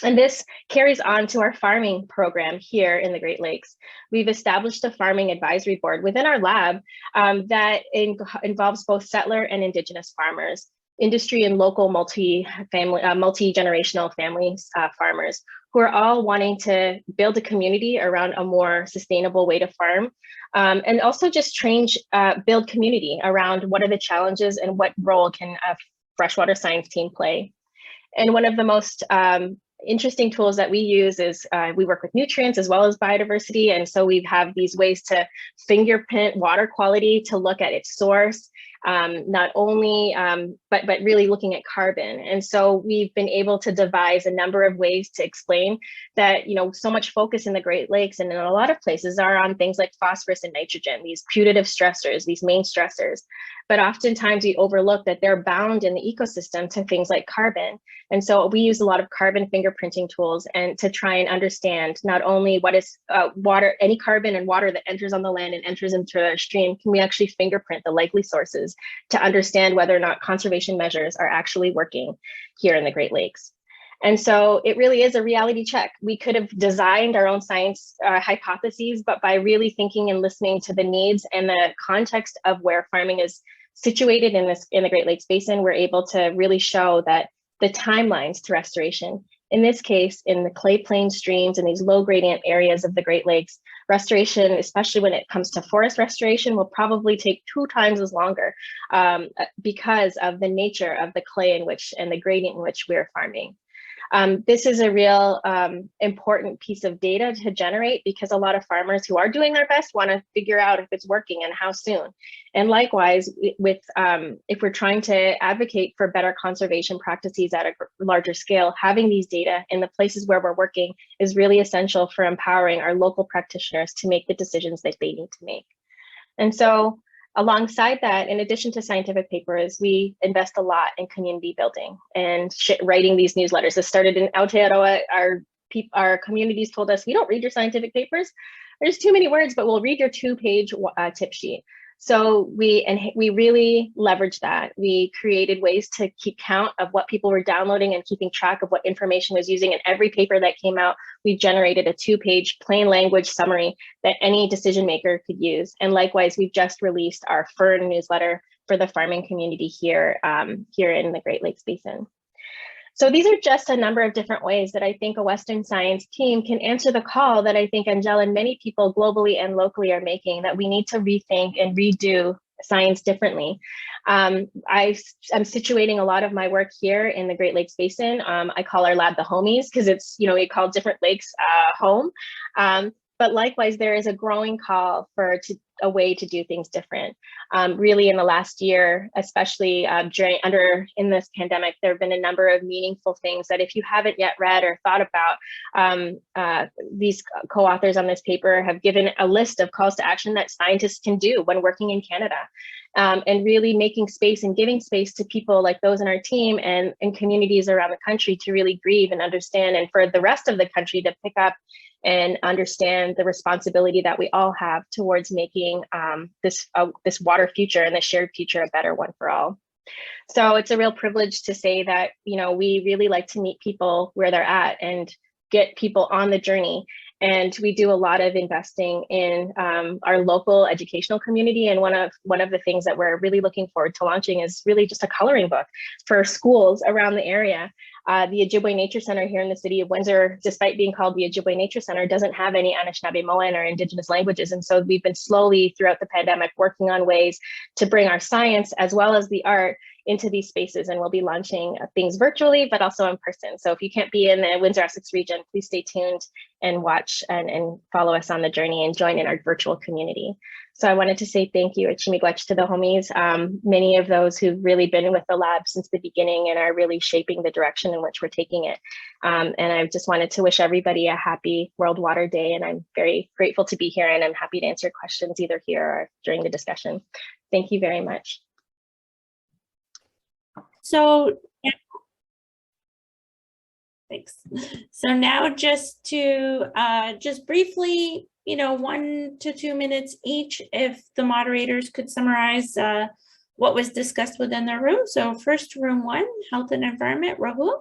And this carries on to our farming program here in the Great Lakes. We've established a farming advisory board within our lab that involves both settler and Indigenous farmers, industry and local multi-generational families, farmers, who are all wanting to build a community around a more sustainable way to farm, and also just build community around what are the challenges and what role can a freshwater science team play. And one of the most interesting tools that we use is we work with nutrients as well as biodiversity. And so we have these ways to fingerprint water quality to look at its source, not only, but really looking at carbon. And so we've been able to devise a number of ways to explain that, so much focus in the Great Lakes and in a lot of places are on things like phosphorus and nitrogen, these putative stressors, these main stressors. But oftentimes we overlook that they're bound in the ecosystem to things like carbon. And so we use a lot of carbon fingerprinting tools and to try and understand not only what is water, any carbon and water that enters on the land and enters into our stream, can we actually fingerprint the likely sources to understand whether or not conservation measures are actually working here in the Great Lakes. And so it really is a reality check. We could have designed our own science hypotheses, but by really thinking and listening to the needs and the context of where farming is situated in the Great Lakes Basin, we're able to really show that the timelines to restoration, in this case, in the clay plain streams and these low gradient areas of the Great Lakes, restoration, especially when it comes to forest restoration, will probably take 2 times as longer because of the nature of the clay in which and the gradient in which we're farming. This is a real important piece of data to generate because a lot of farmers who are doing their best want to figure out if it's working and how soon. And likewise, with if we're trying to advocate for better conservation practices at a larger scale, having these data in the places where we're working is really essential for empowering our local practitioners to make the decisions that they need to make. And so, alongside that, in addition to scientific papers, we invest a lot in community building and writing these newsletters. This started in Aotearoa. Our communities told us, we don't read your scientific papers. There's too many words, but we'll read your 2-page tip sheet. So we really leveraged that. We created ways to keep count of what people were downloading and keeping track of what information was using. In every paper that came out, we generated a 2-page plain language summary that any decision maker could use. And likewise, we've just released our Fern newsletter for the farming community here in the Great Lakes Basin. So these are just a number of different ways that I think a Western science team can answer the call that I think Angela and many people globally and locally are making, that we need to rethink and redo science differently. I'm situating a lot of my work here in the Great Lakes Basin. I call our lab the homies because it's, we call different lakes home. But likewise, there is a growing call for a way to do things different. Really in the last year, especially in this pandemic, there have been a number of meaningful things that if you haven't yet read or thought about, these co-authors on this paper have given a list of calls to action that scientists can do when working in Canada. And really making space and giving space to people like those in our team and communities around the country to really grieve and understand, and for the rest of the country to pick up and understand the responsibility that we all have towards making this water future and the shared future a better one for all. So it's a real privilege to say that, we really like to meet people where they're at and get people on the journey. And we do a lot of investing in our local educational community. And one of the things that we're really looking forward to launching is really just a coloring book for schools around the area. The Ojibwe Nature Center here in the city of Windsor, despite being called the Ojibwe Nature Center, doesn't have any Anishinaabe-Moan or Indigenous languages. And so we've been slowly throughout the pandemic working on ways to bring our science as well as the art into these spaces, and we'll be launching things virtually, but also in person. So if you can't be in the Windsor-Essex region, please stay tuned and watch and follow us on the journey and join in our virtual community. So I wanted to say thank you, Chimigwech, to the homies, many of those who've really been with the lab since the beginning and are really shaping the direction in which we're taking it. And I just wanted to wish everybody a happy World Water Day, and I'm very grateful to be here, and I'm happy to answer questions either here or during the discussion. Thank you very much. So, thanks. So now just to just briefly, 1 to 2 minutes each, if the moderators could summarize what was discussed within the room. So first, room 1, health and environment, Rahul.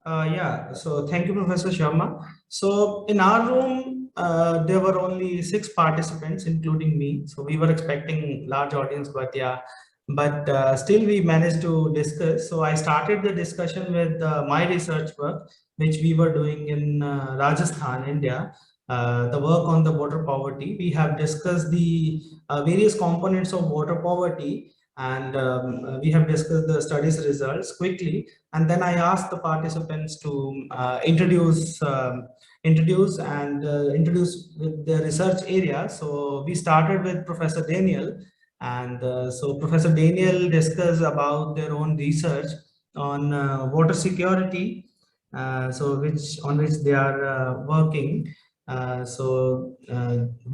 Yeah, so thank you, Professor Sharma. So in our room, there were only 6 participants, including me. So we were expecting large audience, but still we managed to discuss. So I started the discussion with my research work, which we were doing in Rajasthan, India, the work on the water poverty. We have discussed the various components of water poverty and we have discussed the study's results quickly. And then I asked the participants to introduce with the research area. So we started with Professor Daniel, and so Professor Daniel discussed about their own research on water security, on which they are working.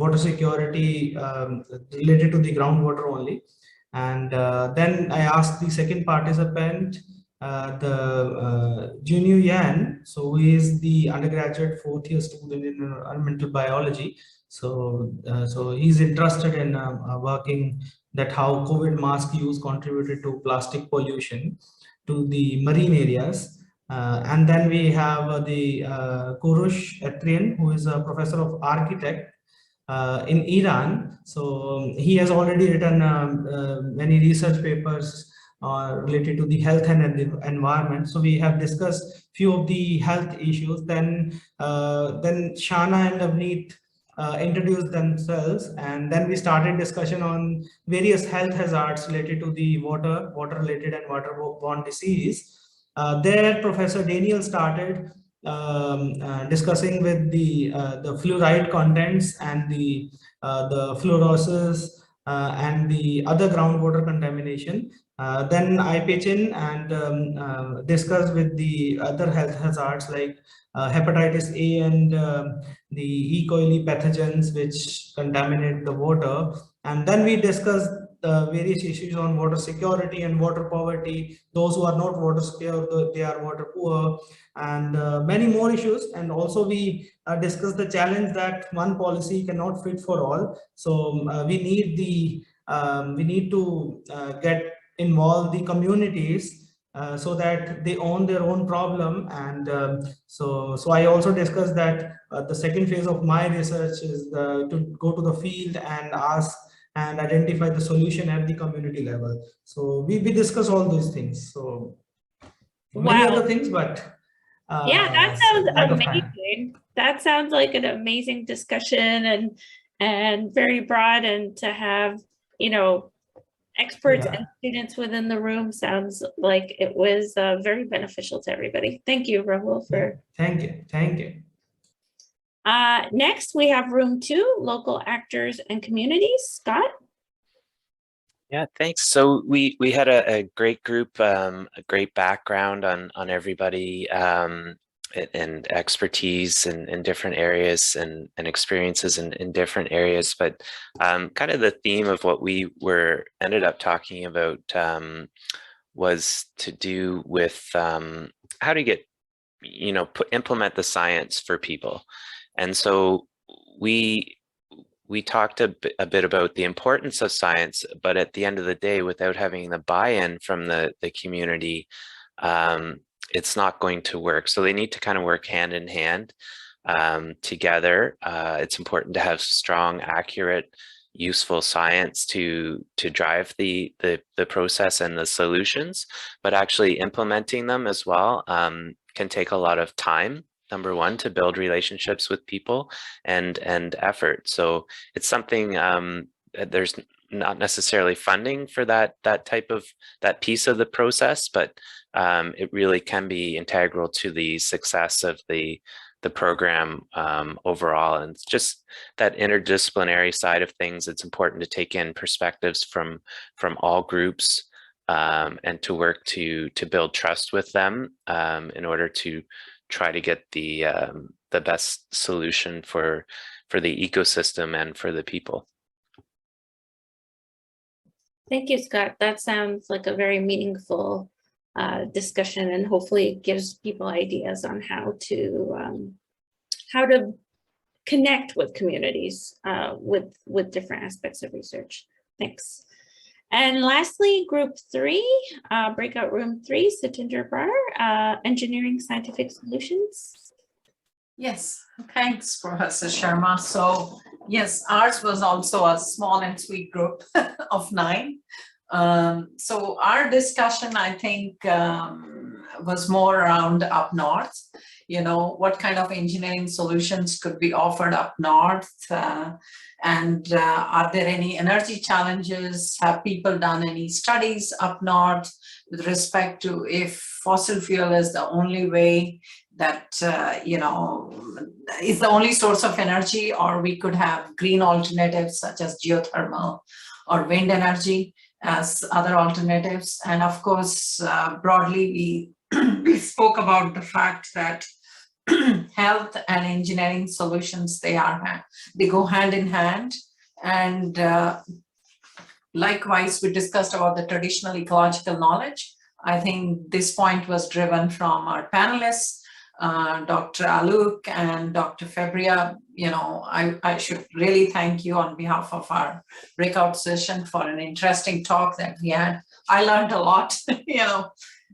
Water security related to the groundwater only. And then I asked the second participant, Junyu Yan, so who is the undergraduate 4th year student in environmental biology. So he's interested in working that how COVID mask use contributed to plastic pollution to the marine areas. And then we have the Kurush Etrian, who is a professor of architect in Iran. So he has already written many research papers related to the health and the environment. So we have discussed few of the health issues. Then Shana and Avneet introduced themselves, and then we started discussion on various health hazards related to the water related and waterborne disease. There Professor Daniel started discussing with the fluoride contents and the fluorosis and the other groundwater contamination. Then I pitch in and discuss with the other health hazards like hepatitis A and the E. coli pathogens which contaminate the water. And then we discuss various issues on water security and water poverty. Those who are not water secure, they are water poor, and many more issues. And also we discuss the challenge that one policy cannot fit for all. So we need to get involve the communities so that they own their own problem. And so I also discussed that the second phase of my research is to go to the field and ask and identify the solution at the community level. So we discuss all those things. So many other things, but yeah, that sounds amazing. That sounds like an amazing discussion and very broad, and to have, you know, experts and students within the room sounds like it was very beneficial to everybody. Thank you, Rahul, for. Thank you. Next, we have room 2, local actors and communities. Scott? Yeah, thanks. So we had a great group, a great background on everybody, and expertise in different areas and experiences in different areas. But kind of the theme of what we ended up talking about was to do with how to get, implement the science for people. And so we talked a bit about the importance of science, but at the end of the day, without having the buy-in from the community, it's not going to work. So they need to kind of work hand in hand together. It's important to have strong, accurate, useful science to drive the process and the solutions, but actually implementing them as well can take a lot of time. Number one, to build relationships with people and effort. So it's something there's not necessarily funding for that piece of the process, but it really can be integral to the success of the program overall. And it's just that interdisciplinary side of things. It's important to take in perspectives from all groups and to work to build trust with them in order to try to get the best solution for the ecosystem and for the people. Thank you, Scott. That sounds like a very meaningful discussion, and hopefully it gives people ideas on how to connect with communities with different aspects of research. Thanks. And lastly, group 3, breakout room 3, Satinder Brar, Engineering Scientific Solutions. Yes, thanks, Professor Sharma. So yes, ours was also a small and sweet group of 9. So our discussion, I think, was more around up north. you know, what kind of engineering solutions could be offered up north? And are there any energy challenges? Have people done any studies up north with respect to if fossil fuel is the only way that, you know, is the only source of energy, or we could have green alternatives such as geothermal or wind energy as other alternatives? And of course, broadly, we spoke about the fact that health and engineering solutions, they go hand in hand. And likewise, we discussed about the traditional ecological knowledge. I think this point was driven from our panelists, Dr. Aluk and Dr. Fabria. You know, I should really thank you on behalf of our breakout session for an interesting talk that we had. I learned a lot, you know,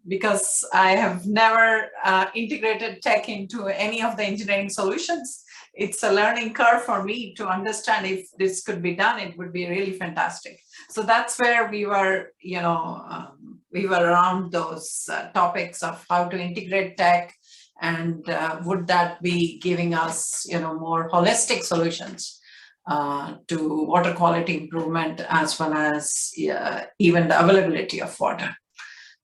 because I have never integrated tech into any of the engineering solutions. It's a learning curve for me to understand if this could be done. It would be really fantastic. So that's where we were, you know, we were around those topics of how to integrate tech, and would that be giving us, you know, more holistic solutions to water quality improvement, as well as even the availability of water.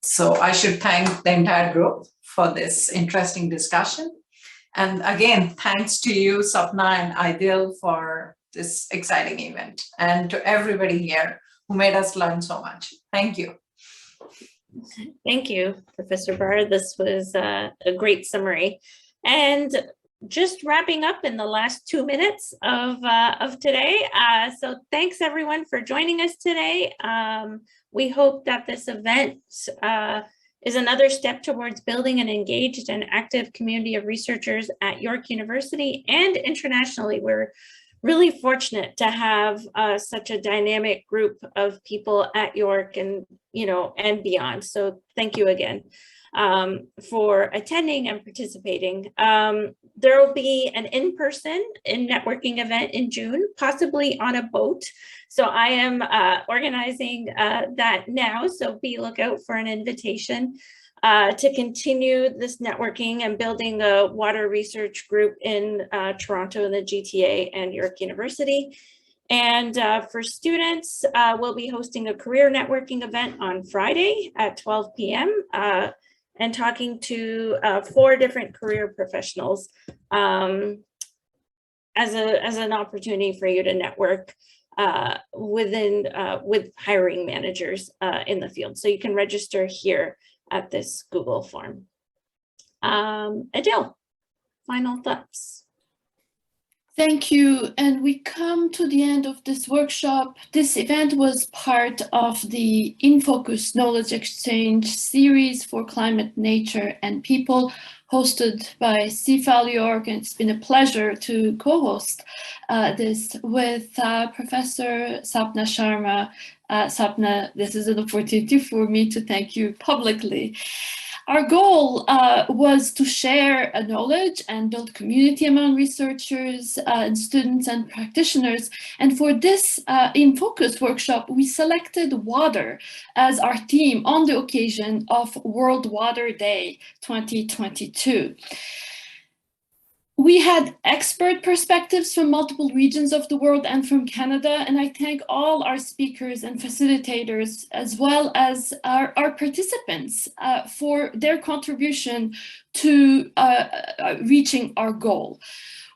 So I should thank the entire group for this interesting discussion. And again, thanks to you, Sapna and Aidil, for this exciting event, and to everybody here who made us learn so much. Thank you. Thank you, Professor Barr. This was a great summary. And just wrapping up in the last 2 minutes of today. So thanks everyone for joining us today. We hope that this event is another step towards building an engaged and active community of researchers at York University and internationally. We're really fortunate to have such a dynamic group of people at York and, you know, and beyond. So thank you again for attending and participating. There will be an in-person networking event in June, possibly on a boat. So I am organizing that now, so be lookout for an invitation to continue this networking and building a water research group in Toronto and the GTA and York University. And for students, we'll be hosting a career networking event on Friday at 12 p.m. And talking to 4 different career professionals as an opportunity for you to network with hiring managers in the field. So you can register here at this Google form. Adele, final thoughts. Thank you. And we come to the end of this workshop. This event was part of the In Focus Knowledge Exchange series for climate, nature, and people, hosted by CFAL York. And it's been a pleasure to co-host this with Professor Sapna Sharma. Sapna, this is an opportunity for me to thank you publicly. Our goal was to share knowledge and build community among researchers and students and practitioners. And for this In Focus workshop, we selected water as our theme on the occasion of World Water Day 2022. We had expert perspectives from multiple regions of the world and from Canada, and I thank all our speakers and facilitators, as well as our participants for their contribution to reaching our goal.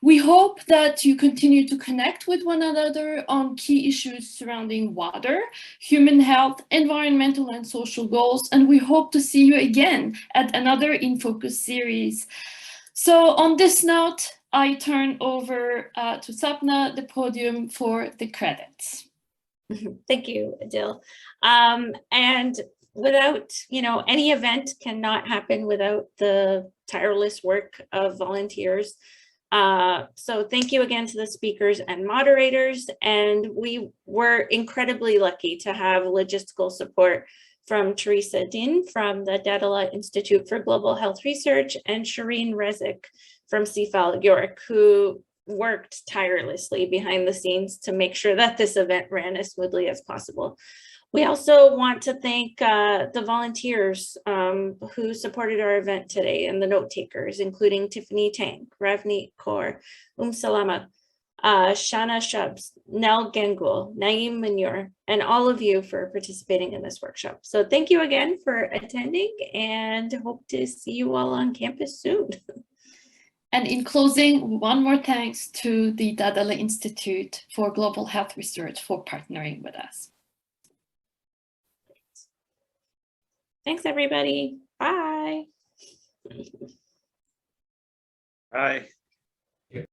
We hope that you continue to connect with one another on key issues surrounding water, human health, environmental and social goals, and we hope to see you again at another In Focus series. So on this note, I turn over to Sapna, the podium for the credits. Thank you, Adil. And without, you know, any event cannot happen without the tireless work of volunteers. So thank you again to the speakers and moderators. And we were incredibly lucky to have logistical support from Teresa Din from the Dudley Institute for Global Health Research and Shireen Rezik from CFAL York, who worked tirelessly behind the scenes to make sure that this event ran as smoothly as possible. We also want to thank the volunteers who supported our event today and the note takers, including Tiffany Tang, Ravneet Kaur, Salama, Shana Shubs, Nell Gangul, Naeem Manur, and all of you for participating in this workshop. So thank you again for attending and hope to see you all on campus soon. And in closing, one more thanks to the Dudley Institute for Global Health Research for partnering with us. Thanks, everybody. Bye. Bye.